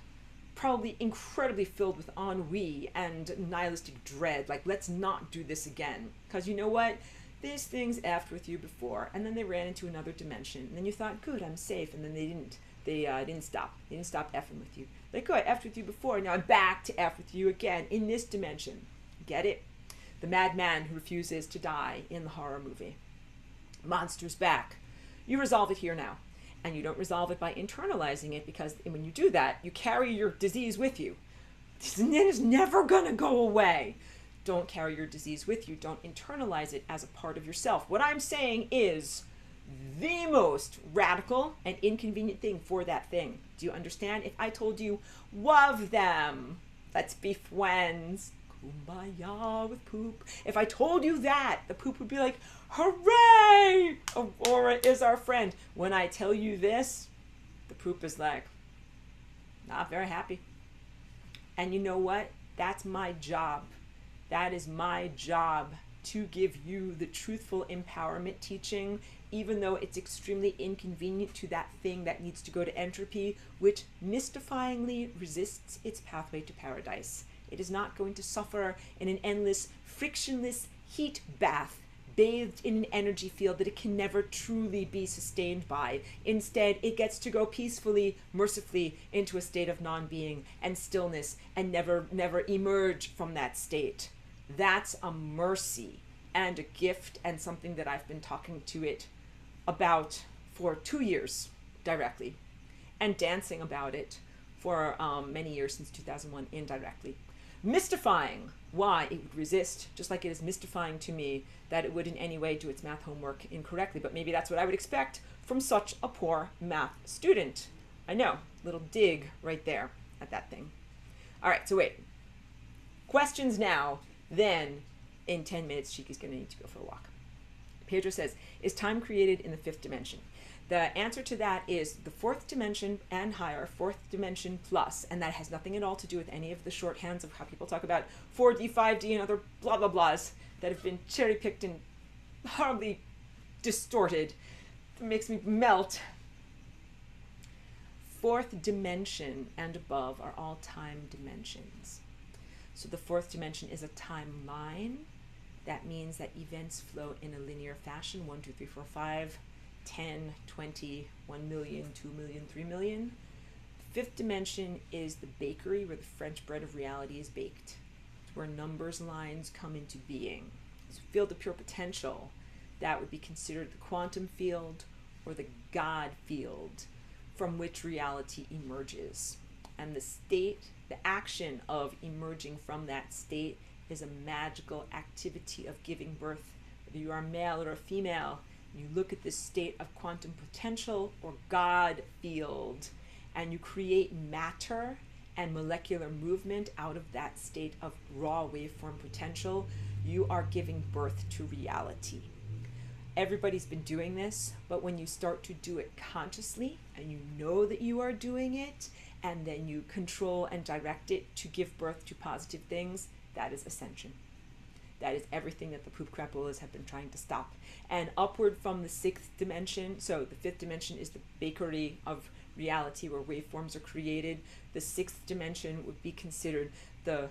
[SPEAKER 1] Probably incredibly filled with ennui and nihilistic dread. Like, let's not do this again. Because you know what? These things effed with you before, and then they ran into another dimension. And then you thought, good, I'm safe. And then they didn't. They didn't stop. They didn't stop effing with you. Like, good, I effed with you before. Now I'm back to eff with you again in this dimension. Get it? The madman who refuses to die in the horror movie. Monster's back. You resolve it here now. And you don't resolve it by internalizing it, because when you do that, you carry your disease with you. It is never going to go away. Don't carry your disease with you. Don't internalize it as a part of yourself. What I'm saying is the most radical and inconvenient thing for that thing. Do you understand? If I told you, love them, let's be friends, kumbaya with poop. If I told you that, the poop would be like, hooray, Aurora is our friend. When I tell you this, the poop is like, not very happy. And you know what? That's my job. That is my job, to give you the truthful empowerment teaching, even though it's extremely inconvenient to that thing that needs to go to entropy, which mystifyingly resists its pathway to paradise. It is not going to suffer in an endless, frictionless heat bath, bathed in an energy field that it can never truly be sustained by. Instead, it gets to go peacefully, mercifully into a state of non-being and stillness, and never emerge from that state. That's a mercy and a gift, and something that I've been talking to it about for 2 years directly, and dancing about it for many years since 2001 indirectly. Mystifying why it would resist, just like it is mystifying to me that it would in any way do its math homework incorrectly. But maybe that's what I would expect from such a poor math student. I know, little dig right there at that thing. All right, so wait. Questions now, then in 10 minutes, Chiki's going to need to go for a walk. Pedro says, is time created in the fifth dimension? The answer to that is the fourth dimension and higher, fourth dimension plus, and that has nothing at all to do with any of the shorthands of how people talk about 4D, 5D, and other blah, blah, blahs that have been cherry-picked and horribly distorted. It makes me melt. Fourth dimension and above are all time dimensions. So the fourth dimension is a timeline. That means that events flow in a linear fashion, 1, 2, 3, 4, 5, 10, 20, 1 million, 2 million, 3 million. The fifth dimension is the bakery where the French bread of reality is baked. It's where numbers lines come into being. It's a field of pure potential. That would be considered the quantum field or the God field from which reality emerges. And the state, the action of emerging from that state is a magical activity of giving birth. Whether you are male or a female, you look at this state of quantum potential or God field, and you create matter and molecular movement out of that state of raw waveform potential, you are giving birth to reality. Everybody's been doing this, but when you start to do it consciously and you know that you are doing it, and then you control and direct it to give birth to positive things, that is ascension. That is everything that the poop crapolas have been trying to stop. And upward from the sixth dimension, so the fifth dimension is the bakery of reality where waveforms are created. The sixth dimension would be considered the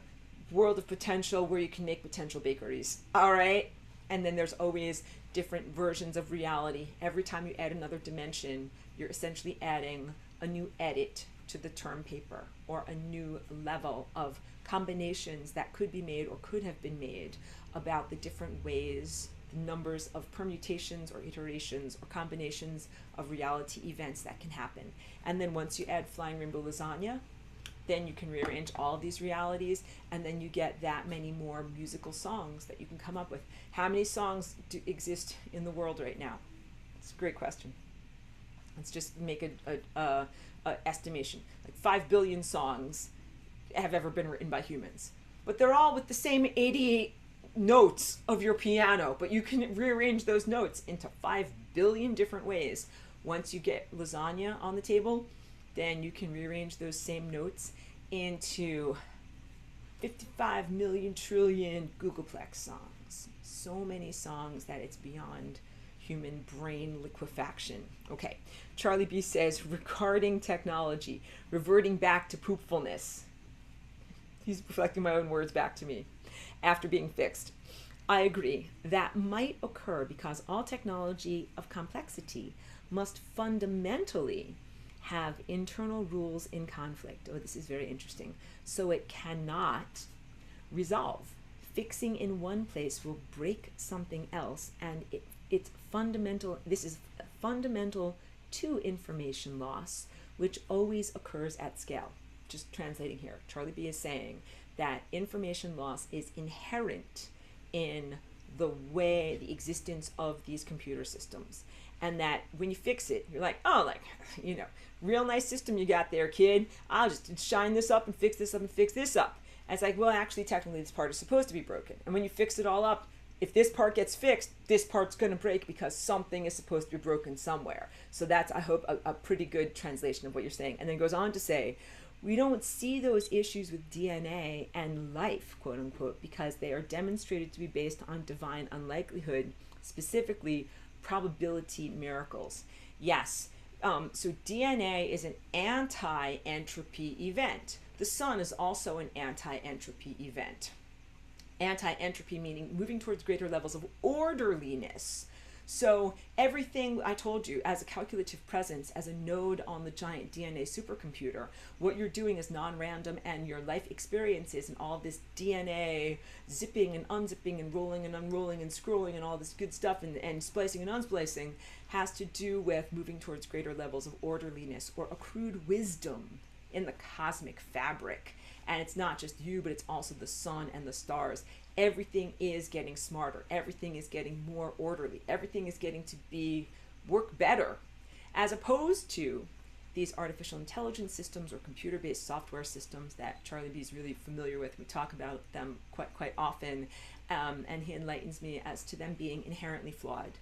[SPEAKER 1] world of potential where you can make potential bakeries. All right? And then there's always different versions of reality. Every time you add another dimension, you're essentially adding a new edit to the term paper or a new level of combinations that could be made or could have been made about the different ways, the numbers of permutations or iterations or combinations of reality events that can happen. And then once you add flying rainbow lasagna, then you can rearrange all of these realities, and then you get that many more musical songs that you can come up with. How many songs do exist in the world right now? It's a great question. Let's just make a estimation. Like 5 billion songs have ever been written by humans. But they're all with the same 88 notes of your piano, but you can rearrange those notes into 5 billion different ways. Once you get lasagna on the table, then you can rearrange those same notes into 55 million trillion Googleplex songs. So many songs that it's beyond human brain liquefaction. Okay, Charlie B says, regarding technology, reverting back to poopfulness. He's reflecting my own words back to me. After being fixed. I agree. That might occur because all technology of complexity must fundamentally have internal rules in conflict. Oh, this is very interesting. So it cannot resolve. Fixing in one place will break something else, and it's fundamental. This is fundamental to information loss, which always occurs at scale. Just translating here, Charlie B is saying that information loss is inherent in the way, the existence of these computer systems. And that when you fix it, you're like, oh, like, you know, real nice system you got there, kid. I'll just shine this up and fix this up and fix this up. And it's like, well, actually, technically, this part is supposed to be broken. And when you fix it all up, if this part gets fixed, this part's going to break because something is supposed to be broken somewhere. So that's, I hope, a pretty good translation of what you're saying. And then goes on to say, we don't see those issues with DNA and life, quote unquote, because they are demonstrated to be based on divine unlikelihood, specifically probability miracles. Yes, so DNA is an anti-entropy event. The sun is also an anti-entropy event. Anti-entropy meaning moving towards greater levels of orderliness. So everything I told you as a calculative presence, as a node on the giant DNA supercomputer, what you're doing is non-random, and your life experiences and all this DNA zipping and unzipping and rolling and unrolling and scrolling and all this good stuff and splicing and unsplicing has to do with moving towards greater levels of orderliness or accrued wisdom in the cosmic fabric. And it's not just you, but it's also the sun and the stars. Everything is getting smarter. Everything is getting more orderly. Everything is getting to work better, as opposed to these artificial intelligence systems or computer-based software systems that Charlie B is really familiar with. We talk about them quite often, and he enlightens me as to them being inherently flawed.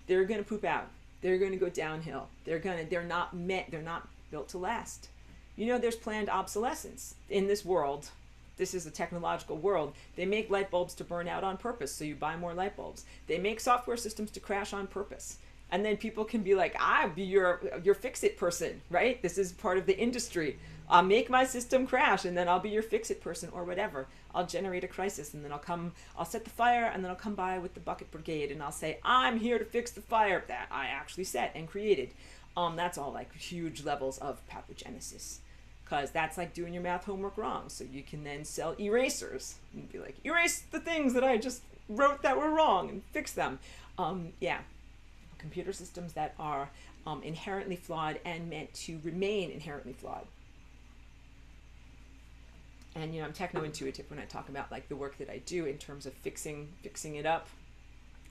[SPEAKER 1] They're going to poop out. They're going to go downhill. They're not built to last. You know, there's planned obsolescence in this world. This is a technological world. They make light bulbs to burn out on purpose, so you buy more light bulbs. They make software systems to crash on purpose. And then people can be like, I'll be your fix-it person, right? This is part of the industry. I'll make my system crash, and then I'll be your fix-it person or whatever. I'll generate a crisis, and then I'll set the fire, and then I'll come by with the bucket brigade, and I'll say, I'm here to fix the fire that I actually set and created. That's all like huge levels of pathogenesis, because that's like doing your math homework wrong. So you can then sell erasers and be like, erase the things that I just wrote that were wrong and fix them. Yeah. Computer systems that are inherently flawed and meant to remain inherently flawed. And I'm techno-intuitive when I talk about like the work that I do in terms of fixing it up.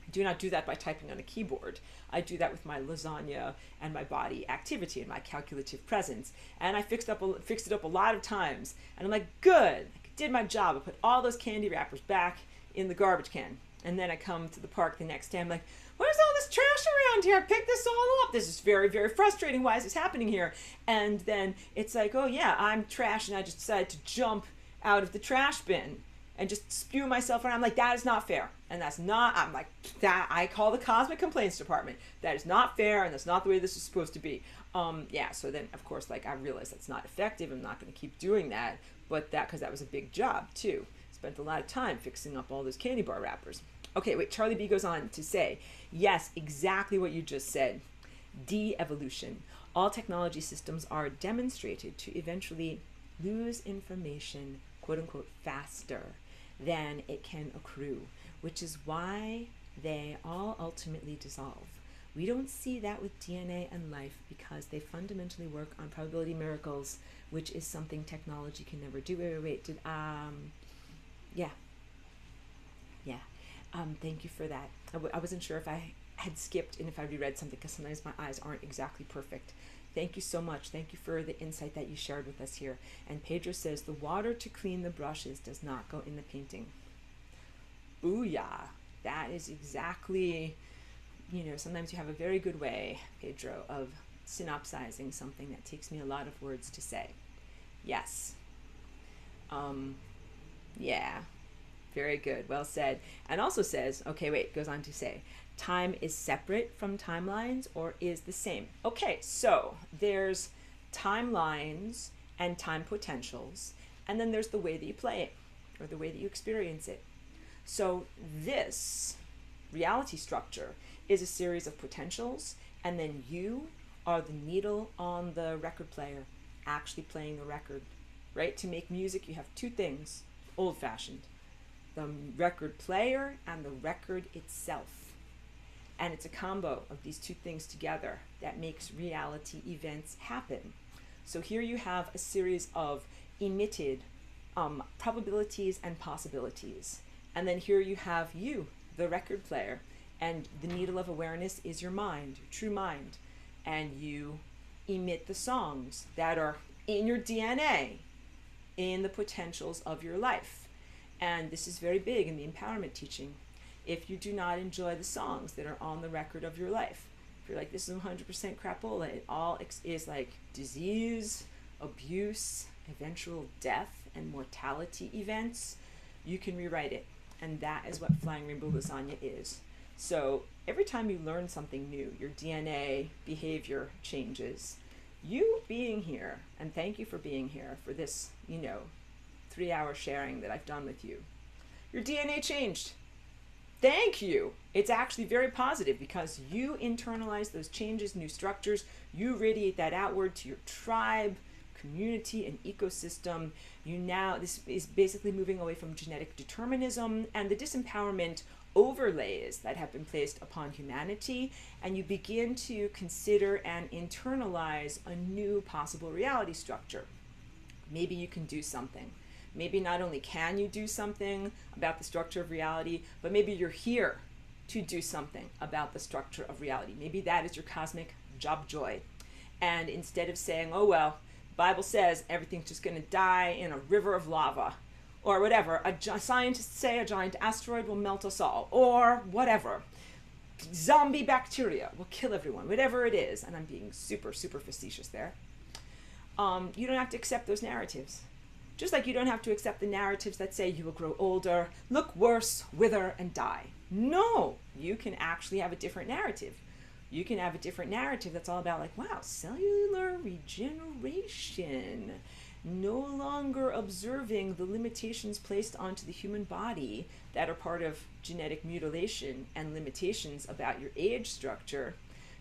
[SPEAKER 1] I do not do that by typing on a keyboard. I do that with my lasagna and my body activity and my calculative presence. And I fixed it up a lot of times. And I'm like, good, I did my job. I put all those candy wrappers back in the garbage can. And then I come to the park the next day. I'm like, where's all this trash around here? I picked this all up. This is very, very frustrating. Why is this happening here? And then it's like, oh yeah, I'm trash, and I just decided to jump out of the trash bin and just spew myself around. I'm like, that is not fair. And that's not, I'm like, that, I call the Cosmic Complaints Department. That is not fair, and that's not the way this is supposed to be. Yeah, so then, of course, like, I realized that's not effective. I'm not going to keep doing that. But because that was a big job, too. Spent a lot of time fixing up all those candy bar wrappers. Okay, wait, Charlie B goes on to say, yes, exactly what you just said. De-evolution. All technology systems are demonstrated to eventually lose information, quote unquote, faster than it can accrue, which is why they all ultimately dissolve. We don't see that with DNA and life because they fundamentally work on probability miracles, which is something technology can never do. Wait, yeah. Thank you for that. I wasn't sure if I had skipped and if I reread something because sometimes my eyes aren't exactly perfect. Thank you so much. Thank you for the insight that you shared with us here. And Pedro says, the water to clean the brushes does not go in the painting. Booyah. That is exactly, sometimes you have a very good way, Pedro, of synopsizing something that takes me a lot of words to say. Yes. Yeah. Very good. Well said. And also says, okay, wait, goes on to say, time is separate from timelines or is the same. Okay, so there's timelines and time potentials, and then there's the way that you play it or the way that you experience it. So this reality structure is a series of potentials, and then you are the needle on the record player actually playing the record, right? To make music, you have two things, old-fashioned. The record player and the record itself. And it's a combo of these two things together that makes reality events happen. So here you have a series of emitted probabilities and possibilities. And then here you have you, the record player, and the needle of awareness is your mind, your true mind. And you emit the songs that are in your DNA, in the potentials of your life. And this is very big in the empowerment teaching. If you do not enjoy the songs that are on the record of your life, if you're like, this is 100% crapola, it all is like disease, abuse, eventual death, and mortality events, you can rewrite it. And that is what Flying Rainbow Lasagna is. So every time you learn something new, your DNA behavior changes. You being here, and thank you for being here for this, 3-hour sharing that I've done with you. Your DNA changed. Thank you. It's actually very positive because you internalize those changes, new structures. You radiate that outward to your tribe, community, and ecosystem. This is basically moving away from genetic determinism and the disempowerment overlays that have been placed upon humanity, and you begin to consider and internalize a new possible reality structure. Maybe you can do something. Maybe not only can you do something about the structure of reality, but maybe you're here to do something about the structure of reality. Maybe that is your cosmic job joy. And instead of saying, oh, well, the Bible says everything's just going to die in a river of lava, or whatever, scientists say a giant asteroid will melt us all, or whatever. Zombie bacteria will kill everyone, whatever it is. And I'm being super, super facetious there. You don't have to accept those narratives. Just like you don't have to accept the narratives that say you will grow older, look worse, wither, and die. No, you can actually have a different narrative. You can have a different narrative that's all about like, wow, cellular regeneration. No longer observing the limitations placed onto the human body that are part of genetic mutilation and limitations about your age structure.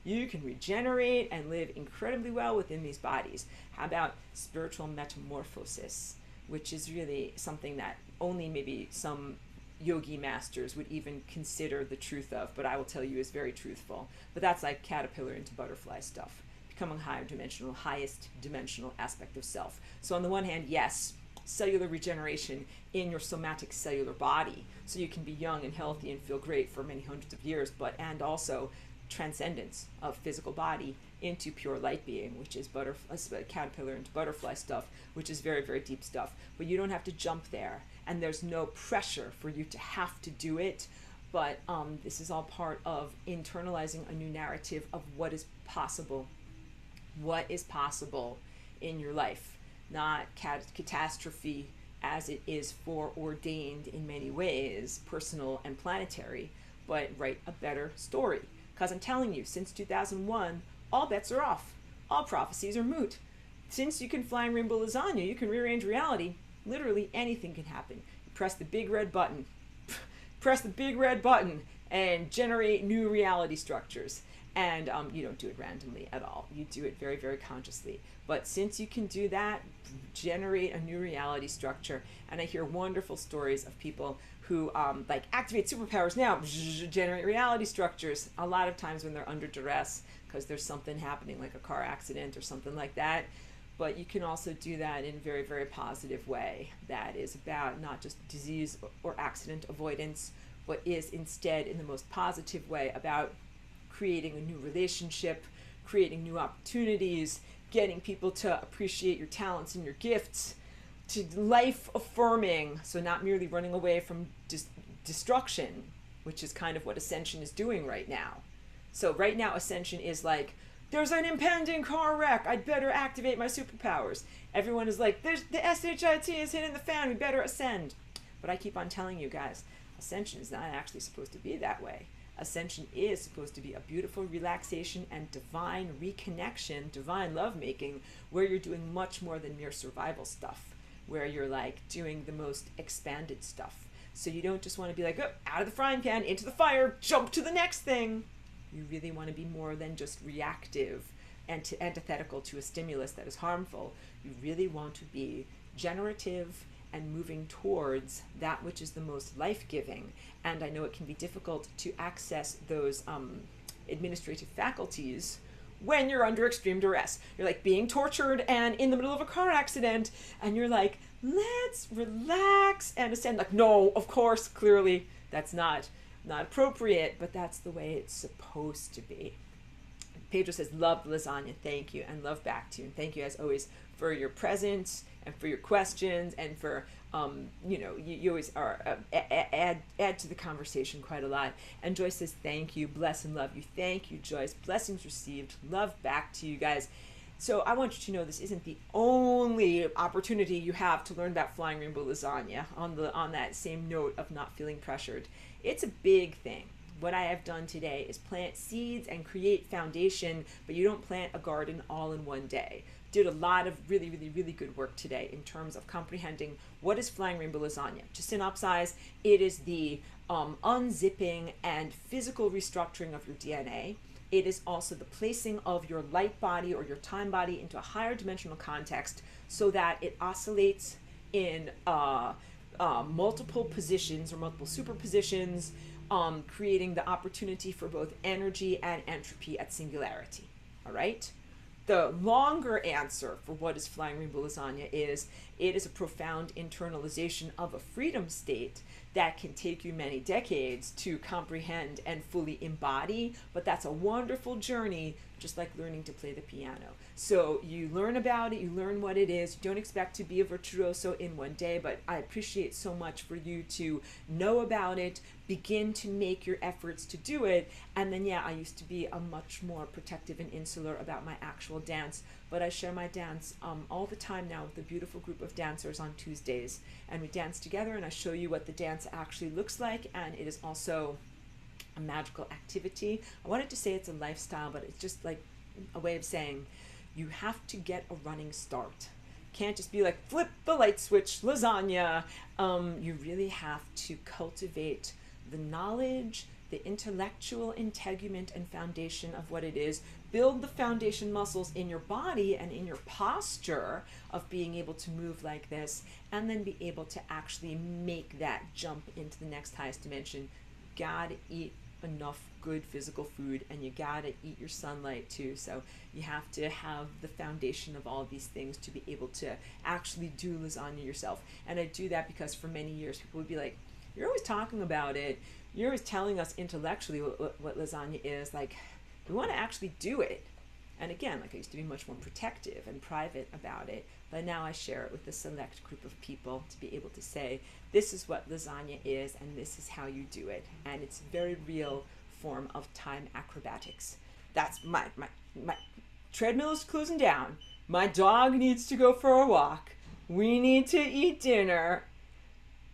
[SPEAKER 1] You can regenerate and live incredibly well within these bodies. How about spiritual metamorphosis, which is really something that only maybe some yogi masters would even consider the truth of, but I will tell you is very truthful. But that's like caterpillar into butterfly stuff, becoming higher dimensional, highest dimensional aspect of self. So on the one hand, yes, cellular regeneration in your somatic cellular body, so you can be young and healthy and feel great for many hundreds of years, but and also transcendence of physical body into pure light being, which is caterpillar into butterfly stuff, which is very, very deep stuff. But you don't have to jump there, and there's no pressure for you to have to do it. But this is all part of internalizing a new narrative of what is possible. What is possible in your life, not catastrophe as it is foreordained in many ways, personal and planetary, but write a better story. Because I'm telling you, since 2001, all bets are off. All prophecies are moot. Since you can fly in Rainbow Lasagna, you can rearrange reality. Literally anything can happen. You press the big red button. Press the big red button and generate new reality structures. And you don't do it randomly at all. You do it very, very consciously. But since you can do that, generate a new reality structure. And I hear wonderful stories of people who like activate superpowers now, generate reality structures. A lot of times when they're under duress because there's something happening like a car accident or something like that. But you can also do that in a very, very positive way that is about not just disease or accident avoidance, but is instead in the most positive way about creating a new relationship, creating new opportunities, getting people to appreciate your talents and your gifts, to life affirming, so not merely running away from destruction, which is kind of what Ascension is doing right now. So right now Ascension is like, there's an impending car wreck, I'd better activate my superpowers. Everyone is like, there's the SHIT is hitting the fan, we better ascend. But I keep on telling you guys, Ascension is not actually supposed to be that way. Ascension is supposed to be a beautiful relaxation and divine reconnection, divine lovemaking, where you're doing much more than mere survival stuff, where you're like doing the most expanded stuff. So you don't just want to be like, oh, out of the frying pan, into the fire, jump to the next thing. You really want to be more than just reactive and antithetical to a stimulus that is harmful. You really want to be generative and moving towards that which is the most life-giving. And I know it can be difficult to access those administrative faculties when you're under extreme duress. You're like being tortured and in the middle of a car accident, and you're like, let's relax and ascend. Like, no, of course, clearly that's not appropriate, but that's the way it's supposed to be. Pedro says, love the lasagna, thank you, and love back to you. And thank you as always for your presence and for your questions and for, you always are, add to the conversation quite a lot. And Joyce says, thank you, bless and love you. Thank you, Joyce. Blessings received. Love back to you guys. So I want you to know this isn't the only opportunity you have to learn about flying Rainbow Lasagna on that same note of not feeling pressured. It's a big thing. What I have done today is plant seeds and create foundation, but you don't plant a garden all in one day. Did a lot of really, really, really good work today in terms of comprehending what is flying Rainbow Lasagna. To synopsize, it is the unzipping and physical restructuring of your DNA. It is also the placing of your light body or your time body into a higher dimensional context so that it oscillates in multiple positions or multiple superpositions, creating the opportunity for both energy and entropy at singularity. All right? The longer answer for what is flying Rainbow Lasagna is it is a profound internalization of a freedom state that can take you many decades to comprehend and fully embody, but that's a wonderful journey, just like learning to play the piano. So you learn about it, you learn what it is. You don't expect to be a virtuoso in one day, but I appreciate so much for you to know about it, begin to make your efforts to do it, and then I used to be a much more protective and insular about my actual dance, but I share my dance all the time now with a beautiful group of dancers on Tuesdays, and we dance together and I show you what the dance actually looks like, and it is also a magical activity. I wanted to say it's a lifestyle, but it's just like a way of saying you have to get a running start. Can't just be like flip the light switch lasagna. You really have to cultivate the knowledge, the intellectual integument and foundation of what it is. Build the foundation muscles in your body and in your posture of being able to move like this, and then be able to actually make that jump into the next highest dimension. Gotta eat enough good physical food, and you gotta eat your sunlight too. So you have to have the foundation of all these things to be able to actually do lasagna yourself. And I do that because for many years people would be like, you're always talking about it, you're always telling us intellectually what lasagna is, like we want to actually do it. And again, like I used to be much more protective and private about it, but now I share it with a select group of people to be able to say, this is what lasagna is and this is how you do it. And it's a very real form of time acrobatics. That's my treadmill is closing down. My dog needs to go for a walk. We need to eat dinner.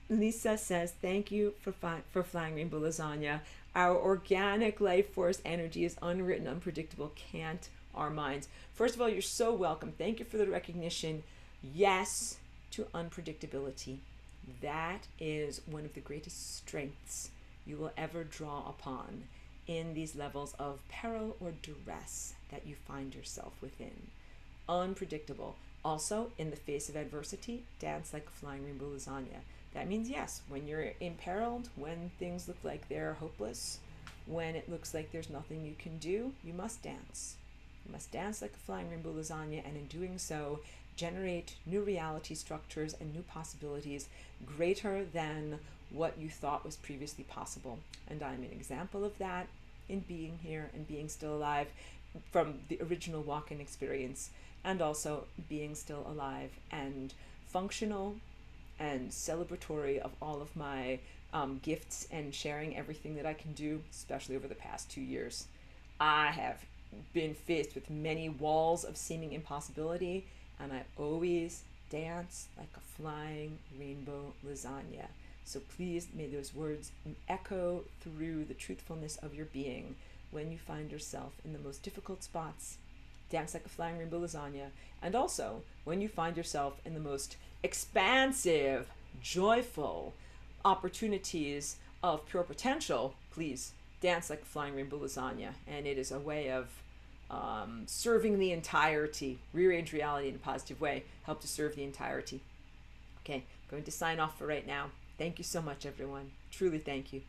[SPEAKER 1] Lisa says, thank you for flying Rainbow Lasagna. Our organic life force energy is unwritten, unpredictable. Can't our minds? First of all, you're so welcome. Thank you for the recognition. Yes to unpredictability. That is one of the greatest strengths you will ever draw upon in these levels of peril or duress that you find yourself within. Unpredictable. Also, in the face of adversity, dance like a flying rainbow lasagna. That means, yes, when you're imperiled, when things look like they're hopeless, when it looks like there's nothing you can do, you must dance. You must dance like a flying rainbow lasagna, and in doing so, generate new reality structures and new possibilities greater than what you thought was previously possible. And I'm an example of that in being here and being still alive from the original walk-in experience, and also being still alive and functional and celebratory of all of my gifts and sharing everything that I can do, especially over the past 2 years. I have been faced with many walls of seeming impossibility, and I always dance like a flying rainbow lasagna. So please, may those words echo through the truthfulness of your being when you find yourself in the most difficult spots. Dance like a flying rainbow lasagna. And also, when you find yourself in the most expansive, joyful opportunities of pure potential, please dance like a flying rainbow lasagna. And it is a way of serving the entirety, rearrange reality in a positive way, help to serve the entirety. Okay, I'm going to sign off for right now. Thank you so much, everyone. Truly thank you.